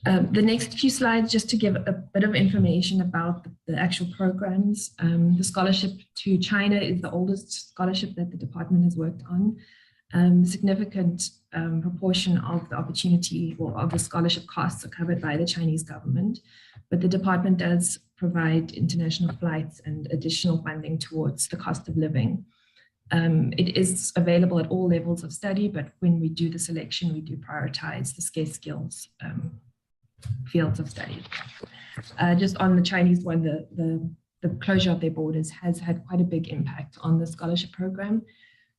The next few slides, just to give a bit of information about the actual programs. The scholarship to China is the oldest scholarship that the department has worked on. A significant proportion of the opportunity or of the scholarship costs are covered by the Chinese government, but the department does provide international flights and additional funding towards the cost of living. It is available at all levels of study, but when we do the selection, we do prioritize the scarce skills fields of study. Just on the Chinese one, the closure of their borders has had quite a big impact on the scholarship program.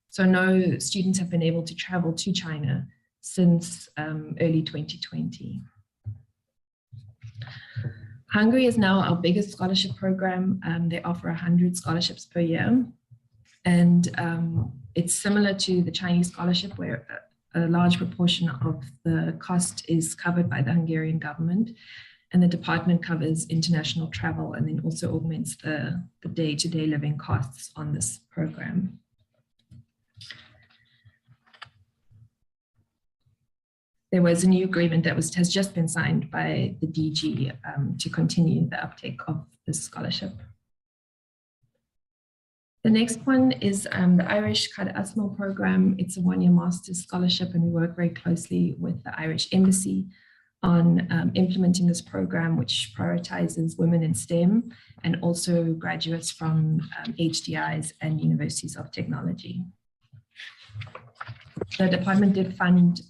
So no students have been able to travel to China since early 2020. Hungary is now our biggest scholarship program. They offer 100 scholarships per year. And it's similar to the Chinese scholarship, where a large proportion of the cost is covered by the Hungarian government. And the department covers international travel and then also augments the day-to-day living costs on this program. There was a new agreement that has just been signed by the DG to continue the uptake of this scholarship. The next one is the Irish Cad Asmal program. It's a one-year master's scholarship, and we work very closely with the Irish Embassy on implementing this program, which prioritizes women in STEM and also graduates from HDIs and universities of technology. The department did fund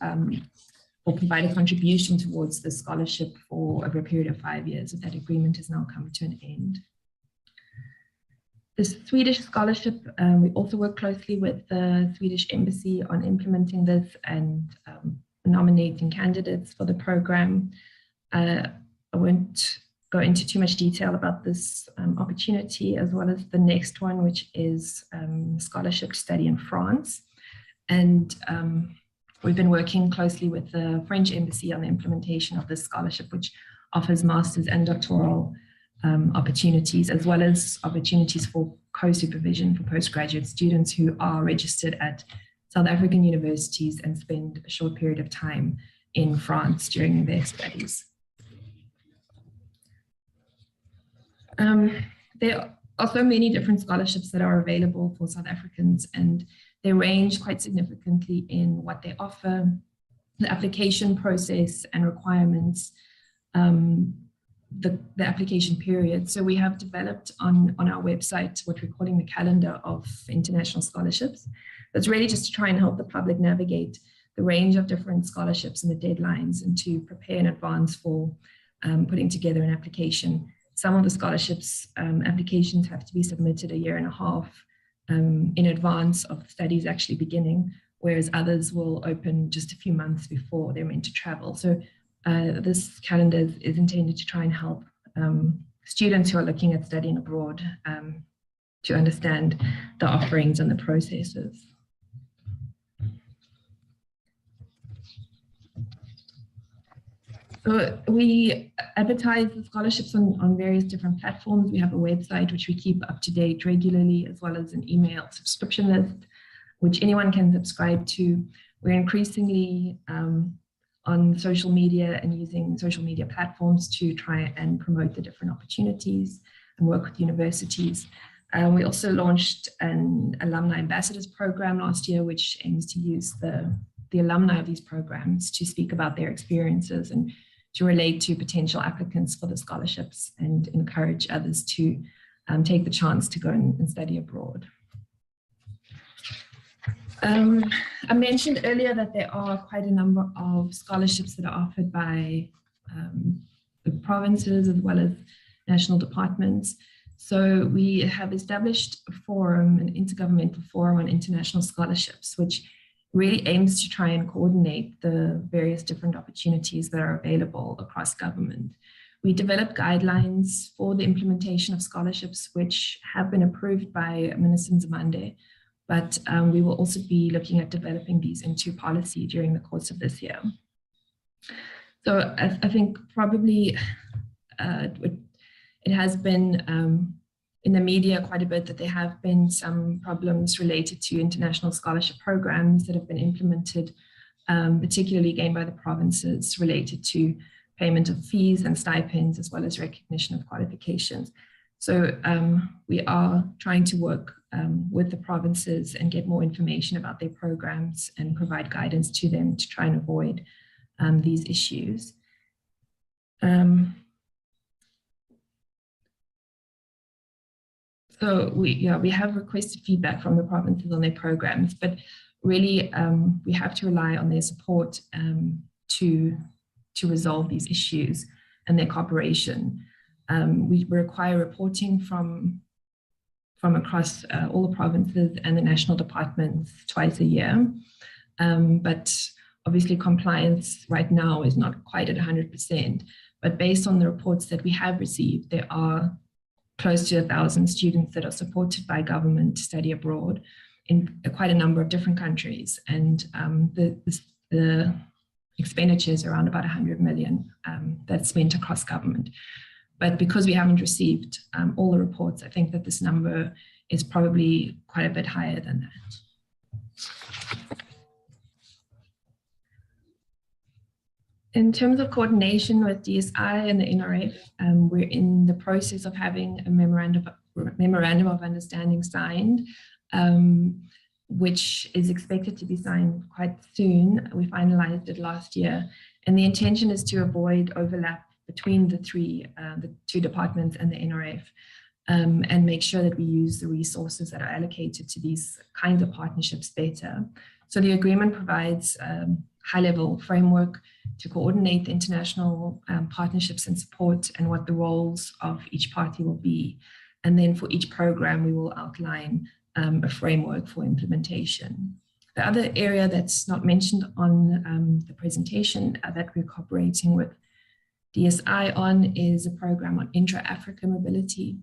or provide a contribution towards the scholarship for over a period of 5 years. So that agreement has now come to an end. The Swedish scholarship, we also work closely with the Swedish Embassy on implementing this and nominating candidates for the program. I won't go into too much detail about this opportunity, as well as the next one, which is scholarship to study in France. And we've been working closely with the French Embassy on the implementation of this scholarship, which offers master's and doctoral opportunities, as well as opportunities for co-supervision for postgraduate students who are registered at South African universities and spend a short period of time in France during their studies. There are also many different scholarships that are available for South Africans, and they range quite significantly in what they offer, the application process and requirements, the application period. So we have developed on our website what we're calling the calendar of international scholarships. That's really just to try and help the public navigate the range of different scholarships and the deadlines, and to prepare in advance for putting together an application. Some of the scholarships applications have to be submitted a year and a half in advance of studies actually beginning, whereas others will open just a few months before they're meant to travel. So this calendar is intended to try and help students who are looking at studying abroad to understand the offerings and the processes. So we advertise the scholarships on various different platforms. We have a website which we keep up to date regularly, as well as an email subscription list, which anyone can subscribe to. We're increasingly on social media and using social media platforms to try and promote the different opportunities and work with universities. We also launched an alumni ambassadors program last year, which aims to use the alumni of these programs to speak about their experiences and to relate to potential applicants for the scholarships and encourage others to take the chance to go and study abroad. I mentioned earlier that there are quite a number of scholarships that are offered by the provinces as well as national departments. So we have established a forum, an intergovernmental forum on international scholarships, which really aims to try and coordinate the various different opportunities that are available across government. We developed guidelines for the implementation of scholarships, which have been approved by Minister Nzimande, but we will also be looking at developing these into policy during the course of this year. So I think probably it has been in the media quite a bit that there have been some problems related to international scholarship programs that have been implemented, particularly again by the provinces, related to payment of fees and stipends, as well as recognition of qualifications. So we are trying to work with the provinces and get more information about their programs and provide guidance to them to try and avoid these issues. So we have requested feedback from the provinces on their programs, but really we have to rely on their support to resolve these issues and their cooperation. We require reporting from across all the provinces and the national departments twice a year. But Obviously, compliance right now is not quite at 100%, but based on the reports that we have received, there are close to 1,000 students that are supported by government to study abroad in quite a number of different countries. And the expenditure is around about 100 million that's spent across government. But because we haven't received all the reports, I think that this number is probably quite a bit higher than that. In terms of coordination with DSI and the NRF, we're in the process of having a memorandum of understanding signed, which is expected to be signed quite soon. We finalized it last year, and the intention is to avoid overlap between the two departments and the NRF, and make sure that we use the resources that are allocated to these kinds of partnerships better. So the agreement provides high-level framework to coordinate the international partnerships and support and what the roles of each party will be. And then for each program, we will outline a framework for implementation. The other area that's not mentioned on the presentation that we're cooperating with DSI on is a program on intra-Africa mobility.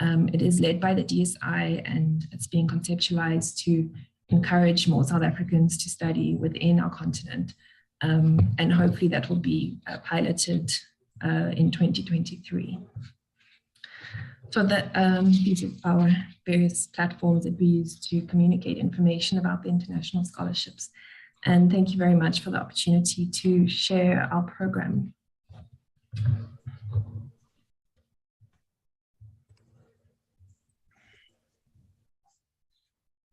It is led by the DSI, and it's being conceptualized to encourage more South Africans to study within our continent. And hopefully that will be piloted in 2023. So that these are our various platforms that we use to communicate information about the international scholarships. And thank you very much for the opportunity to share our program.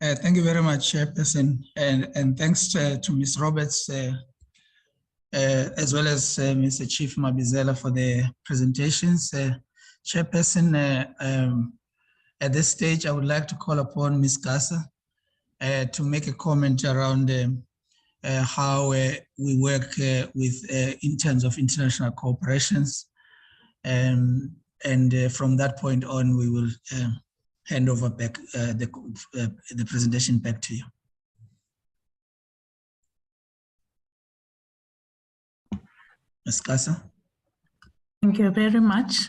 Thank you very much, Chairperson, and thanks to Ms. Roberts, as well as Mr. Chief Mabizela for the presentations. Chairperson, at this stage, I would like to call upon Ms. Gasa to make a comment around how we work with in terms of international cooperations. And from that point on, we will hand over back the presentation back to you. Ms. Gasa. Thank you very much.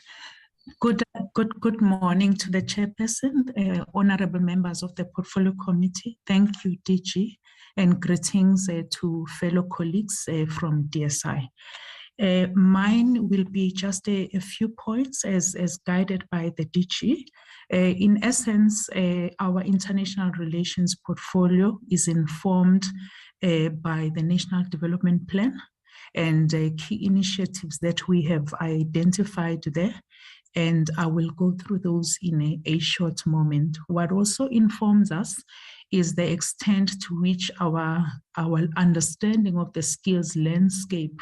Good morning to the chairperson, honorable members of the portfolio committee. Thank you, DG, and greetings to fellow colleagues from DSI. Mine will be just a few points as guided by the DG. In essence, our international relations portfolio is informed by the National Development Plan and key initiatives that we have identified there. And I will go through those in a short moment. What also informs us is the extent to which our understanding of the skills landscape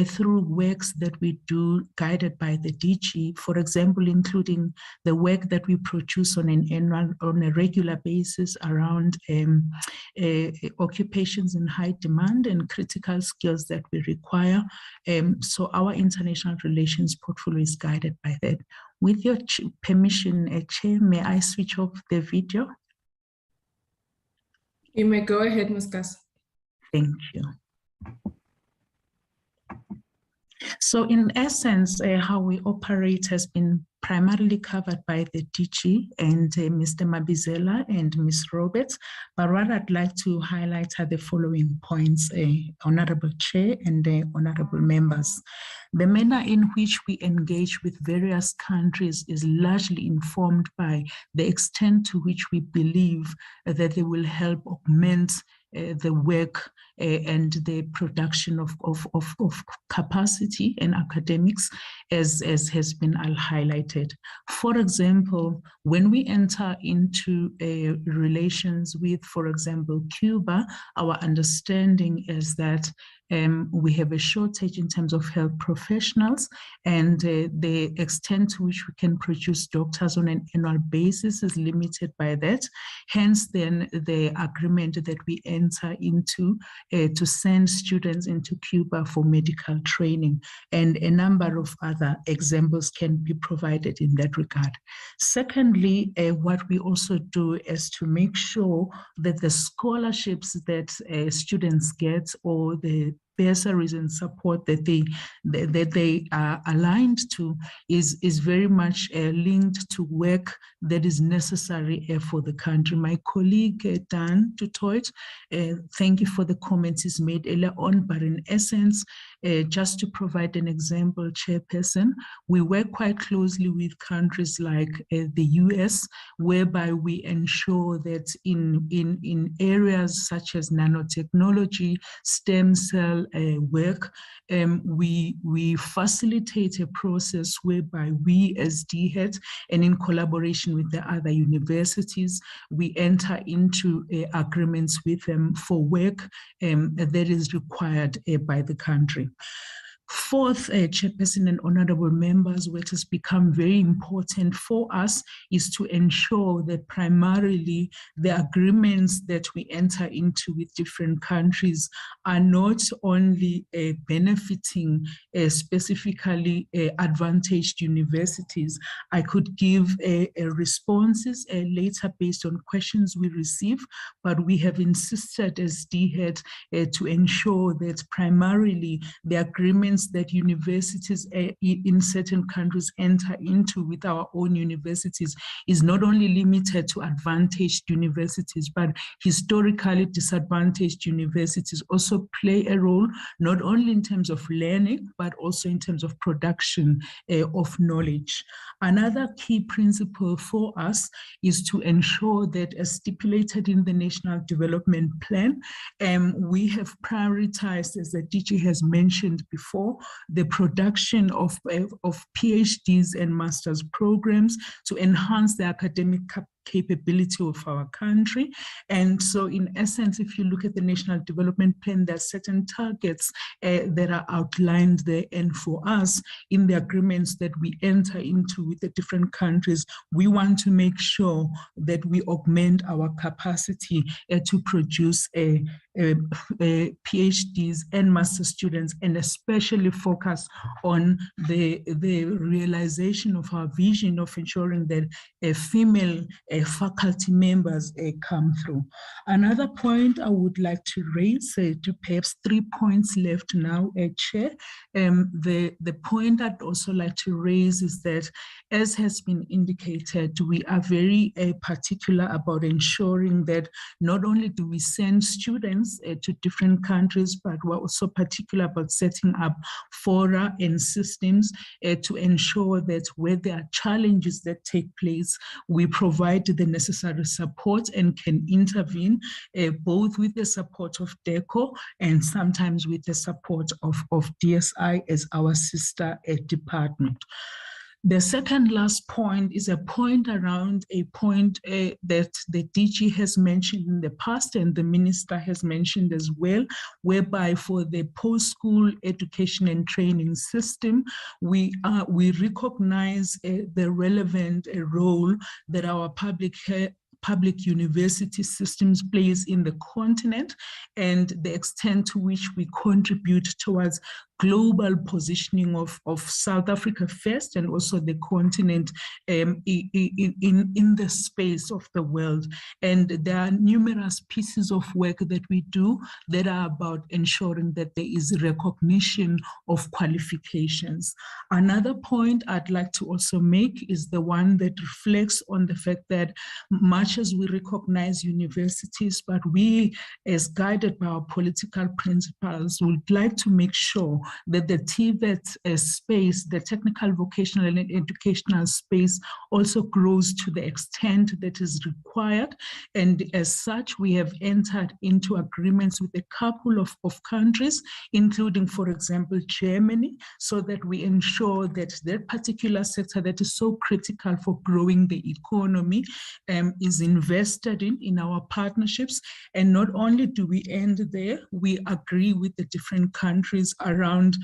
through works that we do guided by the DG, for example, including the work that we produce on a regular basis around occupations in high demand and critical skills that we require. So our international relations portfolio is guided by that. With your permission, Chair, may I switch off the video? You may go ahead, Ms. Gasa. Thank you. So in essence, how we operate has been primarily covered by the DG and Mr. Mabizela and Ms. Roberts, but what I'd like to highlight are the following points, Honorable Chair and Honorable Members. The manner in which we engage with various countries is largely informed by the extent to which we believe that they will help augment the work and the production of capacity and academics as has been highlighted. For example, when we enter into relations with, for example, Cuba, our understanding is that we have a shortage in terms of health professionals, and the extent to which we can produce doctors on an annual basis is limited by that. Hence, then the agreement that we enter into to send students into Cuba for medical training, and a number of other examples can be provided in that regard. Secondly, what we also do is to make sure that the scholarships that students get, or the bursaries and support that they are aligned to, is very much linked to work that is necessary for the country. My colleague Dan Dutoit, thank you for the comments he's made earlier on, but in essence, just to provide an example, Chairperson, we work quite closely with countries like the US, whereby we ensure that in areas such as nanotechnology, stem cell work, we facilitate a process whereby we as DHET, and in collaboration with the other universities, we enter into agreements with them for work that is required by the country. Fourth, Chairperson and honorable members, what has become very important for us is to ensure that primarily the agreements that we enter into with different countries are not only benefiting specifically advantaged universities. I could give responses later based on questions we receive, but we have insisted as DHET to ensure that primarily the agreements that universities in certain countries enter into with our own universities is not only limited to advantaged universities, but historically disadvantaged universities also play a role, not only in terms of learning, but also in terms of production of knowledge. Another key principle for us is to ensure that, as stipulated in the National Development Plan, we have prioritized, as the DG has mentioned before, the production of PhDs and master's programs to enhance the academic capability of our country. And so in essence, if you look at the National Development Plan, there are certain targets that are outlined there. And for us, in the agreements that we enter into with the different countries, we want to make sure that we augment our capacity to produce PhDs and master students, and especially focus on the realization of our vision of ensuring that female faculty members come through. Another point I would like to raise, to perhaps 3 points left now, Chair. The point I'd also like to raise is that, as has been indicated, we are very particular about ensuring that not only do we send students to different countries, but we're also particular about setting up fora and systems to ensure that where there are challenges that take place, we provide the necessary support and can intervene both with the support of DECO and sometimes with the support of DSI as our sister department. The second last point is a point around a point that the DG has mentioned in the past and the minister has mentioned as well, whereby for the post-school education and training system, we recognize the relevant role that our public university systems plays in the continent, and the extent to which we contribute towards global positioning of South Africa first, and also the continent in the space of the world. And there are numerous pieces of work that we do that are about ensuring that there is recognition of qualifications. Another point I'd like to also make is the one that reflects on the fact that much as we recognize universities, but we, as guided by our political principles, would like to make sure that the TVET space, the technical, vocational, and educational space, also grows to the extent that is required. And as such, we have entered into agreements with a couple of countries, including, for example, Germany, so that we ensure that that particular sector that is so critical for growing the economy is invested in our partnerships. And not only do we end there, we agree with the different countries around around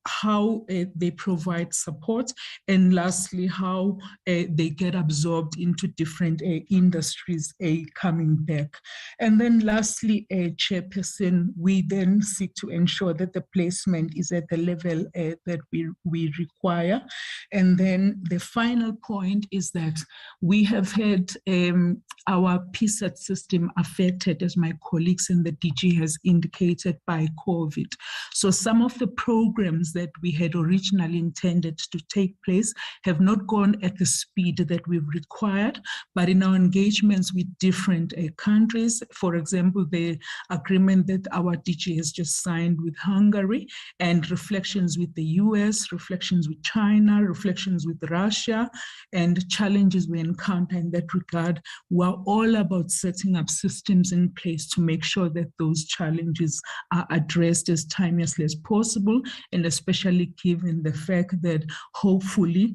how they provide support, and lastly, how they get absorbed into different industries coming back. And then lastly, Chairperson, we then seek to ensure that the placement is at the level that we require. And then the final point is that we have had our PSAT system affected, as my colleagues in the DG has indicated, by COVID. So some of the programs that we had originally intended to take place have not gone at the speed that we've required, but in our engagements with different countries, for example, the agreement that our DG has just signed with Hungary, and reflections with the US, reflections with China, reflections with Russia, and challenges we encounter in that regard, we're all about setting up systems in place to make sure that those challenges are addressed as timelessly as possible, and especially given the fact that hopefully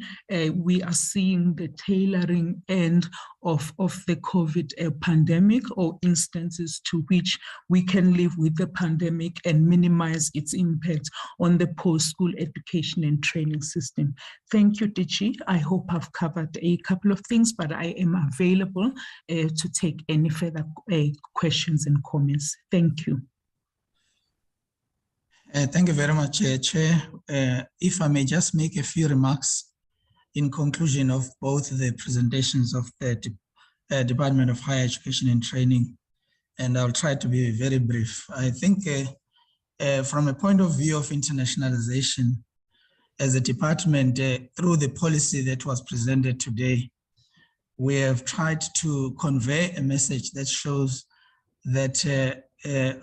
we are seeing the tailoring end of the COVID pandemic, or instances to which we can live with the pandemic and minimize its impact on the post-school education and training system. Thank you, DG. I hope I've covered a couple of things, but I am available to take any further questions and comments. Thank you. Thank you very much, Chair. If I may just make a few remarks in conclusion of both the presentations of the Department of Higher Education and Training, and I'll try to be very brief. I think from a point of view of internationalization, as a department, through the policy that was presented today, we have tried to convey a message that shows that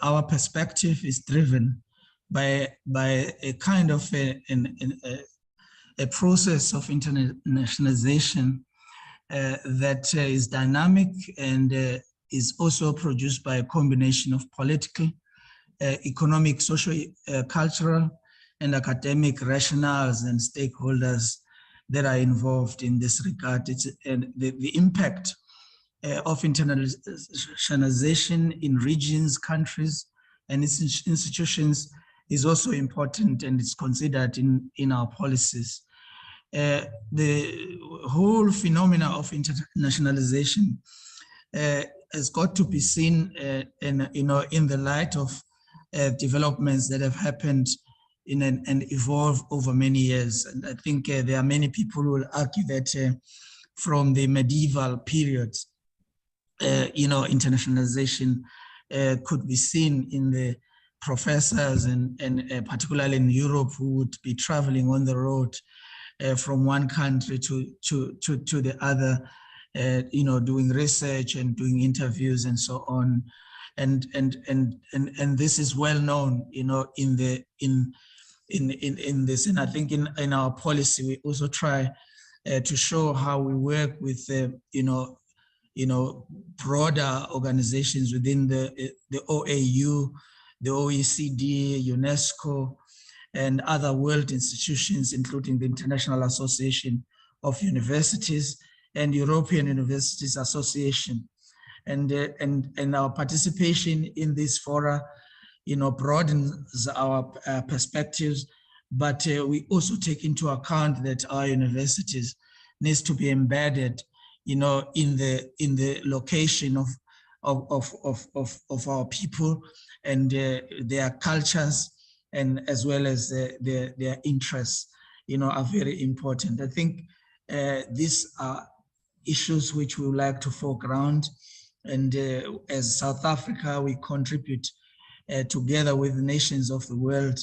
our perspective is driven by a kind of a process of internationalization that is dynamic and is also produced by a combination of political, economic, social, cultural, and academic rationales and stakeholders that are involved in this regard. And the impact of internationalization in regions, countries, and institutions is also important, and it's considered in our policies. The whole phenomena of internationalization has got to be seen in the light of developments that have happened and evolved over many years. And I think there are many people who will argue that from the medieval periods, internationalization could be seen in the professors and particularly in Europe, who would be traveling on the road from one country to the other, doing research and doing interviews and so on, and this is well known, in this. And I think in our policy we also try to show how we work with broader organizations within the OAU, the OECD, UNESCO, and other world institutions, including the International Association of Universities and European Universities Association. And our participation in this fora, broadens our perspectives, but we also take into account that our universities needs to be embedded, in the location of our people and their cultures, and as well as their interests, are very important. I think these are issues which we would like to foreground, and as South Africa, we contribute together with the nations of the world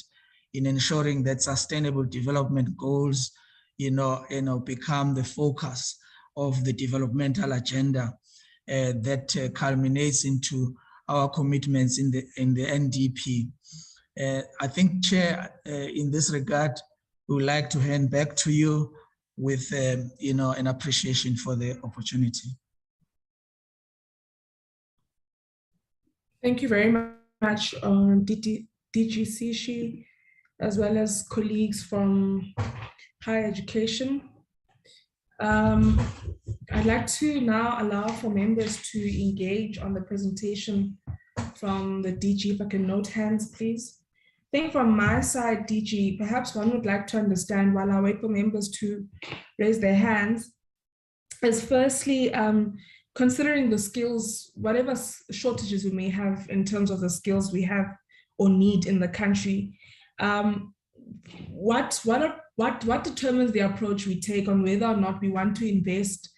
in ensuring that sustainable development goals, become the focus of the developmental agenda that culminates into our commitments in the NDP. I think, Chair, in this regard, we would like to hand back to you with, an appreciation for the opportunity. Thank you very much, DG Sishi, as well as colleagues from higher education. I'd like to now allow for members to engage on the presentation from the DG. If I can note hands, please. think from my side, DG, perhaps one would like to understand, while I wait for members to raise their hands, is firstly, considering the skills, whatever shortages we may have in terms of the skills we have or need in the country, what determines the approach we take on whether or not we want to invest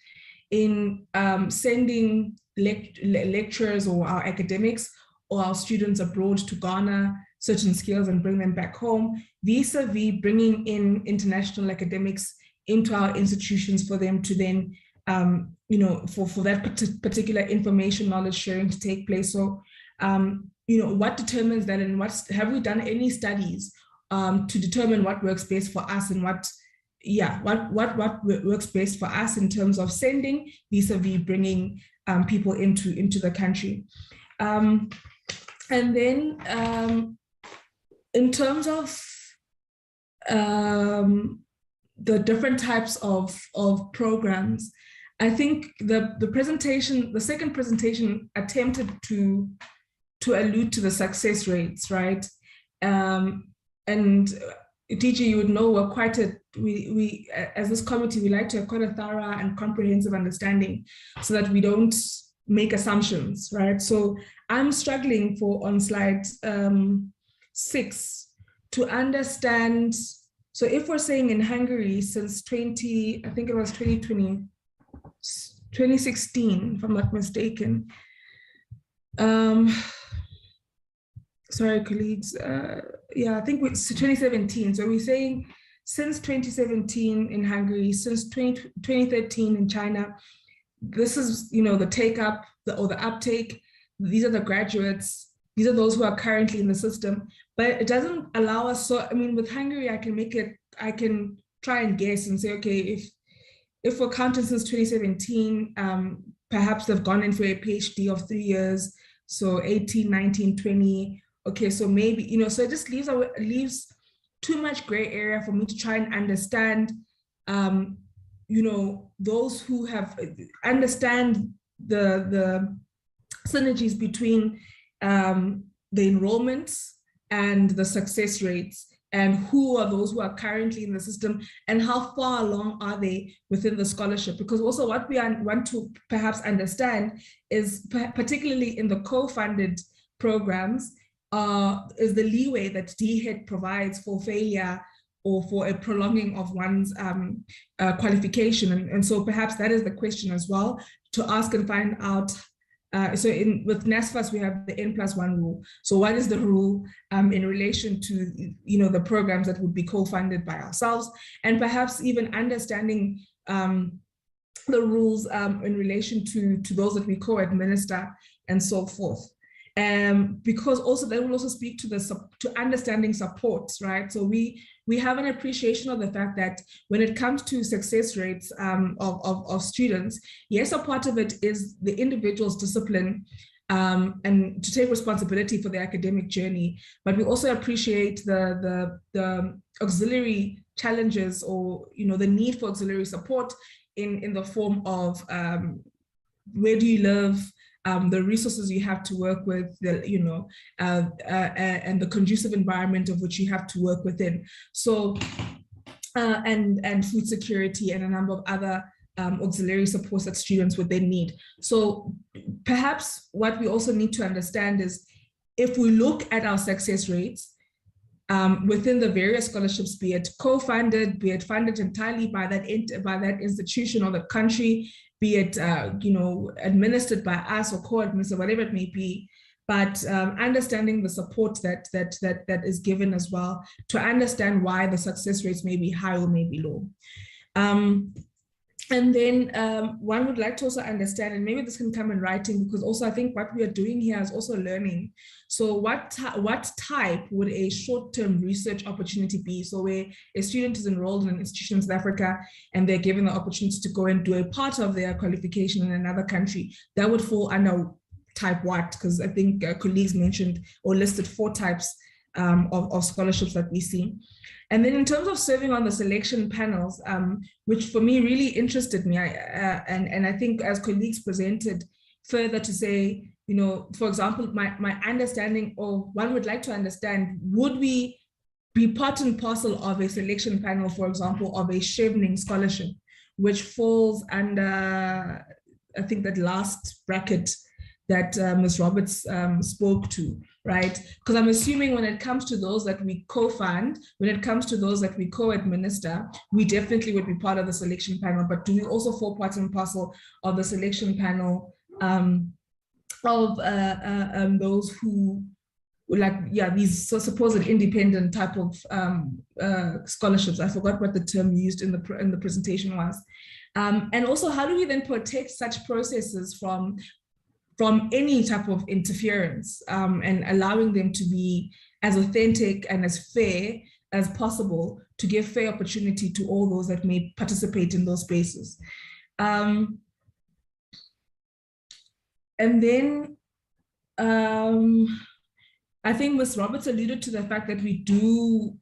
in sending lecturers or our academics or our students abroad to garner certain skills and bring them back home, vis-a-vis bringing in international academics into our institutions for them to then, for that particular information knowledge sharing to take place. So, what determines that, and have we done any studies to determine what works best for us and what works best for us in terms of sending vis-a-vis bringing people into the country. And then in terms of the different types of programs, I think the second presentation attempted to allude to the success rates, right? And DG, you would know we as this committee, we like to have quite a thorough and comprehensive understanding so that we don't make assumptions, right? So I'm struggling on slide 6 to understand. So if we're saying in Hungary since 2016, if I'm not mistaken. Sorry, colleagues. I think it's 2017. So we're saying since 2017 in Hungary, since 2013 in China, this is, the take up or the uptake. These are the graduates. These are those who are currently in the system. But it doesn't allow us. So I mean, with Hungary, I can try and guess and say, okay, if we're counting since 2017, perhaps they've gone in for a PhD of 3 years. So 18, 19, 20. Okay, so maybe, so it just leaves too much gray area for me to try and understand, those who understand the synergies between the enrollments and the success rates, and who are those who are currently in the system and how far along are they within the scholarship. Because also what we want to perhaps understand is, particularly in the co-funded programs, is the leeway that DHET provides for failure or for a prolonging of one's qualification. And so perhaps that is the question as well to ask and find out. So with NSFAS, we have the N+1 rule. So what is the rule in relation to, the programs that would be co-funded by ourselves, and perhaps even understanding the rules in relation to those that we co-administer and so forth. Because also that will also speak to understanding supports, right? So we have an appreciation of the fact that when it comes to success rates of students, yes, a part of it is the individual's discipline and to take responsibility for the academic journey, but we also appreciate the auxiliary challenges or the need for auxiliary support in the form of where do you live, the resources you have to work with, and the conducive environment of which you have to work within. So, and food security and a number of other auxiliary supports that students would then need. So perhaps what we also need to understand is, if we look at our success rates within the various scholarships, be it co-funded, be it funded entirely by that institution or the country, be it administered by us or co-administered, whatever it may be, but understanding the support that is given as well to understand why the success rates may be high or may be low. And then one would like to also understand, and maybe this can come in writing, because also I think what we are doing here is also learning. So what type would a short-term research opportunity be? So where a student is enrolled in an institution in South Africa and they're given the opportunity to go and do a part of their qualification in another country, that would fall under type what? Because I think colleagues mentioned or listed 4 types of scholarships that we see. And then in terms of serving on the selection panels, which for me really interested me, and I think as colleagues presented further to say, you know, for example, my understanding, or one would like to understand, would we be part and parcel of a selection panel, for example, of a Chevening scholarship, which falls under, I think, that last bracket that Ms. Roberts spoke to, right? Because I'm assuming when it comes to those that we co-fund, when it comes to those that we co-administer, we definitely would be part of the selection panel, but do we also fall part and parcel of the selection panel of those who, like, yeah, these supposed independent type of scholarships? I forgot what the term used in the presentation was. And also, how do we then protect such processes from any type of interference, and allowing them to be as authentic and as fair as possible, to give fair opportunity to all those that may participate in those spaces. And then I think Ms. Roberts alluded to the fact that we do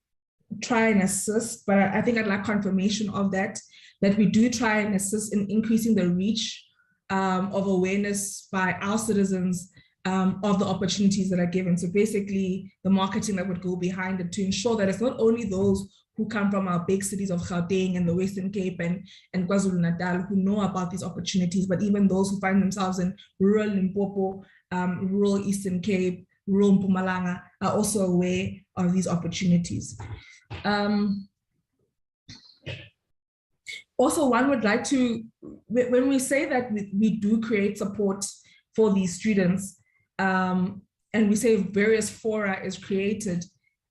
try and assist, but I think I'd like confirmation of that we do try and assist in increasing the reach of awareness by our citizens of the opportunities that are given. So basically the marketing that would go behind it, to ensure that it's not only those who come from our big cities of Gauteng and the Western Cape and KwaZulu-Natal who know about these opportunities, but even those who find themselves in rural Limpopo, rural Eastern Cape, rural Mpumalanga are also aware of these opportunities. Also, one would like to, when we say that we do create support for these students, and we say various fora is created,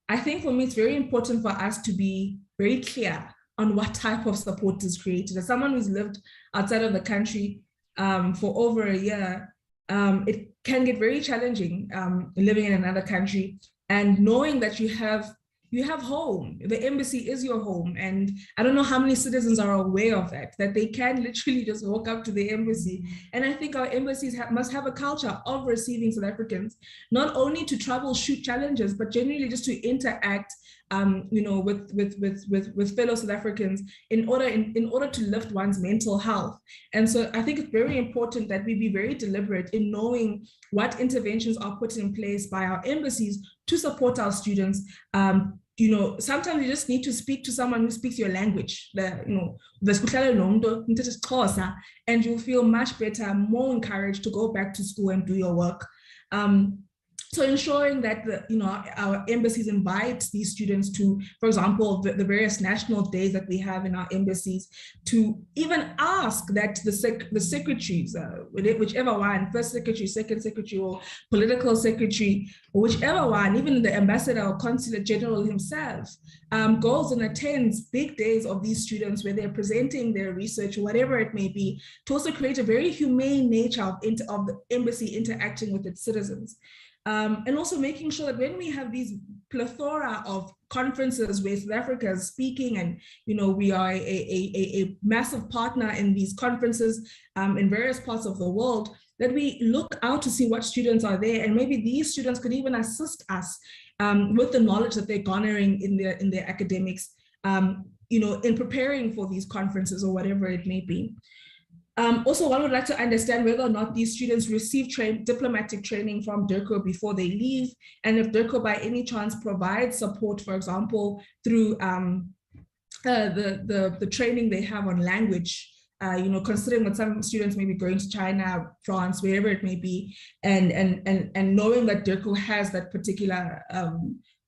I think for me it's very important for us to be very clear on what type of support is created. As someone who's lived outside of the country for over a year, it can get very challenging living in another country and knowing that you have home. The embassy is your home. And I don't know how many citizens are aware of that they can literally just walk up to the embassy. And I think our embassies must have a culture of receiving South Africans, not only to troubleshoot challenges, but generally just to interact you know, with fellow South Africans in order to lift one's mental health. And so I think it's very important that we be very deliberate in knowing what interventions are put in place by our embassies to support our students. You know, sometimes you just need to speak to someone who speaks your language, you know, and you'll feel much better, more encouraged to go back to school and do your work. So ensuring that you know, our embassies invite these students to, for example, the various national days that we have in our embassies, to even ask that the secretaries, whichever one, first secretary, second secretary, or political secretary, or whichever one, even the ambassador or consulate general himself, goes and attends big days of these students where they're presenting their research or whatever it may be, to also create a very humane nature of the embassy interacting with its citizens. And also making sure that when we have these plethora of conferences where South Africa is speaking, and you know, we are a massive partner in these conferences in various parts of the world, that we look out to see what students are there, and maybe these students could even assist us with the knowledge that they're garnering in their academics, you know, in preparing for these conferences or whatever it may be. Also, one would like to understand whether or not these students receive diplomatic training from DIRCO before they leave, and if DIRCO by any chance provides support, for example, through the training they have on language, you know, considering that some students may be going to China, France, wherever it may be, and knowing that DIRCO has that particular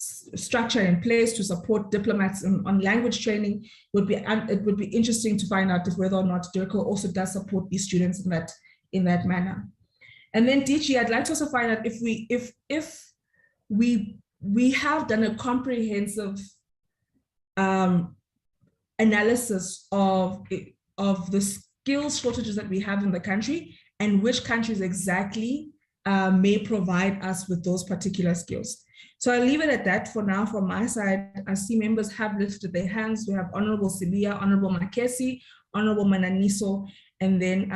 structure in place to support diplomats on language training, it would be interesting to find out whether or not DIRCO also does support these students in that manner. And then DG, I'd like to also find out if we have done a comprehensive analysis of the skills shortages that we have in the country, and which countries exactly may provide us with those particular skills. So I'll leave it at that for now. From my side, I see members have lifted their hands. We have Honorable Sibia, Honorable Makesi, Honorable Mananiso, and then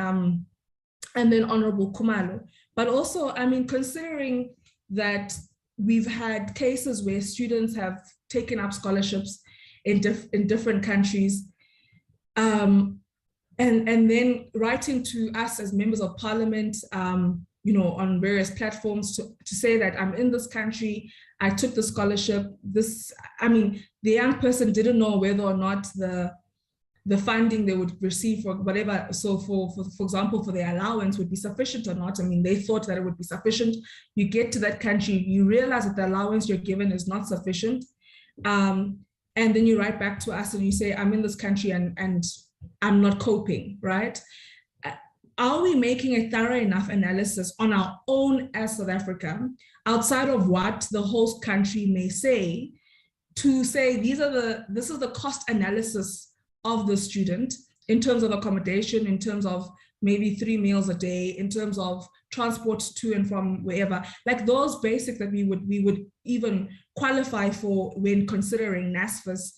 Honorable Kumalo. But also, I mean, considering that we've had cases where students have taken up scholarships in different countries, and then writing to us as members of parliament, on various platforms to say that I'm in this country, I took the scholarship. The young person didn't know whether or not the funding they would receive for whatever, so for example, for their allowance would be sufficient or not. They thought that it would be sufficient. You get to that country, you realize that the allowance you're given is not sufficient. And then you write back to us and you say, I'm in this country and I'm not coping, right? Are we making a thorough enough analysis on our own as South Africa, outside of what the host country may say, to say this is the cost analysis of the student in terms of accommodation, in terms of maybe 3 meals a day, in terms of transport to and from wherever, like those basics that we would even qualify for when considering NSFAS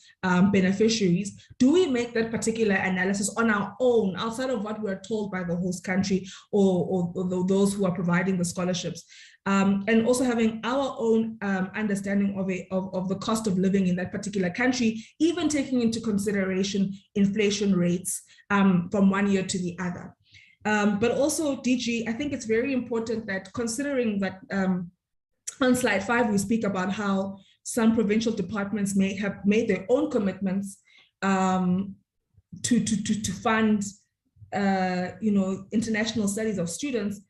beneficiaries. Do we make that particular analysis on our own, outside of what we're told by the host country or those who are providing the scholarships? And also having our own understanding of the cost of living in that particular country, even taking into consideration inflation rates from one year to the other. But also, DG, I think it's very important that, considering that on slide 5, we speak about how some provincial departments may have made their own commitments to fund, international studies of students,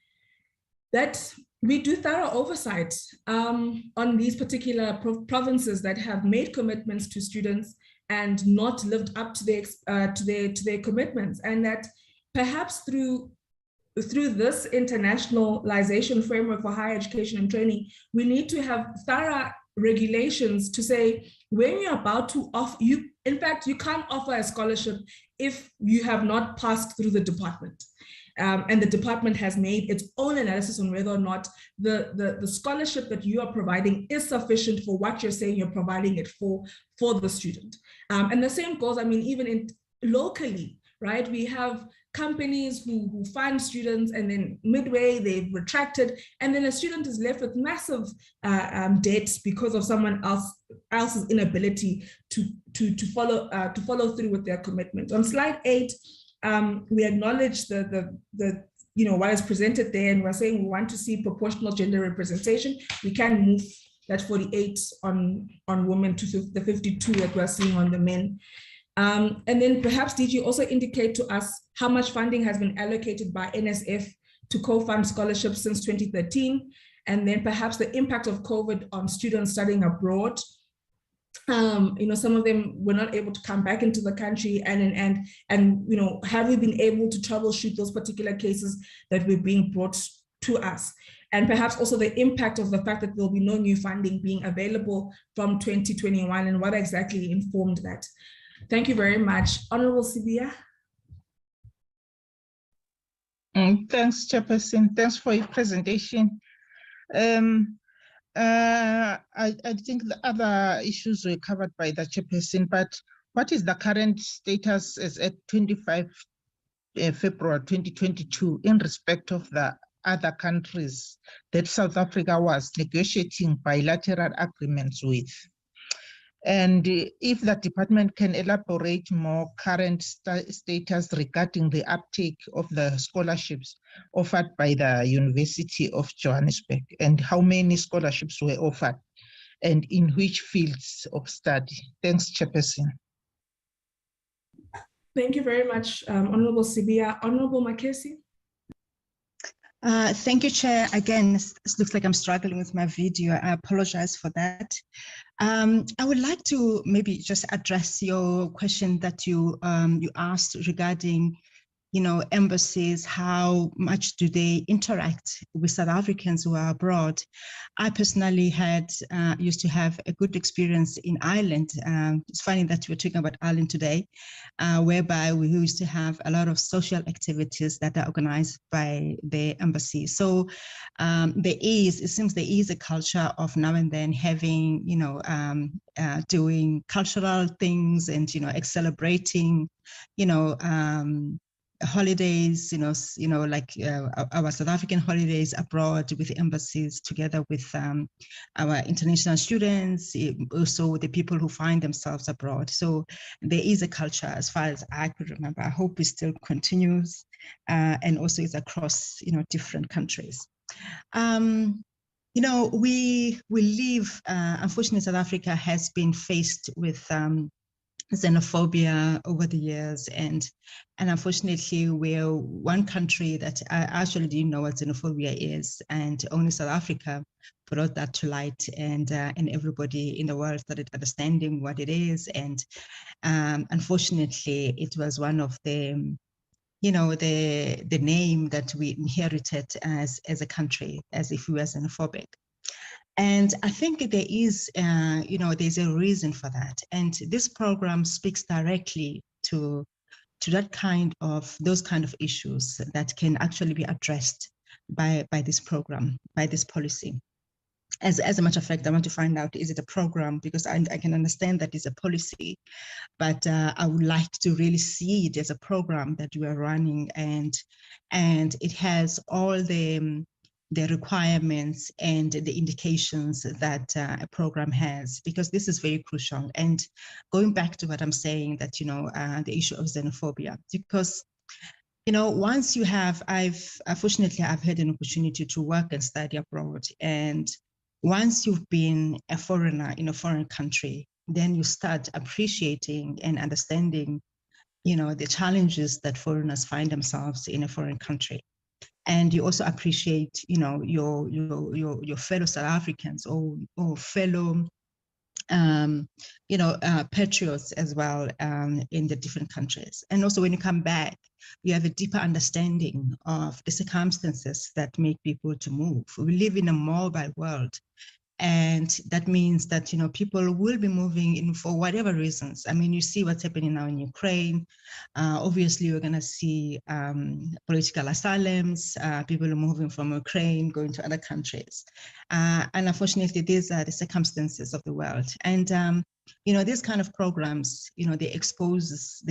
that we do thorough oversight on these particular provinces that have made commitments to students and not lived up to their commitments, and that perhaps through this internationalization framework for higher education and training, we need to have thorough regulations to say, when you're about to offer, in fact, you can't offer a scholarship if you have not passed through the department. And the department has made its own analysis on whether or not the scholarship that you are providing is sufficient for what you're saying you're providing it for the student. And the same goes, even locally, right? We have companies who fund students, and then midway they've retracted, and then a student is left with massive debts because of someone else's inability to follow through with their commitment. On slide 8, we acknowledge the what is presented there, and we're saying we want to see proportional gender representation. We can move that 48 on women to the 52 that we're seeing on the men. And then perhaps DG also indicate to us how much funding has been allocated by NSF to co-fund scholarships since 2013, and then perhaps the impact of COVID on students studying abroad. Some of them were not able to come back into the country, and have we been able to troubleshoot those particular cases that were being brought to us? And perhaps also the impact of the fact that there'll be no new funding being available from 2021, and what exactly informed that. Thank you very much. Honorable Sibia. Thanks, Chairperson. Thanks for your presentation. I think the other issues were covered by the Chairperson, but what is the current status as at 25 February 2022 in respect of the other countries that South Africa was negotiating bilateral agreements with? And if the department can elaborate more current status regarding the uptake of the scholarships offered by the University of Johannesburg, and how many scholarships were offered and in which fields of study? Thanks, Chairperson. Thank you very much, Honorable Sibia. Honorable Makesi. Thank you, Chair. Again, it looks like I'm struggling with my video. I apologize for that. I would like to maybe just address your question that you asked regarding, embassies, how much do they interact with South Africans who are abroad? I personally used to have a good experience in Ireland. It's funny that we're talking about Ireland today, whereby we used to have a lot of social activities that are organized by the embassy. So it seems there is a culture of now and then having, doing cultural things and, celebrating, holidays, like our South African holidays abroad with embassies, together with our international students, also the people who find themselves abroad. So there is a culture, as far as I could remember. I hope it still continues, and also is across different countries. You know, we live, unfortunately, South Africa has been faced with xenophobia over the years, and unfortunately we're one country that I actually didn't know what xenophobia is, and only South Africa brought that to light, and everybody in the world started understanding what it is. And unfortunately it was one of the, you know, the name that we inherited as a country, as if we were xenophobic. And I think there is, you know, there's a reason for that. And this program speaks directly to that kind of, those kind of issues that can actually be addressed by this program, by this policy. As a matter of fact, I want to find out, is it a program? Because I can understand that it's a policy, but I would like to really see it as a program that we are running, and it has all the requirements and the indications that a program has, because this is very crucial. And going back to what I'm saying, that, you know, the issue of xenophobia, because, you know, once you have, fortunately, I've had an opportunity to work and study abroad. And once you've been a foreigner in a foreign country, then you start appreciating and understanding, you know, the challenges that foreigners find themselves in a foreign country. And you also appreciate, you know, your fellow South Africans or fellow, you know, patriots as well in the different countries. And also when you come back, you have a deeper understanding of the circumstances that make people to move. We live in a mobile world. And that means that, you know, people will be moving in for whatever reasons. I mean, you see what's happening now in Ukraine. Obviously, we're going to see political asylums, people are moving from Ukraine, going to other countries. And unfortunately, these are the circumstances of the world. And, you know, these kind of programs, you know, they expose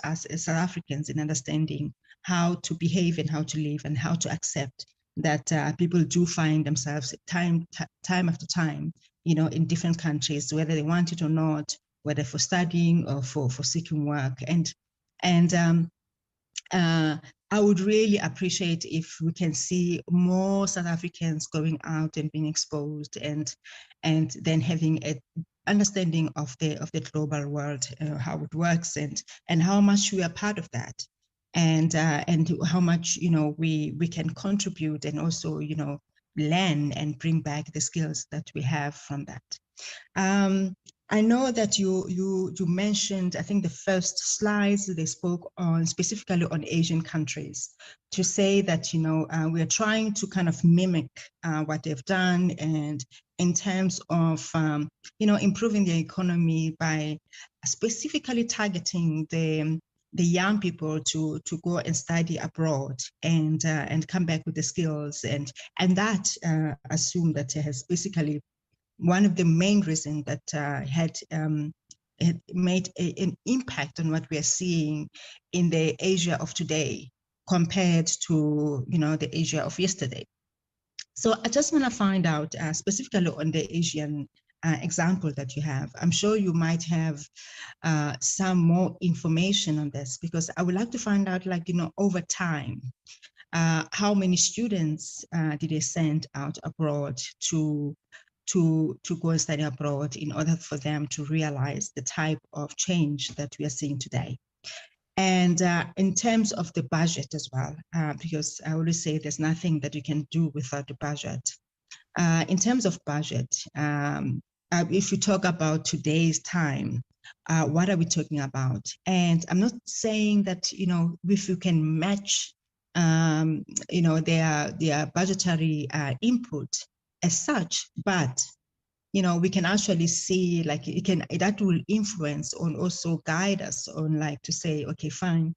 us as South Africans in understanding how to behave and how to live and how to accept that people do find themselves time after time, you know, in different countries, whether they want it or not, whether for studying or for seeking work. And I would really appreciate if we can see more South Africans going out and being exposed, and then having an understanding of the global world, how it works, and how much we are part of that. And how much, you know, we can contribute, and also, you know, learn and bring back the skills that we have from that. I know that you mentioned, I think the first slides, they spoke on specifically on Asian countries, to say that, you know, we are trying to kind of mimic what they've done, and in terms of, you know, improving the economy by specifically targeting the young people to go and study abroad and come back with the skills, and that assume that has basically one of the main reasons that had made an impact on what we are seeing in the Asia of today compared to, you know, the Asia of yesterday. So I just want to find out specifically on the Asian example that you have. I'm sure you might have some more information on this, because I would like to find out, like, you know, over time, how many students did they send out abroad to go and study abroad in order for them to realize the type of change that we are seeing today. And in terms of the budget as well, because I always say there's nothing that you can do without the budget. In terms of budget, if you talk about today's time, what are we talking about? And I'm not saying that, you know, if you can match, you know, their budgetary input as such, but, you know, we can actually see, like, that will influence and also guide us on, like, to say, okay, fine,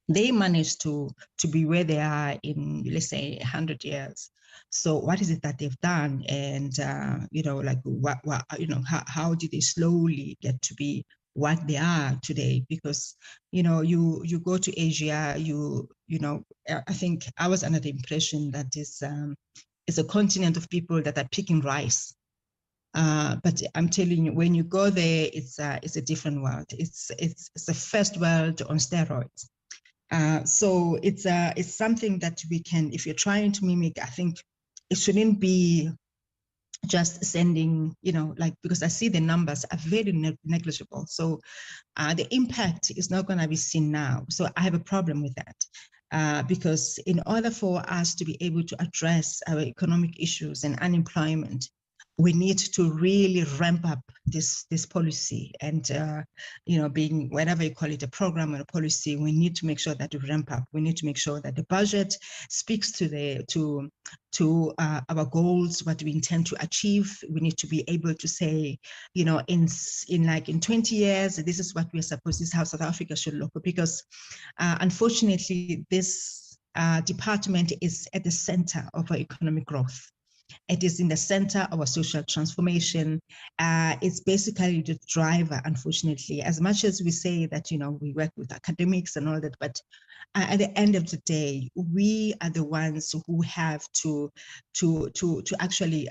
they managed to be where they are in, let's say, 100 years. So what is it that they've done? And, you know, like, what you know, how did they slowly get to be what they are today? Because, you know, you go to Asia, you know, I think I was under the impression that it's a continent of people that are picking rice. But I'm telling you, when you go there, it's a different world. It's a first world on steroids. So it's something that we can, if you're trying to mimic, I think it shouldn't be just sending, like, because I see the numbers are very negligible. So the impact is not going to be seen now. So I have a problem with that. Because in order for us to be able to address our economic issues and unemployment, we need to really ramp up this policy, and being whatever you call it, a program or a policy, we need to make sure that we ramp up. We need to make sure that the budget speaks to our goals, what we intend to achieve. We need to be able to say, in 20 years, this is what we're supposed, this is how South Africa should look, because unfortunately, this department is at the center of our economic growth. It is in the center of our social transformation. It's basically the driver, unfortunately, as much as we say that, we work with academics and all that, but at the end of the day, we are the ones who have to actually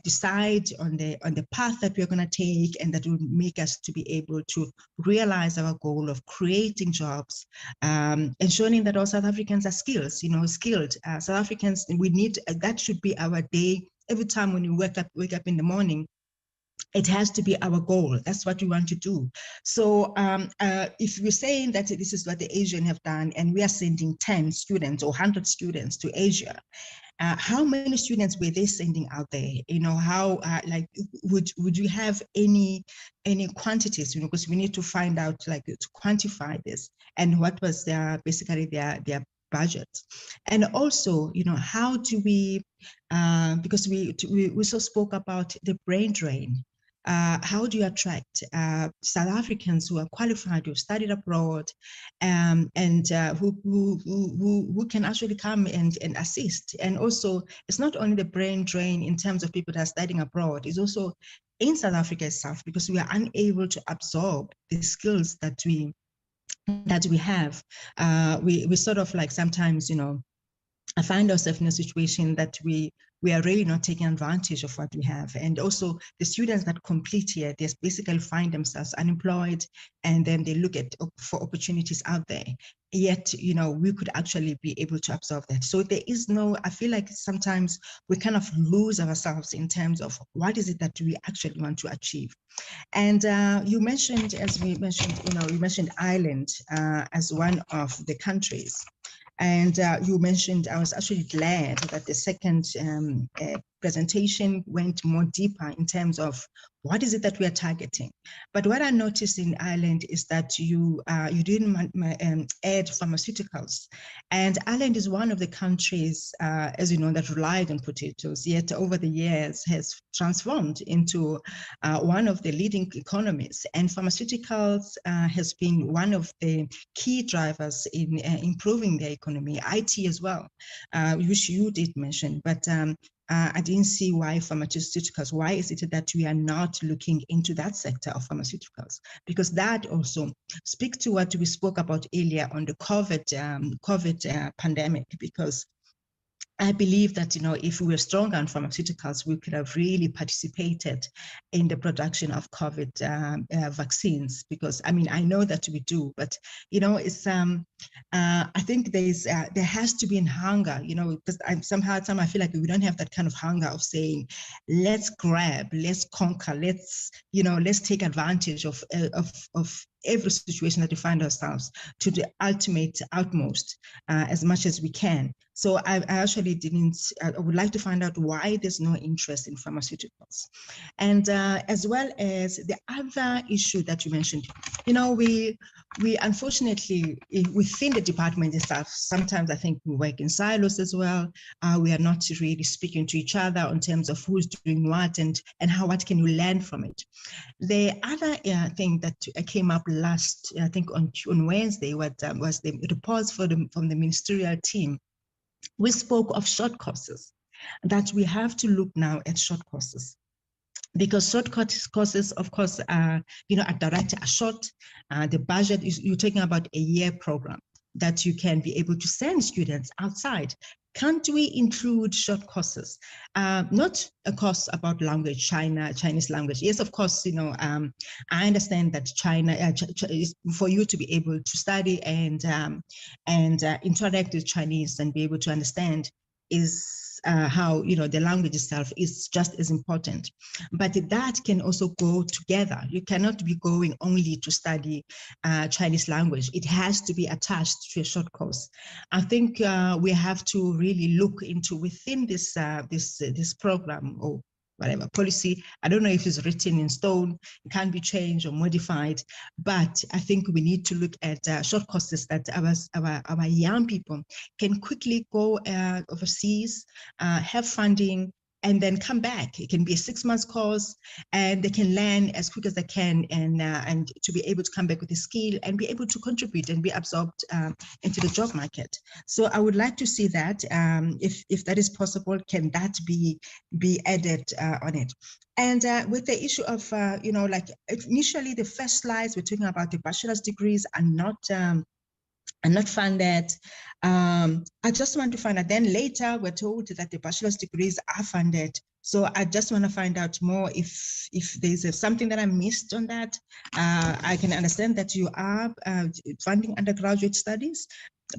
decide on the path that we're going to take, and that will make us to be able to realize our goal of creating jobs, ensuring that all South Africans are skilled. South Africans, we need, that should be our day. Every time when you wake up in the morning, it has to be our goal. That's what we want to do. So if we're saying that this is what the Asian have done, and we are sending 10 students or 100 students to Asia, how many students were they sending out there? How would you have any quantities? Because we need to find out, to quantify this, and what was basically their budget. And also, how do we, because we also spoke about the brain drain. How do you attract South Africans who are qualified, who studied abroad, and who can actually come and assist? And also, it's not only the brain drain in terms of people that are studying abroad, it's also in South Africa itself, because we are unable to absorb the skills that we have. We sort of sometimes, I find ourselves in a situation that we are really not taking advantage of what we have. And also the students that complete here, they basically find themselves unemployed, and then they look for opportunities out there. Yet, we could actually be able to absorb that. So there is I feel like sometimes we kind of lose ourselves in terms of what is it that we actually want to achieve. And you mentioned, you mentioned Ireland as one of the countries. And you mentioned, I was actually glad that the second presentation went more deeper in terms of what is it that we are targeting. But what I noticed in Ireland is that you didn't add pharmaceuticals. And Ireland is one of the countries, as you know, that relied on potatoes, yet over the years has transformed into one of the leading economies. And pharmaceuticals has been one of the key drivers in improving the economy, IT as well, which you did mention. But I didn't see why pharmaceuticals. Why is it that we are not looking into that sector of pharmaceuticals? Because that also speaks to what we spoke about earlier on the COVID pandemic. Because I believe that, if we were stronger on pharmaceuticals, we could have really participated in the production of COVID vaccines. Because, I know that we do, but, it's, I think there has to be a hunger, because somehow I feel like we don't have that kind of hunger of saying, let's grab, let's conquer, let's take advantage of every situation that we find ourselves to the utmost as much as we can. So I actually I would like to find out why there's no interest in pharmaceuticals. And as well as the other issue that you mentioned, we unfortunately, within the department itself, sometimes I think we work in silos as well. We are not really speaking to each other in terms of who's doing what and what can you learn from it. The other thing that came up last, I think on Wednesday, was the reports from the ministerial team. We spoke of short courses, that we have to look now at short courses. Because short courses, of course, are short. The budget is, you're talking about a year program that you can be able to send students outside. can't we include short courses? Not a course about language, Chinese language. Yes, of course, I understand that China, is for you to be able to study and interact with Chinese and be able to understand is how the language itself is just as important, but that can also go together. You cannot be going only to study Chinese language. It has to be attached to a short course. I think we have to really look into within this this program or whatever policy. I don't know if it's written in stone, it can be changed or modified, but I think we need to look at short courses that our young people can quickly go overseas, have funding, and then come back. It can be a 6-month course, and they can learn as quick as they can, and to be able to come back with a skill and be able to contribute and be absorbed into the job market. So I would like to see that, if that is possible, can that be added on it? And with the issue of, like initially the first slides, we're talking about the bachelor's degrees are not funded. I just want to find out. Then later we're told that the bachelor's degrees are funded. So I just want to find out more if there's something that I missed on that. I can understand that you are funding undergraduate studies,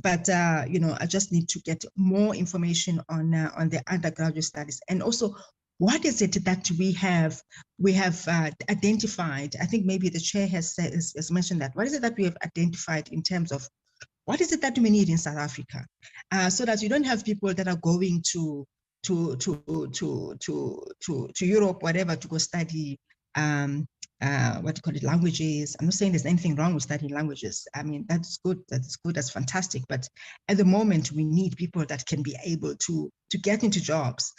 but I just need to get more information on the undergraduate studies. And also, what is it that we have identified? I think maybe the chair has mentioned that. What is it that we have identified in terms of what is it that we need in South Africa, so that you don't have people that are going to Europe, whatever, to go study languages. I'm not saying there's anything wrong with studying languages. I mean, that's good, that's fantastic. But at the moment, we need people that can be able to get into jobs.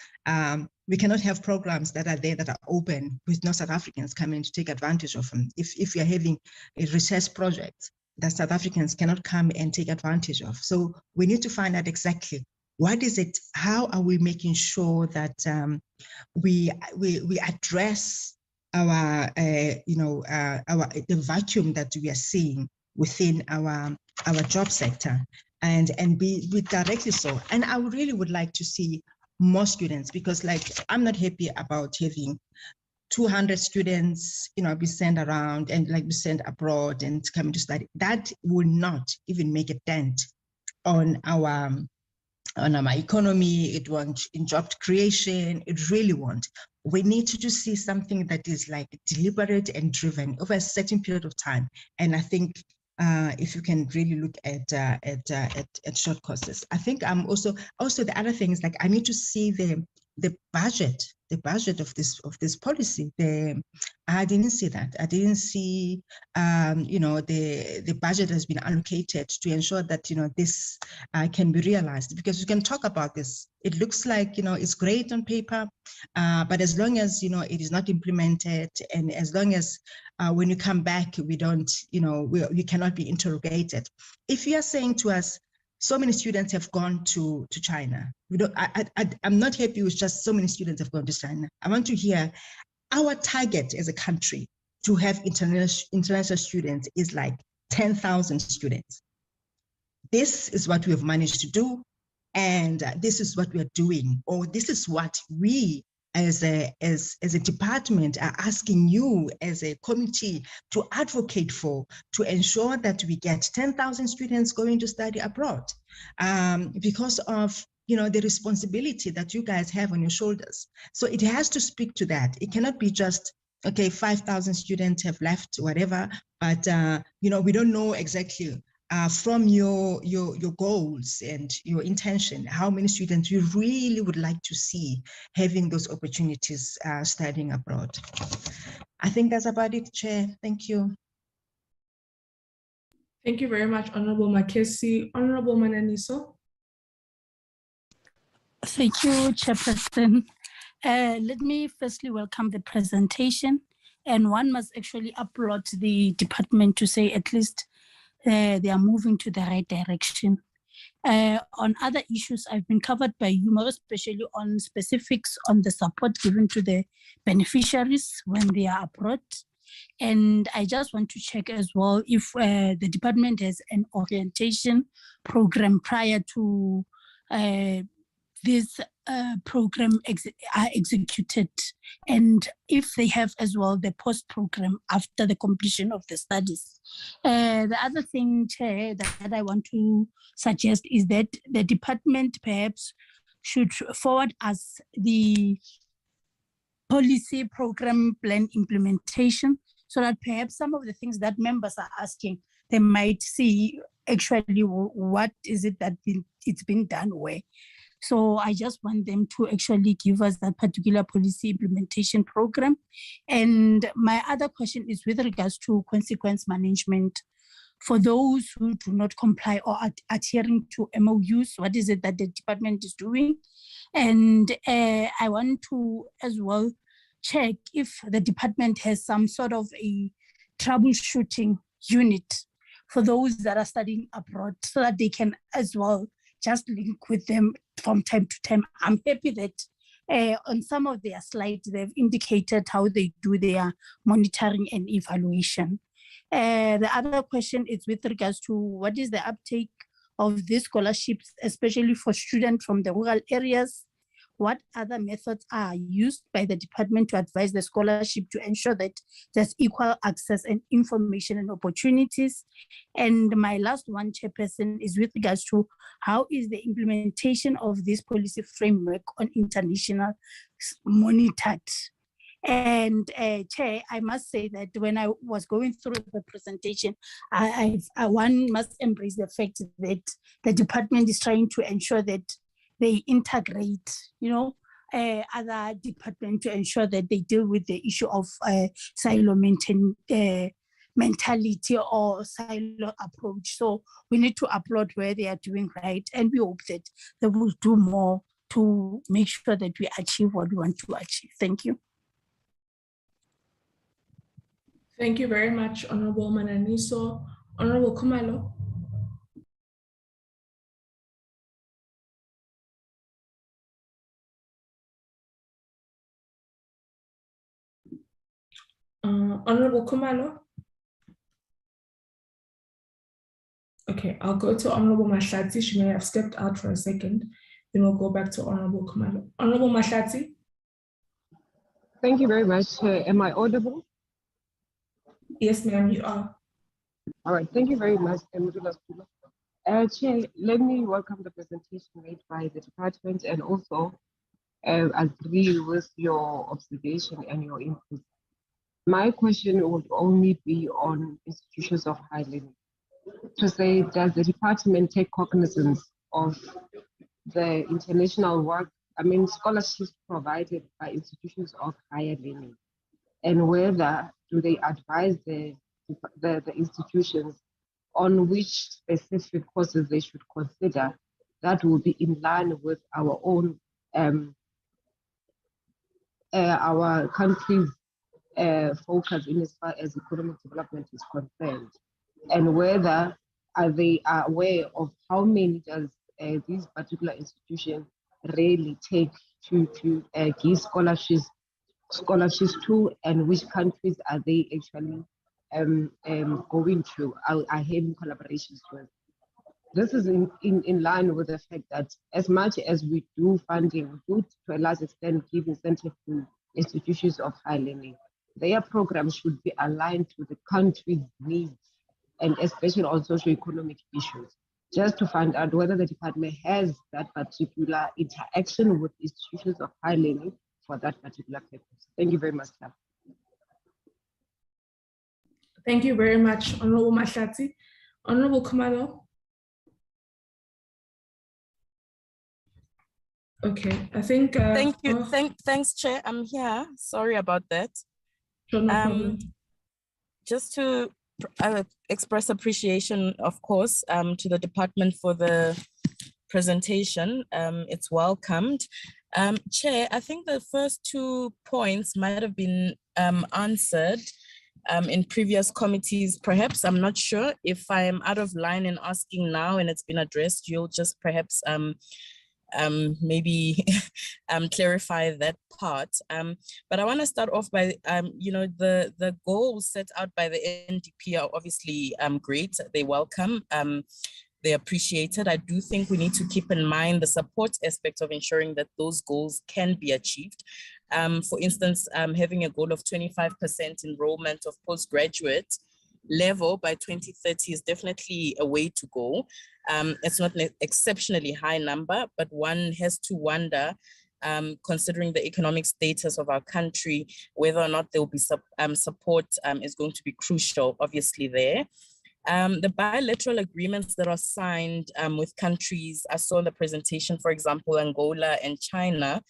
We cannot have programs that are there that are open with no South Africans coming to take advantage of them. If you're having a research project that South Africans cannot come and take advantage of. So we need to find out exactly what is it, how are we making sure that we address the vacuum that we are seeing within our job sector, and be directly so. And I really would like to see more students, because I'm not happy about having 200 students, be sent around and be sent abroad and coming to study. That will not even make a dent on our economy. It won't in job creation. It really won't. We need to just see something that is deliberate and driven over a certain period of time. And I think if you can really look at short courses. I think also the other thing is I need to see the budget of this policy. I didn't see that. I didn't see the budget has been allocated to ensure that this can be realized, because you can talk about this. It looks like it's great on paper, but as long as it is not implemented, and as long as when you come back we don't you cannot be interrogated. If you are saying to us, so many students have gone to China. I'm not happy with just so many students have gone to China. I want to hear our target as a country to have international students is 10,000 students. This is what we have managed to do, and this is what we are doing, or this is what we as a department are asking you as a committee to advocate for, to ensure that we get 10,000 students going to study abroad, because of the responsibility that you guys have on your shoulders. So it has to speak to that. It cannot be just, okay, 5,000 students have left, whatever, but we don't know exactly from your goals and your intention, how many students you really would like to see having those opportunities studying abroad. I think that's about it, Chair. Thank you. Thank you very much, Honorable Makesi. Honorable Mananiso. Thank you, Chairperson. Let me firstly welcome the presentation, and one must actually applaud the department to say at least they are moving to the right direction. On other issues, I've been covered by you, more especially on specifics on the support given to the beneficiaries when they are abroad. And I just want to check as well if the department has an orientation program prior to this program are executed, and if they have as well the post-program after the completion of the studies. The other thing, Chair, that I want to suggest is that the department perhaps should forward us the policy program plan implementation, so that perhaps some of the things that members are asking, they might see actually what is it that it's been done where. So I just want them to actually give us that particular policy implementation program. And my other question is with regards to consequence management. For those who do not comply or are adhering to MOUs, what is it that the department is doing? And I want to as well check if the department has some sort of a troubleshooting unit for those that are studying abroad, so that they can as well just link with them from time to time. I'm happy that on some of their slides, they've indicated how they do their monitoring and evaluation. The other question is with regards to what is the uptake of these scholarships, especially for students from the rural areas. What other methods are used by the department to advise the scholarship to ensure that there's equal access and information and opportunities? And my last one, Chairperson, is with regards to how is the implementation of this policy framework on international monitored? And Chair, I must say that when I was going through the presentation, one must embrace the fact that the department is trying to ensure that they integrate, other departments to ensure that they deal with the issue of silo mentality or silo approach. So we need to applaud where they are doing right, and we hope that they will do more to make sure that we achieve what we want to achieve. Thank you. Thank you very much, Honorable Mananiso. Honorable Khumalo. Honorable Khumalo. Okay, I'll go to Honorable Mahlatsi. She may have stepped out for a second. Then we'll go back to Honorable Khumalo. Honorable Mahlatsi. Thank you very much. Am I audible? Yes, ma'am, you are. All right, thank you very much. Chair, let me welcome the presentation made by the department and also agree with your observation and your input. My question would only be on institutions of higher learning. To say, does the department take cognizance of the international work, scholarships provided by institutions of higher learning, and whether do they advise the institutions on which specific courses they should consider that will be in line with our own, our country's focus in as far as economic development is concerned, and whether they are aware of how many does these particular institutions really take to give scholarships to, and which countries are they actually going to, are having collaborations with. This is in line with the fact that as much as we do funding, we do to a large extent give incentive to institutions of higher learning. Their programs should be aligned to the country's needs, and especially on socio-economic issues, just to find out whether the department has that particular interaction with institutions of higher learning for that particular purpose. Thank you very much, Claire. Thank you very much, Honorable Mahlatsi. Honorable Khumalo. Okay, I think. Thank you. Thanks, Chair. I'm here. Sorry about that. Sure, no problem. Just to express appreciation, of course, to the department for the presentation. It's welcomed. Chair, I think the first 2 points might have been answered in previous committees. Perhaps, I'm not sure. If I'm out of line in asking now and it's been addressed, you'll just perhaps maybe clarify that part. But I want to start off by, the goals set out by the NDP are obviously great. They welcome. they're appreciated. I do think we need to keep in mind the support aspect of ensuring that those goals can be achieved. For instance, having a goal of 25% enrollment of postgraduate level by 2030 is definitely a way to go. It's not an exceptionally high number, but one has to wonder, considering the economic status of our country, whether or not there will be support is going to be crucial, obviously, there. The bilateral agreements that are signed with countries, I saw in the presentation, for example, Angola and China,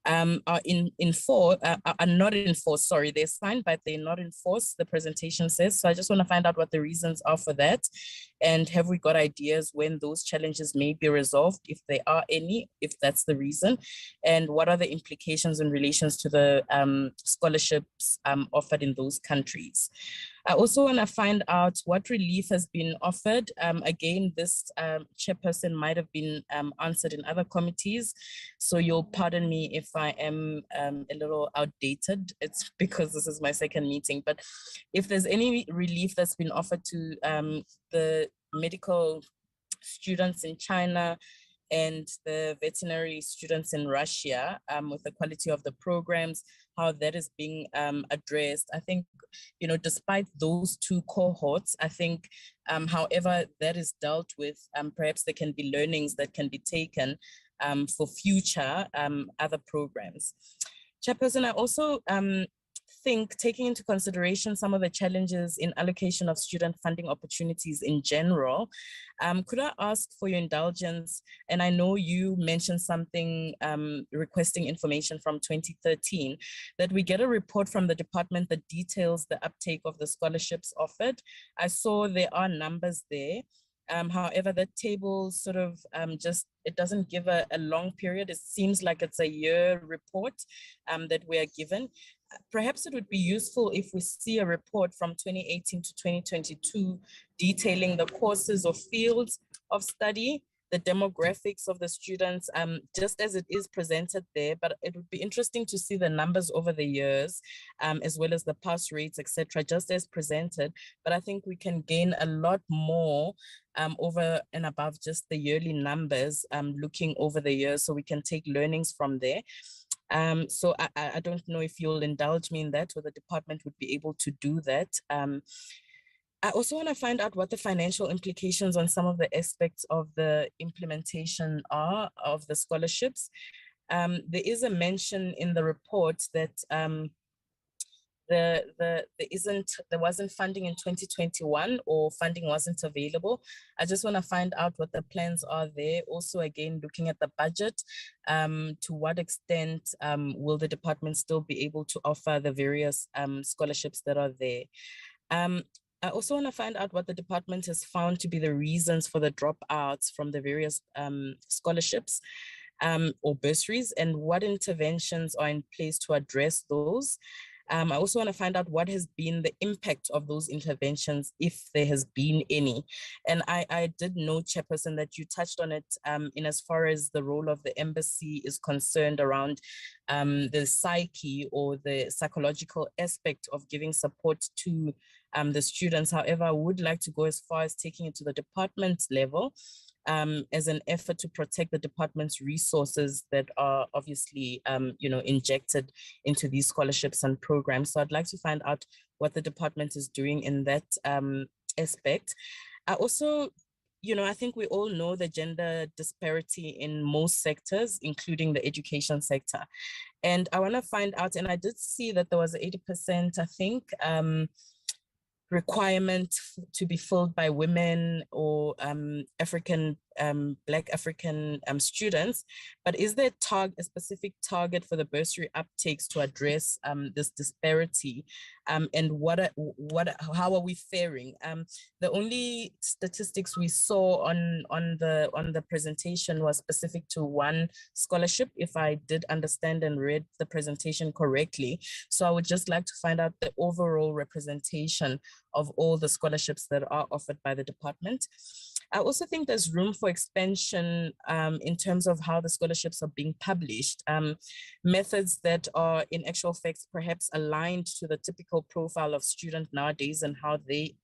are not in force, sorry, they're signed, but they're not in force, the presentation says. So I just want to find out what the reasons are for that. And have we got ideas when those challenges may be resolved, if there are any, if that's the reason? And what are the implications in relations to the scholarships offered in those countries? I also want to find out what relief has been offered. Again, this chairperson might have been answered in other committees, so you'll pardon me if I am a little outdated. It's because this is my second meeting, but if there's any relief that's been offered to the medical students in China and the veterinary students in Russia, with the quality of the programs, how that is being addressed. I think, you know, despite those two cohorts, I think, however that is dealt with, perhaps there can be learnings that can be taken for future other programs. Chairperson, I also think, taking into consideration some of the challenges in allocation of student funding opportunities in general, could I ask for your indulgence? And I know you mentioned something requesting information from 2013, that we get a report from the department that details the uptake of the scholarships offered. I saw there are numbers there. However, that table sort of it doesn't give a long period. It seems like it's a year report that we are given. Perhaps it would be useful if we see a report from 2018 to 2022 detailing the courses or fields of study, the demographics of the students, just as it is presented there, but it would be interesting to see the numbers over the years, as well as the pass rates, etc., just as presented. But I think we can gain a lot more over and above just the yearly numbers, looking over the years, so we can take learnings from there. So I don't know if you'll indulge me in that, or the department would be able to do that. I also want to find out what the financial implications on some of the aspects of the implementation are of the scholarships. There is a mention in the report that there wasn't funding in 2021, or funding wasn't available. I just want to find out what the plans are there. Also, again, looking at the budget, to what extent will the department still be able to offer the various scholarships that are there? I also want to find out what the department has found to be the reasons for the dropouts from the various scholarships or bursaries, and what interventions are in place to address those. I also want to find out what has been the impact of those interventions, if there has been any. And I did know, Chairperson, that you touched on it in as far as the role of the embassy is concerned around the psyche or the psychological aspect of giving support to the students. However, I would like to go as far as taking it to the department level, as an effort to protect the department's resources that are obviously, injected into these scholarships and programs. So I'd like to find out what the department is doing in that aspect. I also, I think we all know the gender disparity in most sectors, including the education sector. And I want to find out, and I did see that there was 80%, I think, requirement to be filled by women or Black African students, but is there a specific target for the bursary uptakes to address this disparity, and how are we faring? The only statistics we saw on the presentation was specific to one scholarship, if I did understand and read the presentation correctly. So I would just like to find out the overall representation of all the scholarships that are offered by the department. I also think there's room for expansion in terms of how the scholarships are being published, methods that are in actual facts perhaps aligned to the typical profile of student nowadays and how they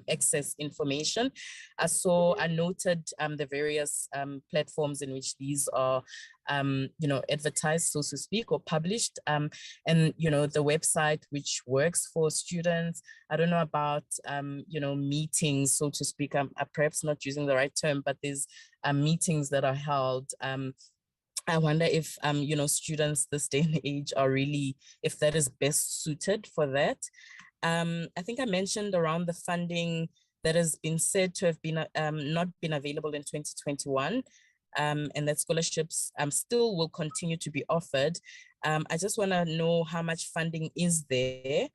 access information. I noted the various platforms in which these are advertised, so to speak, or published, and the website which works for students. I don't know about meetings, so to speak. I'm perhaps not using the right term, but there's meetings that are held. I wonder if students this day and age are really, if that is best suited for that. I think I mentioned around the funding that has been said to have been not been available in 2021. And that scholarships still will continue to be offered. I just want to know how much funding is there.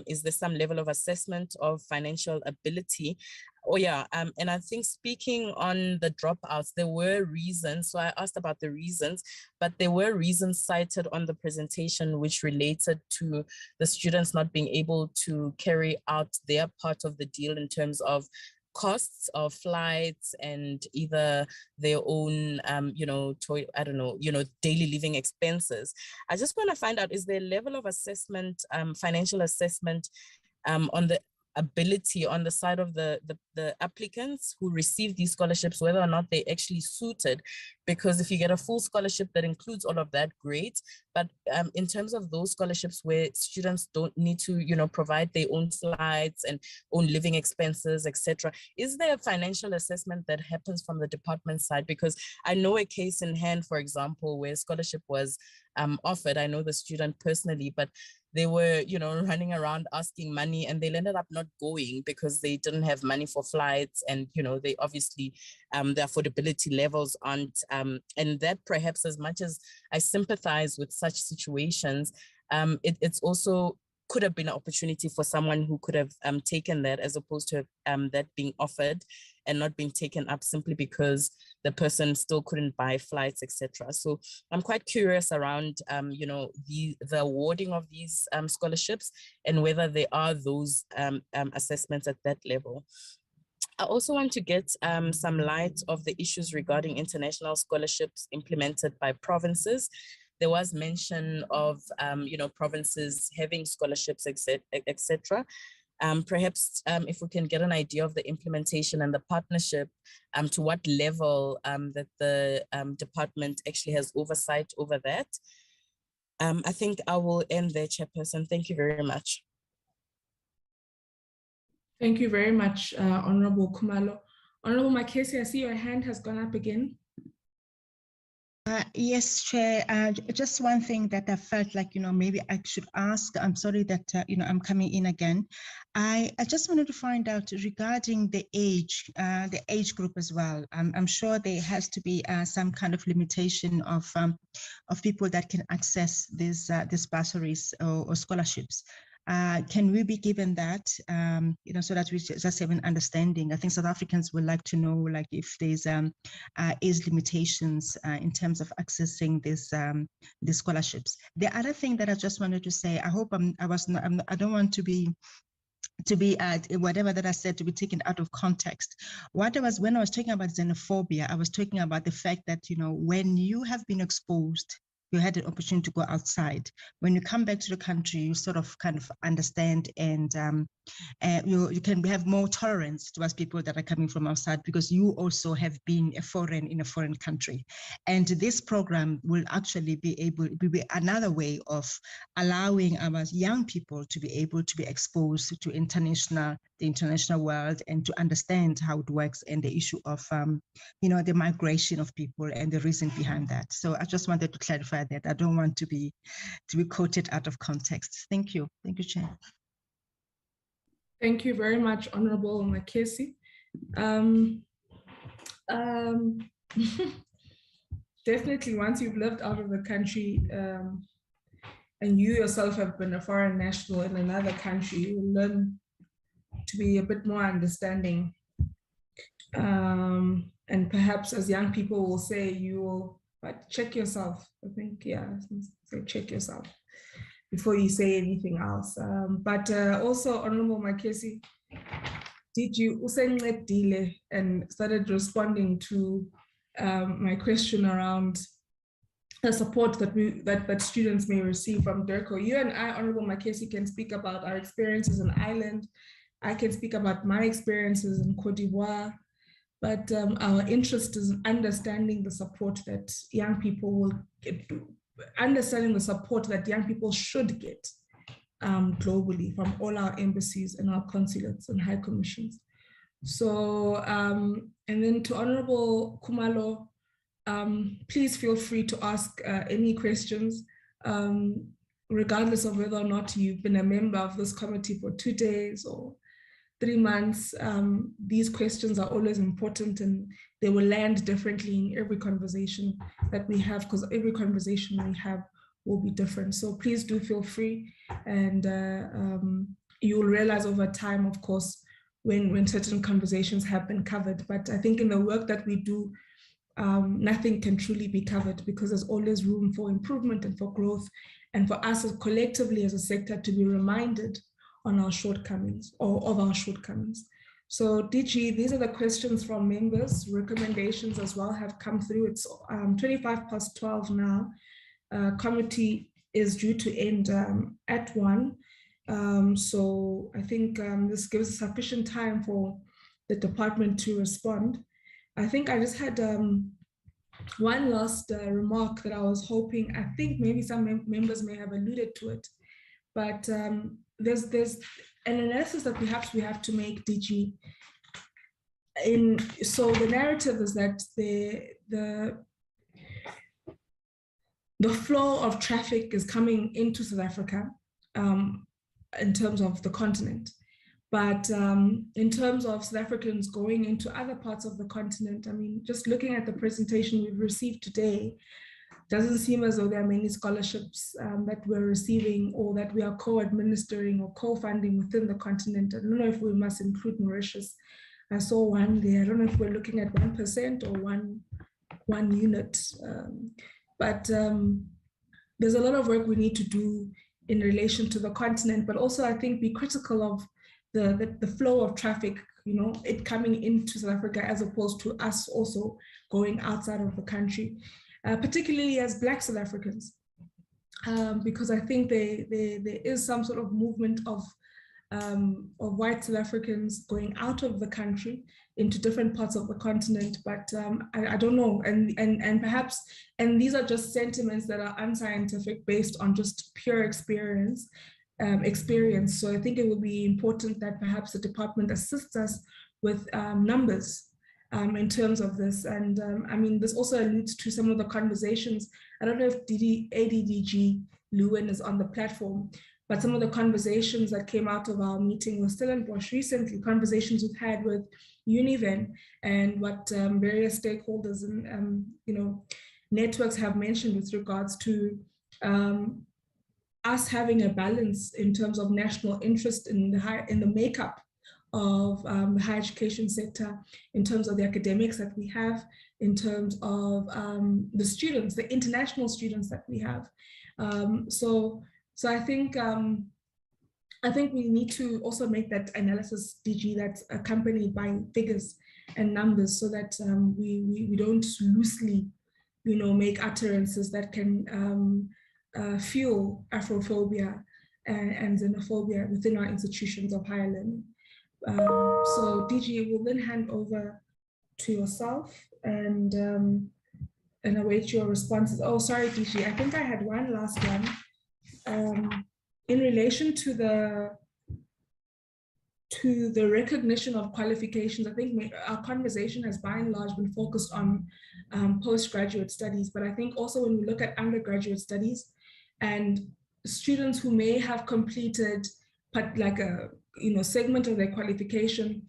Is there some level of assessment of financial ability? Oh yeah, and I think speaking on the dropouts, there were reasons. So I asked about the reasons, but there were reasons cited on the presentation which related to the students not being able to carry out their part of the deal in terms of costs of flights and either their own, daily living expenses. I just want to find out, is there a level of assessment, financial assessment on the ability on the side of the applicants who receive these scholarships, whether or not they actually suited? Because if you get a full scholarship that includes all of that, great. But in terms of those scholarships where students don't need to, provide their own flights and own living expenses, etc., is there a financial assessment that happens from the department side? Because I know a case in hand, for example, where scholarship was offered. I know the student personally, but they were, running around asking money, and they ended up not going because they didn't have money for flights, and they obviously the affordability levels aren't. And that perhaps, as much as I sympathize with such situations, it's also could have been an opportunity for someone who could have taken that, as opposed to that being offered and not being taken up simply because the person still couldn't buy flights, etc. So I'm quite curious around, the awarding of these scholarships and whether there are those assessments at that level. I also want to get some light of the issues regarding international scholarships implemented by provinces. There was mention of, provinces having scholarships, etc. Perhaps if we can get an idea of the implementation and the partnership, to what level that the department actually has oversight over that. I think I will end there, Chairperson. Thank you very much. Thank you very much, Honorable Khumalo. Honorable Makesi, I see your hand has gone up again. Yes, Chair. Just one thing that I felt like, maybe I should ask. I'm sorry that, I'm coming in again. I just wanted to find out regarding the age group as well. I'm sure there has to be some kind of limitation of people that can access these bursaries or scholarships. Can we be given that, so that we just have an understanding? I think South Africans would like to know, like, if there's age limitations in terms of accessing these scholarships. The other thing that I just wanted to say, I hope I don't want to be whatever that I said to be taken out of context. When I was talking about xenophobia, I was talking about the fact that, when you have been exposed, you had an opportunity to go outside. When you come back to the country, you sort of kind of understand, and you can have more tolerance towards people that are coming from outside, because you also have been in a foreign country. And this program will actually be another way of allowing our young people to be able to be exposed to the international world, and to understand how it works, and the issue of the migration of people and the reason behind that. So I just wanted to clarify that. I don't want to be quoted out of context. Thank you, Chair. Thank you very much, Honorable Makesi. Definitely, once you've lived out of the country, and you yourself have been a foreign national in another country, you will learn to be a bit more understanding. And perhaps, as young people will say, you will check yourself. I think, say check yourself before you say anything else. But also, Honorable Makesi, did you usencedile and started responding to my question around the support that students may receive from DIRCO? You and I, Honorable Makesi, can speak about our experiences in Ireland, I can speak about my experiences in Cote d'Ivoire, but our interest is in understanding the support that young people will get, understanding the support that young people should get globally from all our embassies and our consulates and high commissions. So, and then to Honorable Kumalo, please feel free to ask any questions, regardless of whether or not you've been a member of this committee for 2 days or 3 months. These questions are always important, and they will land differently in every conversation that we have, because every conversation we have will be different. So please do feel free, and you'll realize over time, of course, when certain conversations have been covered. But I think in the work that we do, nothing can truly be covered, because there's always room for improvement and for growth, and for us as collectively as a sector to be reminded on our shortcomings, or of our shortcomings. So DG, these are the questions from members. Recommendations as well have come through. It's 12:25 now. Committee is due to end at 1. So I think this gives sufficient time for the department to respond. I think I just had one last remark that I was hoping, I think maybe some members may have alluded to it, but there's an analysis that perhaps we have to make, DG. So the narrative is that the flow of traffic is coming into South Africa in terms of the continent. But in terms of South Africans going into other parts of the continent, I mean, just looking at the presentation we've received today, doesn't seem as though there are many scholarships that we're receiving or that we are co-administering or co-funding within the continent. I don't know if we must include Mauritius. I saw one there. I don't know if we're looking at 1% or one unit. But there's a lot of work we need to do in relation to the continent, but also I think be critical of the flow of traffic, you know, it coming into South Africa as opposed to us also going outside of the country, particularly as Black South Africans, because I think there is some sort of movement of white South Africans going out of the country into different parts of the continent, but I don't know, and perhaps, and these are just sentiments that are unscientific based on just pure experience. So I think it would be important that perhaps the department assists us with numbers in terms of this. And I mean, this also alludes to some of the conversations. I don't know if ADDG Lewin is on the platform, but some of the conversations that came out of our meeting with Stellenbosch recently, conversations we've had with Univen, and what various stakeholders and you know, networks have mentioned with regards to us having a balance in terms of national interest in the makeup of the higher education sector, in terms of the academics that we have, in terms of the students, the international students that we have. So I think we need to also make that analysis, DG, that's accompanied by figures and numbers, so that we don't loosely, you know, make utterances that can fuel Afrophobia and xenophobia within our institutions of higher learning. So DG will then hand over to yourself and await your responses. Oh, sorry, DG, I think I had one last one. In relation to the recognition of qualifications, I think our conversation has by and large been focused on postgraduate studies, but I think also when we look at undergraduate studies and students who may have completed like a segment of their qualification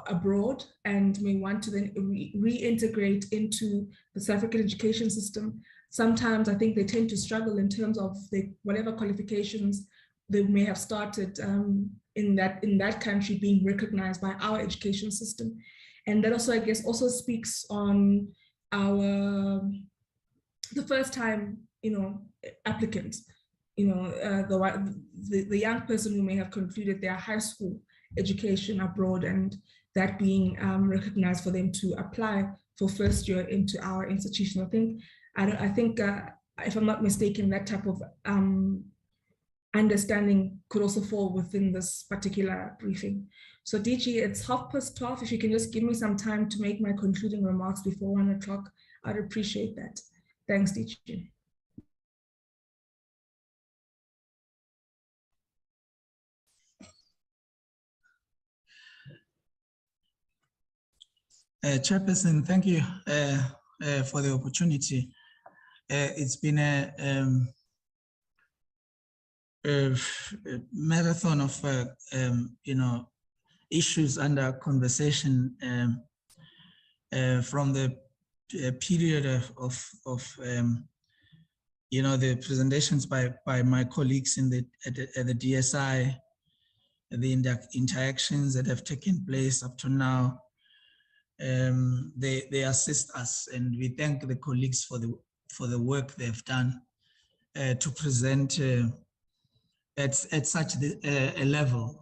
abroad and may want to then reintegrate into the South African education system, sometimes I think they tend to struggle in terms of whatever qualifications they may have started in that country being recognized by our education system. And that also, I guess, also speaks on the first time, applicants, the young person who may have concluded their high school education abroad and that being recognized for them to apply for first year into our institution. I think if I'm not mistaken, that type of understanding could also fall within this particular briefing. So DG, it's 12:30. If you can just give me some time to make my concluding remarks before 1 o'clock, I'd appreciate that. Thanks, DG. Chairperson, thank you for the opportunity. It's been a marathon of issues under conversation from the period of the presentations by my colleagues at the DSI, the interactions that have taken place up to now. They assist us, and we thank the colleagues for the work they've done to present at such a level,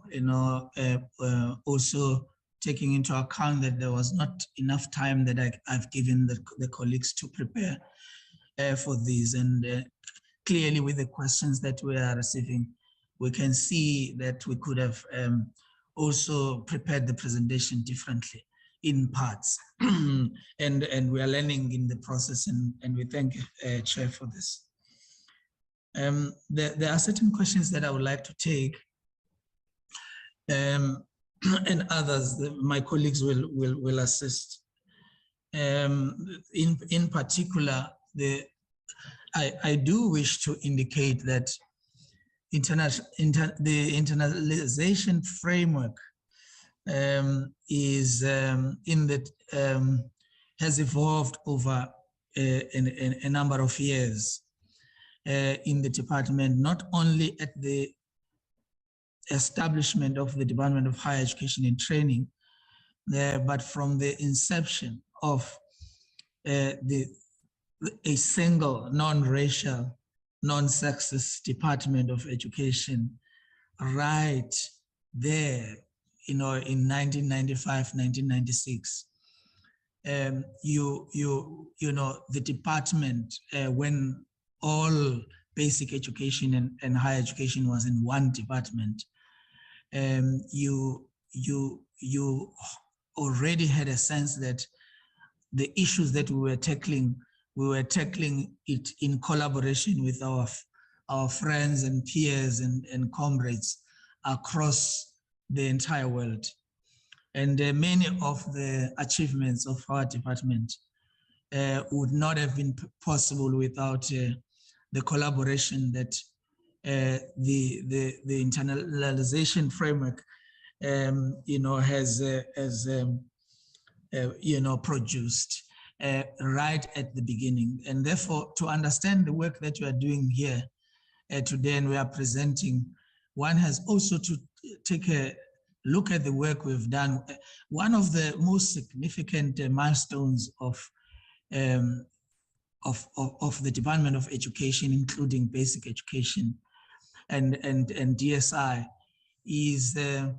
also taking into account that there was not enough time that I've given the colleagues to prepare for these. And clearly with the questions that we are receiving, we can see that we could have also prepared the presentation differently in parts. and we are learning in the process, and we thank Chair for this. There are certain questions that I would like to take, and others that my colleagues will assist. In particular, I do wish to indicate that the internationalization framework has evolved over a number of years in the department, not only at the establishment of the Department of Higher Education and Training, but from the inception of a single non-racial, non-sexist Department of Education right there, in 1995, 1996. The department, when all basic education and higher education was in one department, you already had a sense that the issues that we were tackling it in collaboration with our friends and peers and comrades across the entire world. And many of the achievements of our department would not have been possible without the collaboration that the internationalization framework has produced right at the beginning. And therefore, to understand the work that you are doing here today and we are presenting, one has also to take a look at the work we've done. One of the most significant milestones of the Department of Education, including basic education and DSI, is the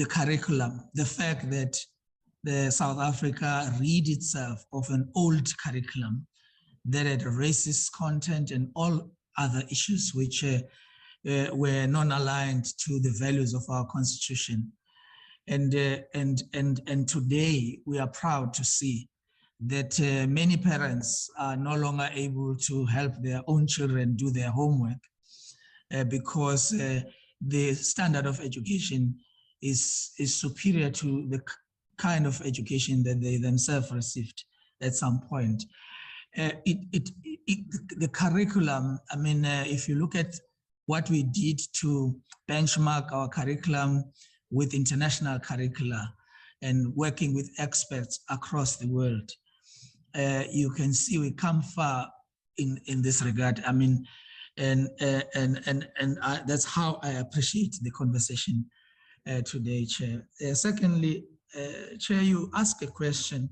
curriculum. The fact that South Africa rid itself of an old curriculum that had racist content and all other issues which were non-aligned to the values of our constitution. And today we are proud to see that many parents are no longer able to help their own children do their homework because the standard of education is superior to the kind of education that they themselves received at some point. The curriculum, I mean, if you look at what we did to benchmark our curriculum with international curricula and working with experts across the world, you can see we come far in this regard. I mean, and that's how I appreciate the conversation today, Chair. Secondly, Chair, you asked a question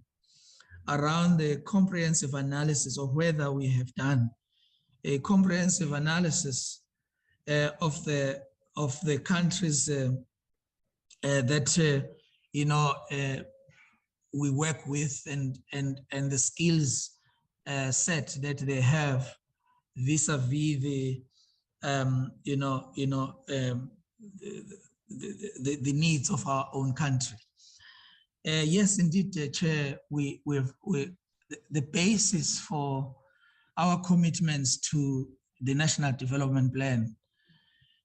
around the comprehensive analysis of whether we have done a comprehensive analysis of the countries that we work with and the skills set that they have vis-a-vis the needs of our own country. Yes, indeed, Chair, the basis for our commitments to the National Development Plan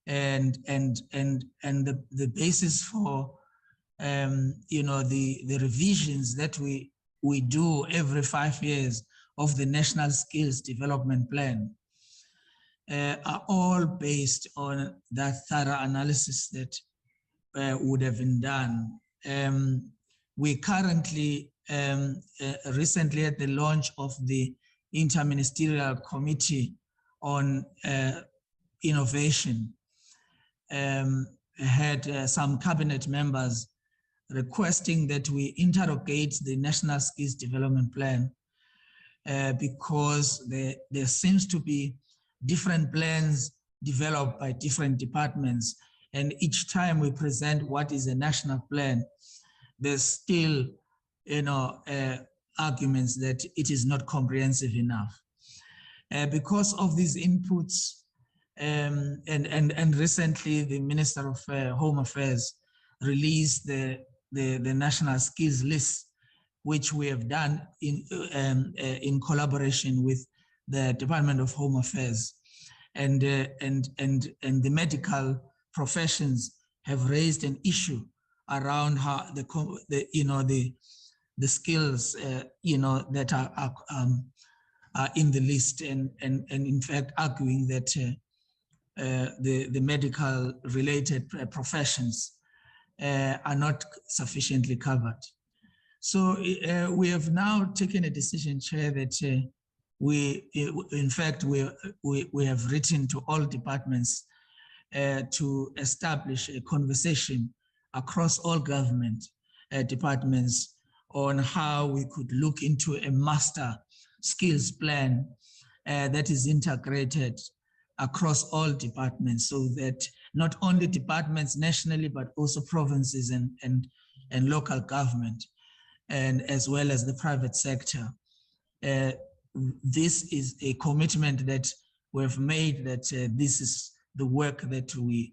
and the basis for the revisions that we do every 5 years of the National Skills Development Plan are all based on that thorough analysis that would have been done. We currently recently at the launch of the Interministerial Committee on Innovation had some cabinet members requesting that we interrogate the National Skills Development Plan because there seems to be different plans developed by different departments, and each time we present what is a national plan, there's still arguments that it is not comprehensive enough. Because of these inputs, and recently the Minister of Home Affairs released the national skills list, which we have done in collaboration with the Department of Home Affairs, and the medical professions have raised an issue around how the skills that are in the list, and in fact arguing that the medical related professions are not sufficiently covered. So we have now taken a decision, Chair, that we have written to all departments to establish a conversation across all government departments on how we could look into a master skills plan that is integrated across all departments, so that not only departments nationally, but also provinces and local government, and as well as the private sector. This is a commitment that we've made, that this is the work that we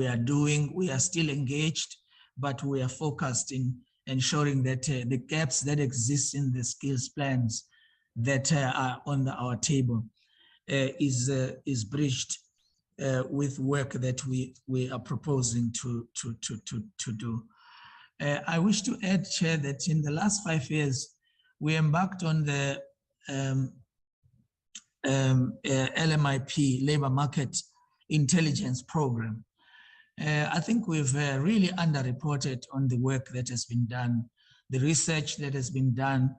are doing. We are still engaged, but we are focused in ensuring that the gaps that exist in the skills plans that are on our table is bridged with work that we are proposing to do. I wish to add, Chair, that in the last 5 years, we embarked on the LMIP, Labor Market Intelligence Program. I think we've really underreported on the work that has been done, the research that has been done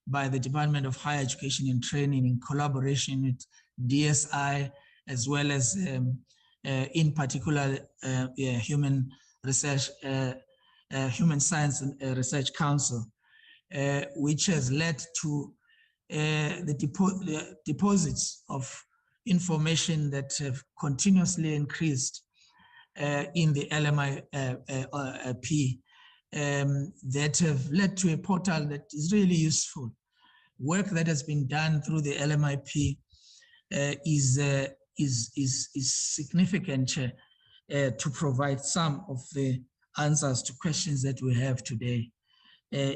by the Department of Higher Education and Training in collaboration with DSI, as well as in particular Human Science and Research Council, which has led to the deposits of information that have continuously increased in the LMIP that have led to a portal that is really useful. Work that has been done through the LMIP is significant to provide some of the answers to questions that we have today.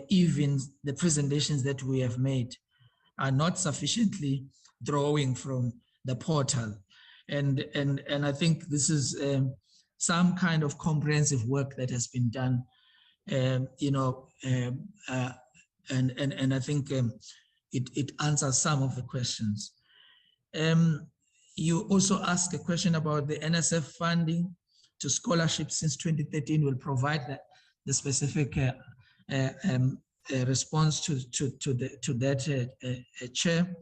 Even the presentations that we have made are not sufficiently drawing from the portal. And I think this is some kind of comprehensive work that has been done, and I think it answers some of the questions. You also asked a question about the NSF funding to scholarships since 2013. Will provide the specific response to that, Chair.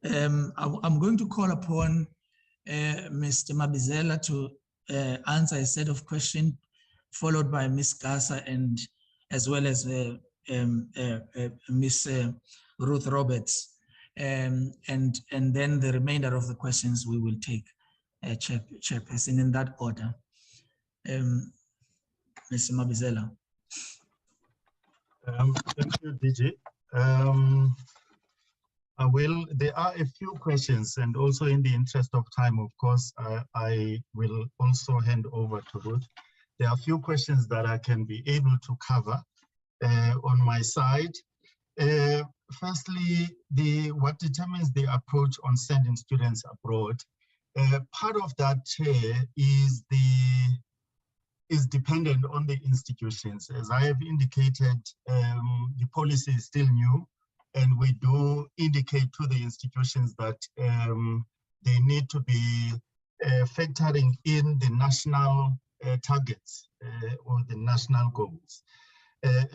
I'm going to call upon Mr. Mabizela to answer a set of questions, followed by Ms. Gasa and as well as Ms. Ruth Roberts. And then the remainder of the questions we will take, Chairperson, in that order. Mr. Mabizela. Thank you, DG. I will. There are a few questions, and also in the interest of time, of course, I will also hand over to Ruth. There are a few questions that I can be able to cover on my side. Firstly, what determines the approach on sending students abroad? Part of that, Chair, is dependent on the institutions. As I have indicated, the policy is still new, and we do indicate to the institutions that they need to be factoring in the national targets or the national goals.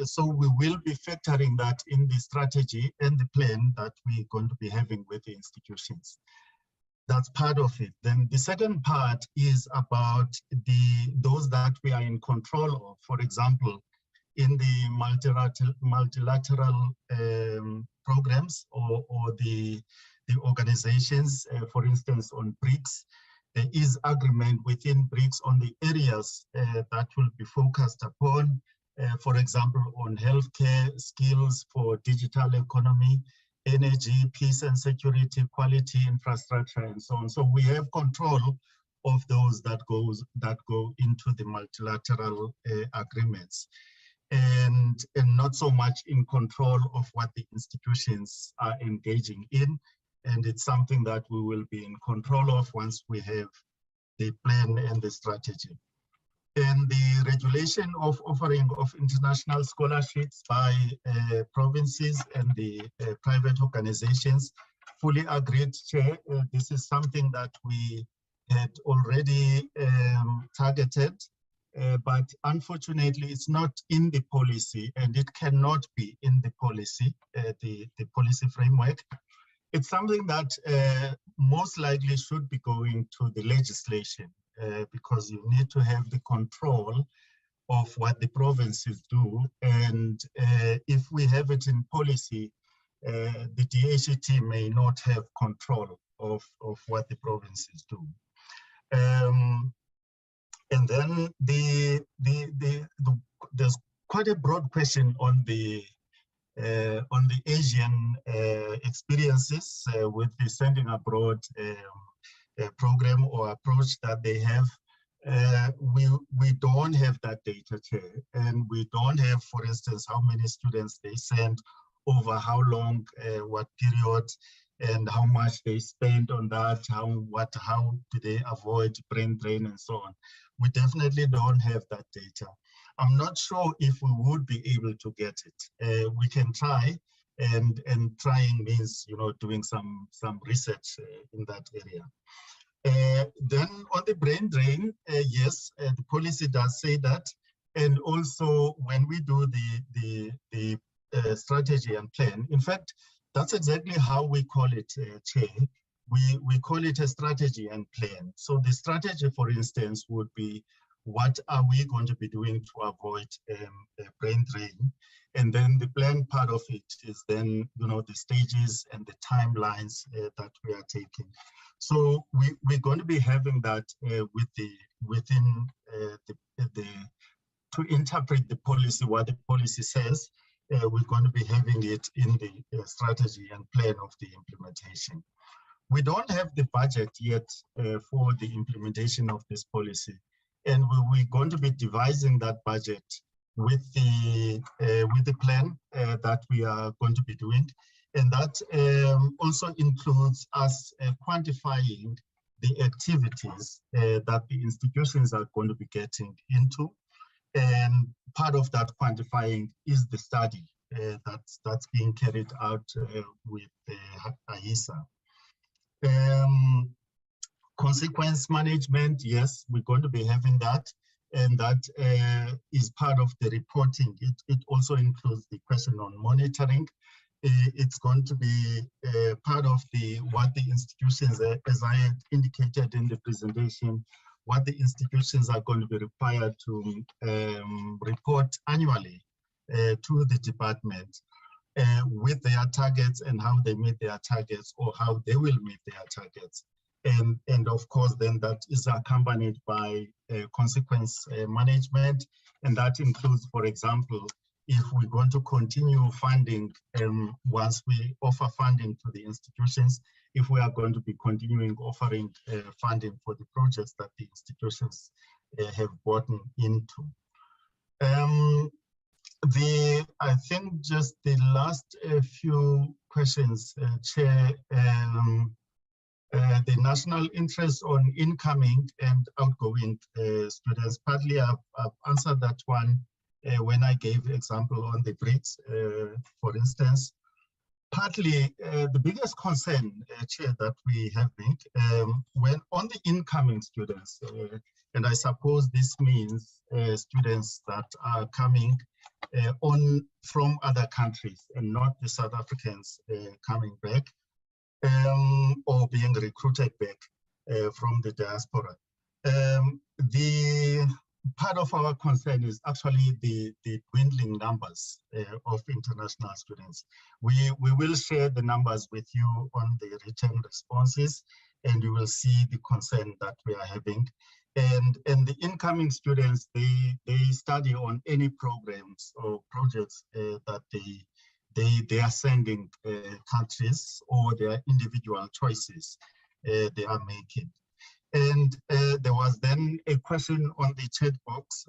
So we will be factoring that in the strategy and the plan that we're going to be having with the institutions. That's part of it. Then the second part is about those that we are in control of. For example, in the multilateral programs or the organizations, for instance, on BRICS, there is agreement within BRICS on the areas that will be focused upon. For example, on healthcare, skills for digital economy, energy, peace and security, quality infrastructure, and so on. So we have control of those that go into the multilateral agreements, and not so much in control of what the institutions are engaging in. And it's something that we will be in control of once we have the plan and the strategy. And the regulation of offering of international scholarships by provinces and the private organizations, fully agreed, Chair. This is something that we had already targeted, but unfortunately it's not in the policy, and it cannot be in the policy, the policy framework. It's something that most likely should be going to the legislation. Because you need to have the control of what the provinces do. And if we have it in policy, the DHET may not have control of what the provinces do. And then there's quite a broad question on the Asian experiences with the sending abroad program or approach that they have. We don't have that data, Chair, and we don't have, for instance, how many students they send, over how long, what period, and how much they spend on that, how do they avoid brain drain and so on. We definitely don't have that data. I'm not sure if we would be able to get it. We can try, and trying means, you know, doing some research in that area. Then on the brain drain, yes, the policy does say that, and also when we do the strategy and plan, in fact, that's exactly how we call it, Chair. We call it a strategy and plan. So the strategy, for instance, would be, what are we going to be doing to avoid brain drain? And then the plan part of it is then, you know, the stages and the timelines that we are taking. So we're going to be having that to interpret the policy, what the policy says. We're going to be having it in the strategy and plan of the implementation. We don't have the budget yet for the implementation of this policy, and we're going to be devising that budget with the plan that we are going to be doing. And that also includes us quantifying the activities that the institutions are going to be getting into. And part of that quantifying is the study that's being carried out with AISA. Consequence management, yes, we're going to be having that. And that is part of the reporting. It also includes the question on monitoring. It's going to be part of what the institutions, as I had indicated in the presentation, what the institutions are going to be required to report annually to the department with their targets and how they meet their targets, or how they will meet their targets. And of course, then that is accompanied by consequence management. And that includes, for example, if we're going to continue funding once we offer funding to the institutions, if we are going to be continuing offering funding for the projects that the institutions have gotten into. I think just the last few questions, Chair, the national interest on incoming and outgoing students, partly I've answered that one when I gave example on the BRICS, for instance. Partly, the biggest concern, Chair, that we have when on the incoming students, and I suppose this means students that are coming on from other countries and not the South Africans coming back or being recruited back from the diaspora. The part of our concern is actually the dwindling numbers of international students. We will share the numbers with you on the written responses, and you will see the concern that we are having. And the incoming students, they study on any programs or projects that they are sending countries or their individual choices they are making. And there was then a question on the chat box,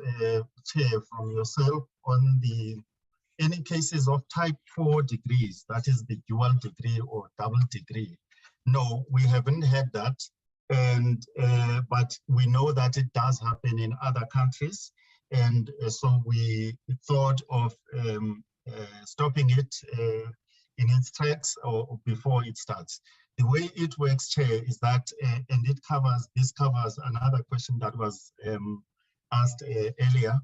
Chair, from yourself on any cases of type 4 degrees, that is the dual degree or double degree. No, we haven't had that. And but we know that it does happen in other countries. And so we thought of stopping it in its tracks or before it starts. The way it works, Chair, is that, and this covers another question that was asked earlier.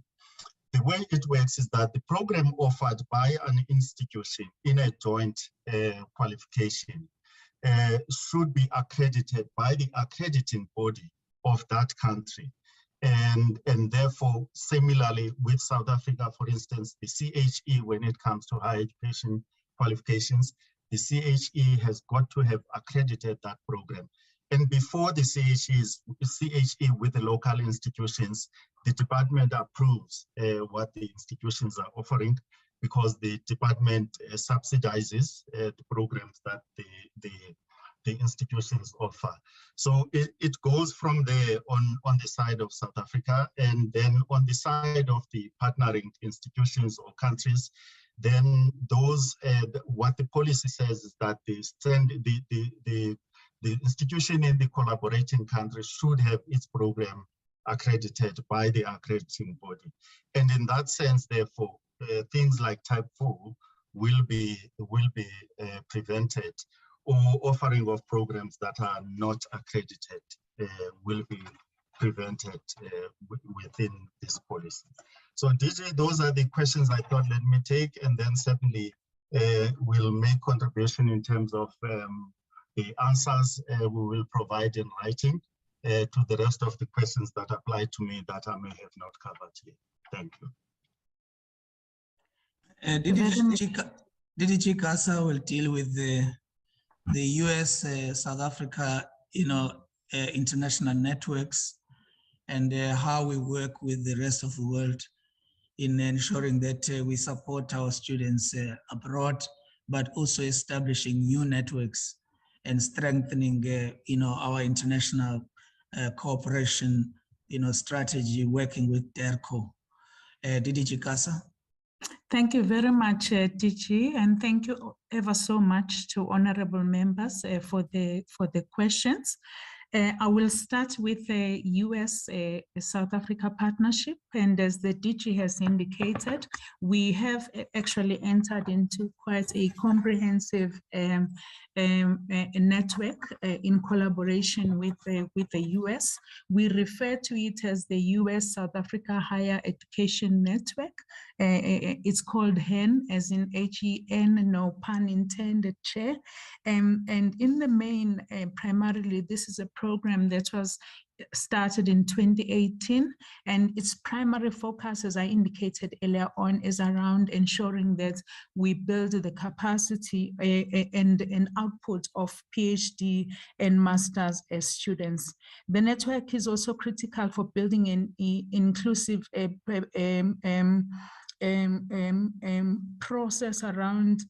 The way it works is that the program offered by an institution in a joint qualification should be accredited by the accrediting body of that country. And therefore, similarly with South Africa, for instance, the CHE, when it comes to higher education qualifications, the CHE has got to have accredited that program. And before the CHE with the local institutions, the department approves what the institutions are offering, because the department subsidizes the programs that the institutions offer. So it goes from there on the side of South Africa, and then on the side of the partnering institutions or countries, then those, what the policy says is that the institution in the collaborating country should have its program accredited by the accrediting body. And in that sense, therefore, things like type 4 will be prevented, or offering of programs that are not accredited will be prevented within this policy. So DJ, those are the questions I thought let me take, and then certainly we'll make contribution in terms of the answers we will provide in writing to the rest of the questions that apply to me that I may have not covered here. Thank you. DDG CASA will deal with the US, South Africa, international networks, and how we work with the rest of the world in ensuring that we support our students abroad, but also establishing new networks and strengthening, our international cooperation, strategy, working with DERCO. DDG CASA. Thank you very much, DG, and thank you ever so much to honorable members for the questions. I will start with the US-South Africa partnership, and as the DG has indicated, we have actually entered into quite a comprehensive network in collaboration with the US. We refer to it as the US-South Africa Higher Education Network. It's called HEN, as in HEN, no pun intended, Chair. And in the main, primarily, this is a program that was started in 2018, and its primary focus, as I indicated earlier on, is around ensuring that we build the capacity and output of PhD and master's students. The network is also critical for building an inclusive process around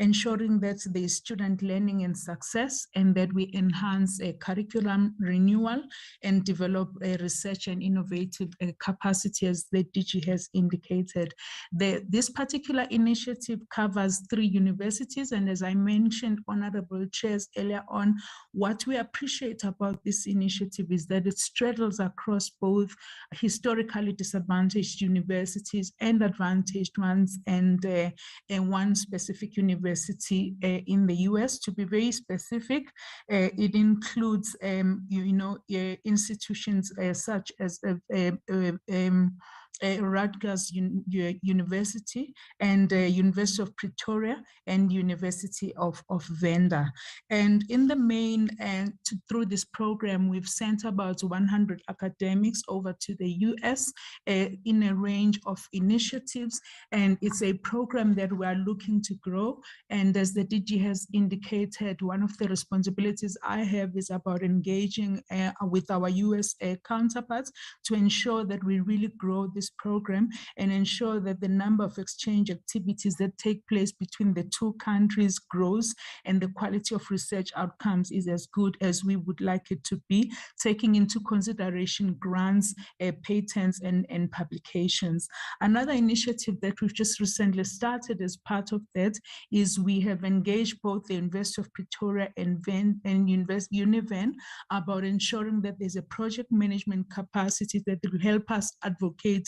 ensuring that there is student learning and success, and that we enhance a curriculum renewal and develop a research and innovative capacity, as the DG has indicated. This particular initiative covers 3 universities, and as I mentioned, Honorable Chairs, earlier on, what we appreciate about this initiative is that it straddles across both historically disadvantaged universities and advantaged ones, and one specific university in the US. To be very specific, it includes, institutions such as Rutgers University and University of Pretoria and University of Venda. And in the main, through this program, we've sent about 100 academics over to the US in a range of initiatives. And it's a program that we are looking to grow. And as the DG has indicated, one of the responsibilities I have is about engaging with our US counterparts to ensure that we really grow this program and ensure that the number of exchange activities that take place between the 2 countries grows, and the quality of research outcomes is as good as we would like it to be, taking into consideration grants, patents, and publications. Another initiative that we've just recently started as part of that is we have engaged both the University of Pretoria and Univen about ensuring that there's a project management capacity that will help us advocate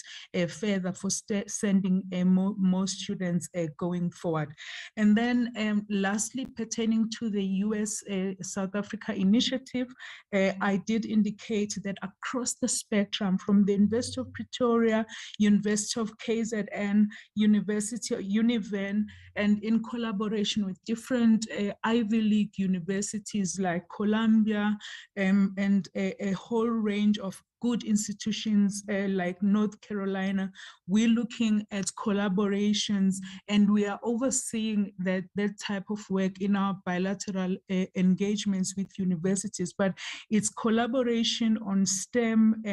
further for sending more students going forward. And then lastly, pertaining to the US South Africa initiative, I did indicate that across the spectrum, from the University of Pretoria, University of KZN, University of Univen, and in collaboration with different Ivy League universities like Columbia, and a whole range of good institutions like North Carolina, we're looking at collaborations, and we are overseeing that type of work in our bilateral engagements with universities. But it's collaboration on STEM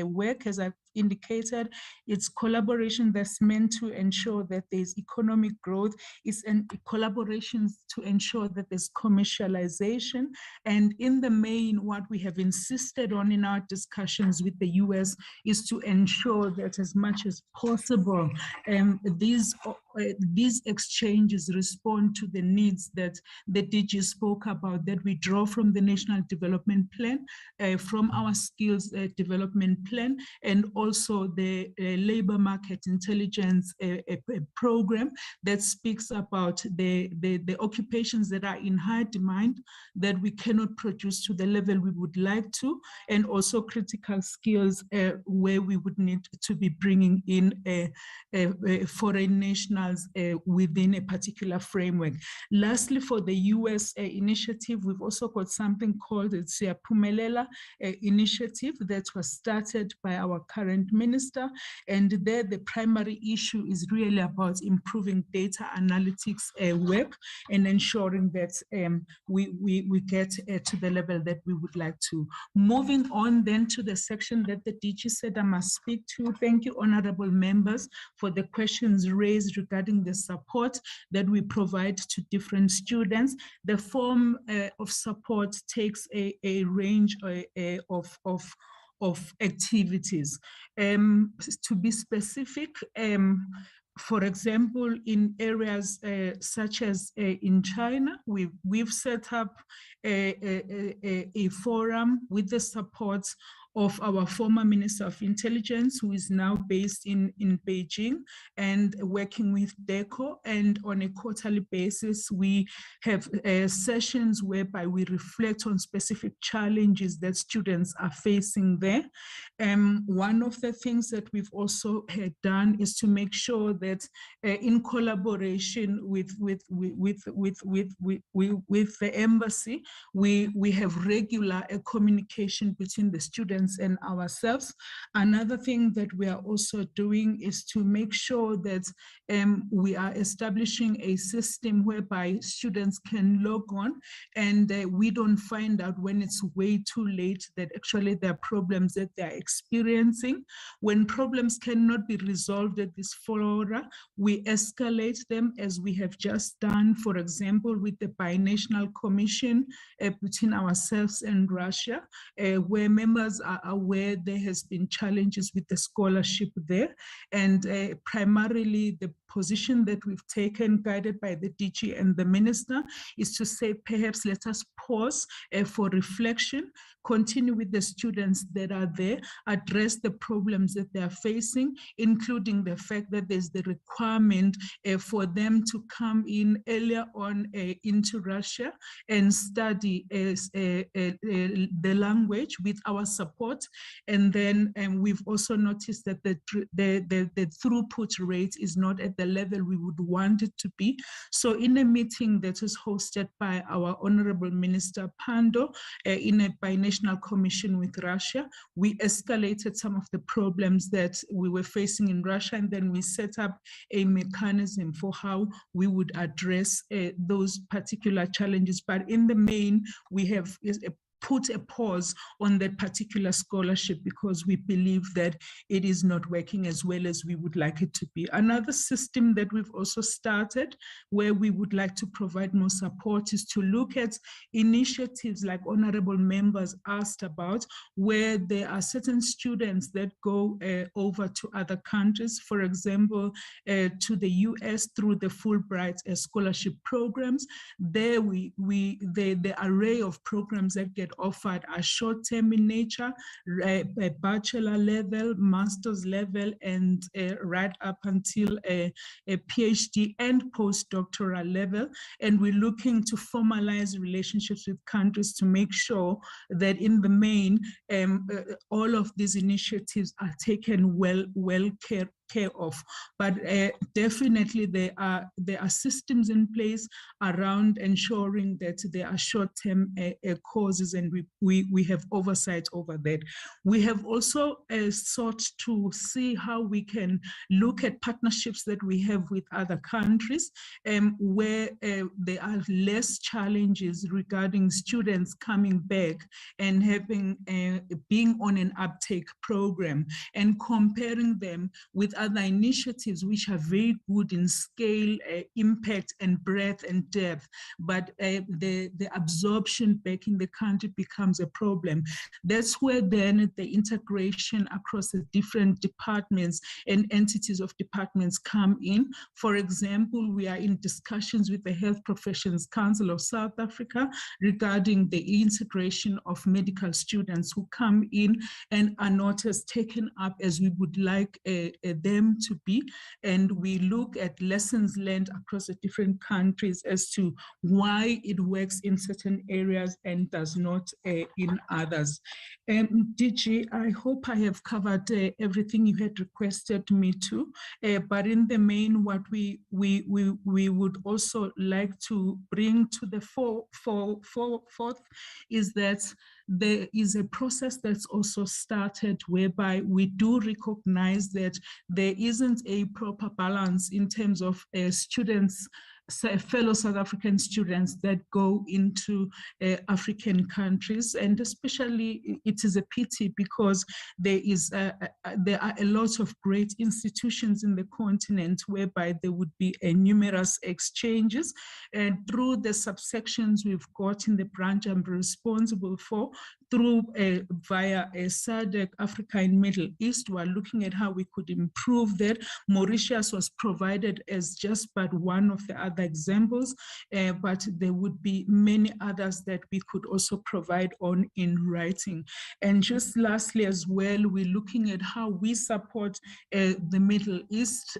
work, as I've indicated. It's collaboration that's meant to ensure that there's economic growth. It's collaborations to ensure that there's commercialization. And in the main, what we have insisted on in our discussions with the US is to ensure that as much as possible, these exchanges respond to the needs that the DG spoke about, that we draw from the National Development Plan, from our Skills Development Plan, and also the labor market intelligence program that speaks about the occupations that are in high demand that we cannot produce to the level we would like to, and also critical skills where we would need to be bringing in foreign nationals within a particular framework. Lastly, for the US initiative, we've also got something called the Siyapumelela initiative that was started by our current minister, and there the primary issue is really about improving data analytics work and ensuring that we get to the level that we would like to. Moving on then to the section that the DG said I must speak to. Thank you, honorable members, for the questions raised regarding the support that we provide to different students. The form of support takes a range of activities. To be specific, for example, in areas such as in China, we've set up a forum with the support of our former Minister of Intelligence, who is now based in Beijing, and working with DECO. And on a quarterly basis, we have sessions whereby we reflect on specific challenges that students are facing there. One of the things that we've also done is to make sure that in collaboration with the embassy, we have regular communication between the students students and ourselves. Another thing that we are also doing is to make sure that we are establishing a system whereby students can log on and we don't find out when it's way too late that actually there are problems that they're experiencing. When problems cannot be resolved at this fora, we escalate them, as we have just done, for example, with the Binational Commission between ourselves and Russia, where members are aware there has been challenges with the scholarship there. And primarily the position that we've taken, guided by the DG and the Minister, is to say perhaps let us pause for reflection, continue with the students that are there, address the problems that they are facing, including the fact that there's the requirement for them to come in earlier on into Russia and study the language with our support. And then we've also noticed that the throughput rate is not at the level we would want it to be. So in a meeting that was hosted by our Honorable Minister Pando in a binational commission with Russia, we escalated some of the problems that we were facing in Russia, and then we set up a mechanism for how we would address those particular challenges. But in the main, we have put a pause on that particular scholarship because we believe that it is not working as well as we would like it to be. Another system that we've also started where we would like to provide more support is to look at initiatives like honorable members asked about, where there are certain students that go over to other countries, for example, to the US through the Fulbright scholarship programs. There the array of programs that get offered are short-term in nature, a bachelor level, master's level, and right up until a PhD and postdoctoral level. And we're looking to formalize relationships with countries to make sure that in the main, all of these initiatives are taken well care of. But definitely there are systems in place around ensuring that there are short-term causes, and we have oversight over that. We have also sought to see how we can look at partnerships that we have with other countries where there are less challenges regarding students coming back and having being on an uptake program, and comparing them with other initiatives which are very good in scale, impact, and breadth and depth, but the absorption back in the country becomes a problem. That's where then the integration across the different departments and entities of departments come in. For example, we are in discussions with the Health Professions Council of South Africa regarding the integration of medical students who come in and are not as taken up as we would like them to be. And we look at lessons learned across the different countries as to why it works in certain areas and does not in others. DG, I hope I have covered everything you had requested me to, but in the main, what we would also like to bring to the forth is that there is a process that's also started whereby we do recognize that there isn't a proper balance in terms of students, fellow South African students that go into African countries, and especially it is a pity because there are a lot of great institutions in the continent whereby there would be numerous exchanges, and through the subsections we've got in the branch I'm responsible for, through via SADC, Africa and Middle East, we're looking at how we could improve that. Mauritius was provided as just but one of the other examples, but there would be many others that we could also provide on in writing. And just lastly as well, we're looking at how we support the Middle East,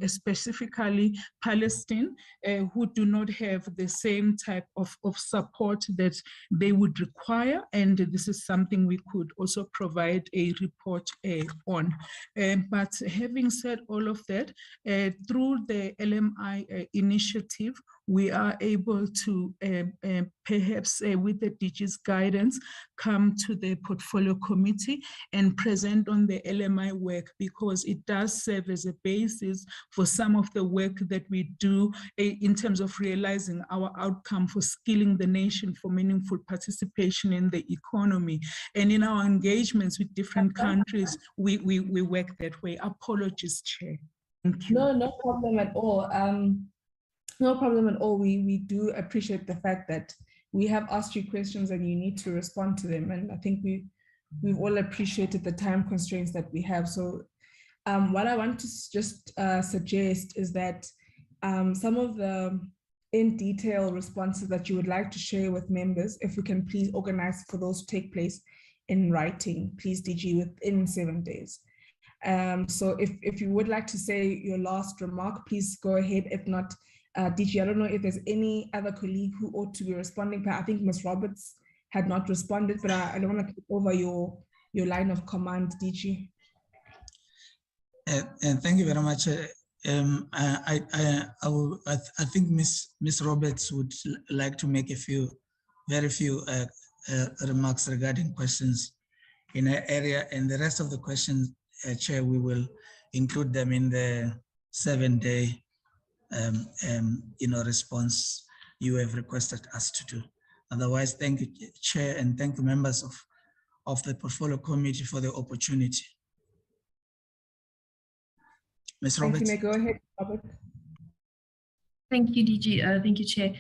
specifically Palestine, who do not have the same type of support that they would require, and this is something we could also provide a report on. But having said all of that, through the LMI initiative, we are able to perhaps with the DG's guidance, come to the portfolio committee and present on the LMI work, because it does serve as a basis for some of the work that we do in terms of realizing our outcome for skilling the nation for meaningful participation in the economy. And in our engagements with different countries, we work that way. Apologies, Chair. Thank you. No problem at all. No problem at all. We do appreciate the fact that we have asked you questions and you need to respond to them. And I think we've all appreciated the time constraints that we have. So what I want to just suggest is that some of the in detail responses that you would like to share with members, if we can please organize for those to take place in writing, please DG, within 7 days. So if you would like to say your last remark, please go ahead. If not, DG, I don't know if there's any other colleague who ought to be responding, but I think Ms. Roberts had not responded, but I don't want to take over your line of command, DG. And thank you very much. I think Ms. Roberts would like to make very few remarks regarding questions in her area, and the rest of the questions, Chair, we will include them in the 7-day response you have requested us to do. Otherwise, thank you, Chair, and thank you, members of the Portfolio Committee, for the opportunity. Ms. Roberts. Thank you, May. Go ahead, Robert. Thank you, DG. Thank you, Chair.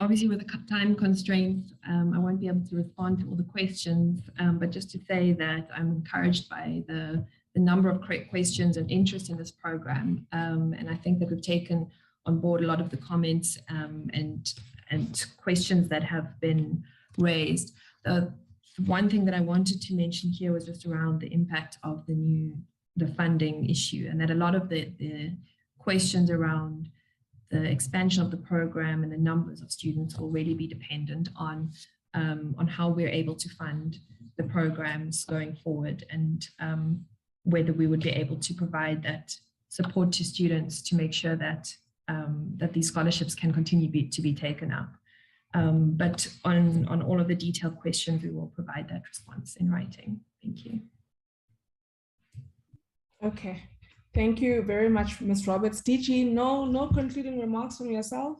Obviously, with the time constraints, I won't be able to respond to all the questions, but just to say that I'm encouraged by the number of questions and interest in this program. And I think that we've taken on board a lot of the comments and questions that have been raised. The one thing that I wanted to mention here was just around the impact of the funding issue, and that a lot of the questions around the expansion of the program and the numbers of students will really be dependent on how we're able to fund the programs going forward, and whether we would be able to provide that support to students to make sure that that these scholarships can continue to be taken up. But on all of the detailed questions, we will provide that response in writing. Thank you. Okay. Thank you very much, Ms. Roberts. DG, no concluding remarks from yourself?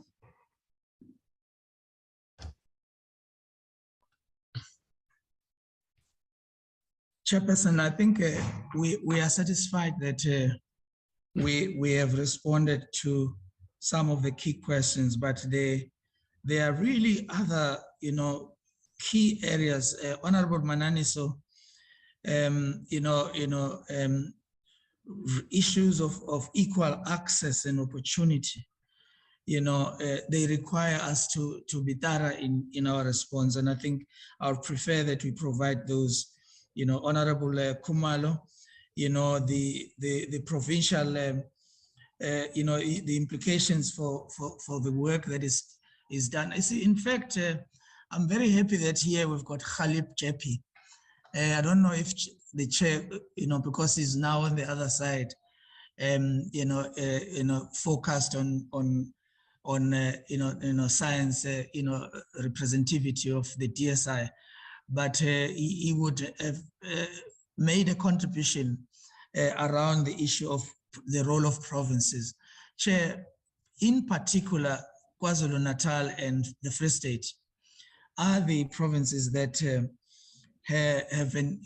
Chairperson, I think we are satisfied that we have responded to some of the key questions, but there are really other, key areas. Honorable Mananiso, issues of equal access and opportunity, they require us to be thorough in our response. And I think I would prefer that we provide those, Honorable Kumalo, the provincial, the implications for the work that is done. I see, in fact, I'm very happy that here we've got Khalib Jepi. I don't know if the chair, because he's now on the other side, focused on science, representativity of the DSI, but he would have made a contribution around the issue of the role of provinces. Chair, in particular, KwaZulu-Natal and the Free State are the provinces that have a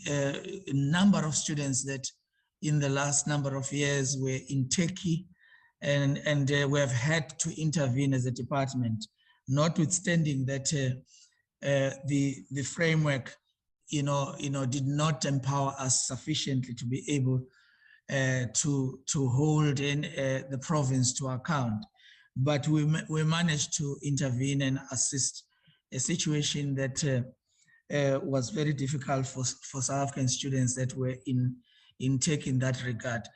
number of students that in the last number of years were in Turkey, and we have had to intervene as a department, notwithstanding that the framework did not empower us sufficiently to be able to hold in the province to account. But we managed to intervene and assist a situation that was very difficult for South African students that were in Turkey in that regard.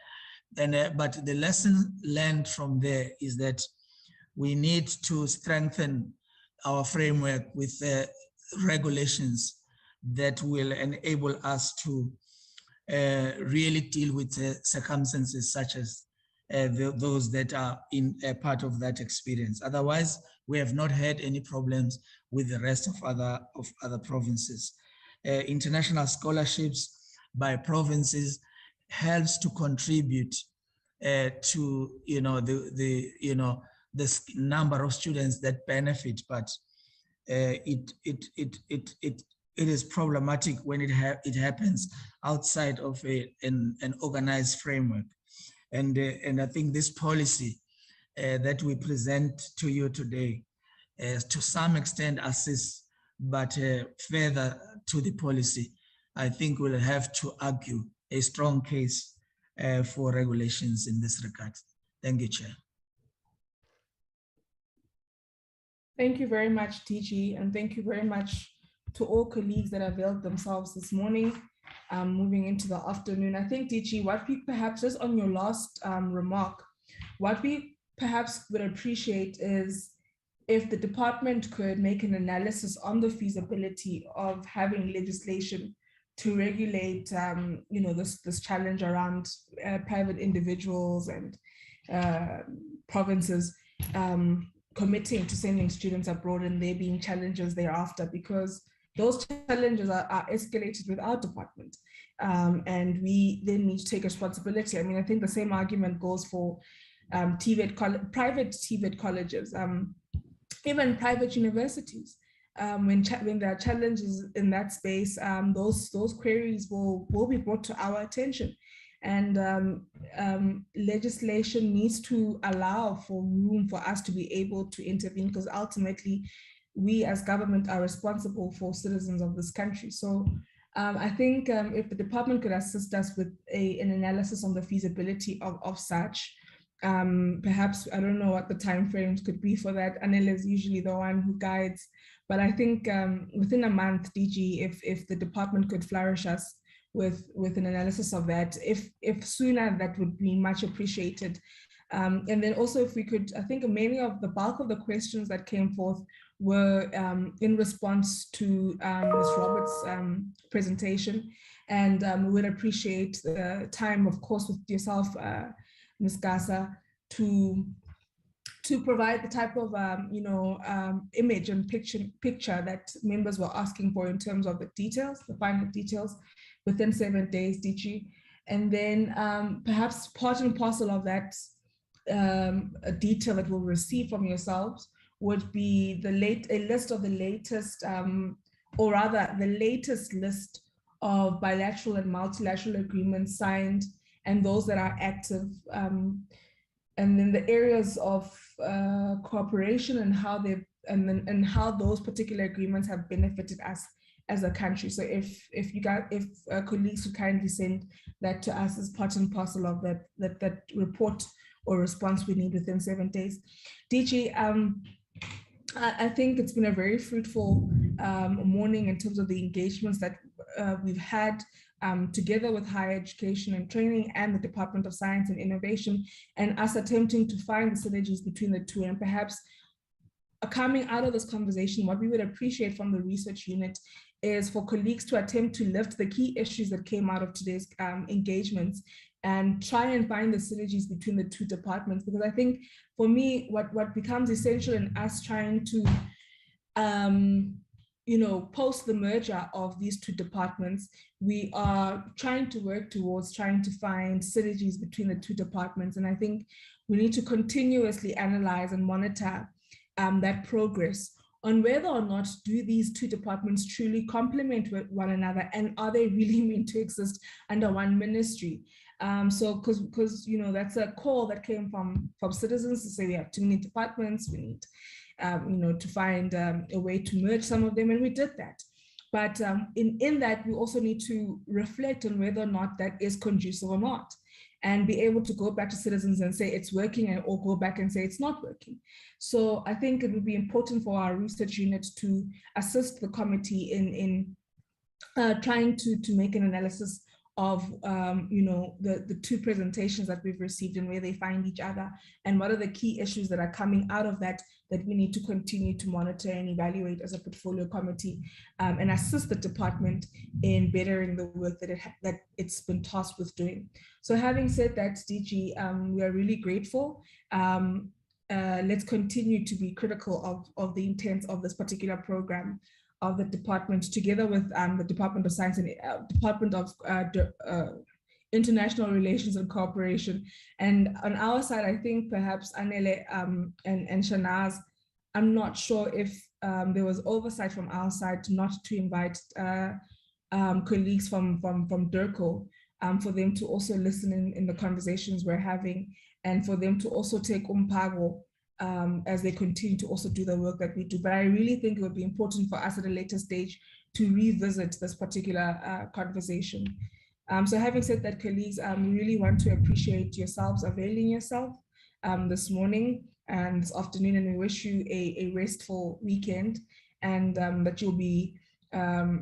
And but the lesson learned from there is that we need to strengthen our framework with regulations that will enable us to really deal with circumstances such as those that are in a part of that experience. Otherwise, we have not had any problems with the rest of other provinces. International scholarships by provinces helps to contribute to the number of students that benefit, but it is problematic when it happens outside of an organized framework. And I think this policy that we present to you today to some extent assists, but further to the policy, I think we'll have to argue a strong case for regulations in this regard. Thank you, Chair. Thank you very much, DG, and thank you very much to all colleagues that availed themselves this morning, moving into the afternoon. I think, DG, what we perhaps, just on your last remark, what we perhaps would appreciate is if the department could make an analysis on the feasibility of having legislation to regulate, this challenge around private individuals and provinces committing to sending students abroad and there being challenges thereafter, because those challenges are escalated with our department. And we then need to take responsibility. I mean, I think the same argument goes for private TVET colleges, even private universities. When there are challenges in that space, those queries will be brought to our attention. And legislation needs to allow for room for us to be able to intervene, because ultimately we as government are responsible for citizens of this country. So I think if the department could assist us with an analysis on the feasibility of such, perhaps, I don't know what the timeframes could be for that. Anil is usually the one who guides, but I think within a month, DG, if the department could flourish us with an analysis of that, if sooner, that would be much appreciated. And then also if we could, I think many of the bulk of the questions that came forth were in response to Ms. Roberts' presentation, and we would appreciate the time, of course, with yourself, Ms. Gasa, to provide the type of image and picture that members were asking for in terms of the details, the final details, within 7 days, DG. And then perhaps part and parcel of that a detail that we'll receive from yourselves would be a list of the latest, or rather the latest list of bilateral and multilateral agreements signed and those that are active, and then the areas of cooperation and how and how those particular agreements have benefited us as a country. So if colleagues would kindly send that to us as part and parcel of that report or response we need within 7 days. DG, I think it's been a very fruitful morning in terms of the engagements that we've had together with higher education and training and the Department of Science and Innovation, and us attempting to find the synergies between the two. And perhaps coming out of this conversation, what we would appreciate from the research unit is for colleagues to attempt to lift the key issues that came out of today's engagements and try and find the synergies between the two departments. Because I think for me, what becomes essential in us trying to post the merger of these two departments, we are trying to work towards trying to find synergies between the two departments. And I think we need to continuously analyze and monitor that progress on whether or not do these two departments truly complement one another, and are they really meant to exist under one ministry? So because that's a call that came from citizens to say we have too many departments, we need to find a way to merge some of them, and we did that. But in that, we also need to reflect on whether or not that is conducive or not, and be able to go back to citizens and say it's working, or go back and say it's not working. So I think it would be important for our research unit to assist the committee in trying to make an analysis of the two presentations that we've received and where they find each other, and what are the key issues that are coming out of that we need to continue to monitor and evaluate as a portfolio committee, and assist the department in bettering the work that it's been tasked with doing. So having said that, DG, we are really grateful. Let's continue to be critical of the intent of this particular program of the department, together with the Department of Science and Department of International Relations and Cooperation. And on our side, I think perhaps Anele and Shanaz, I'm not sure if there was oversight from our side not to invite colleagues from DIRCO for them to also listen in the conversations we're having, and for them to also take umpago as they continue to also do the work that we do. But I really think it would be important for us at a later stage to revisit this particular conversation. So having said that, colleagues, we really want to appreciate yourselves availing yourself this morning and this afternoon, and we wish you a restful weekend, and that you'll be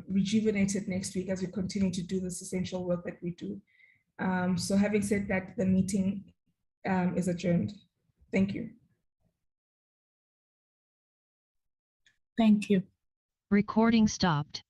rejuvenated next week as we continue to do this essential work that we do. So having said that, the meeting is adjourned. Thank you. Thank you. Recording stopped.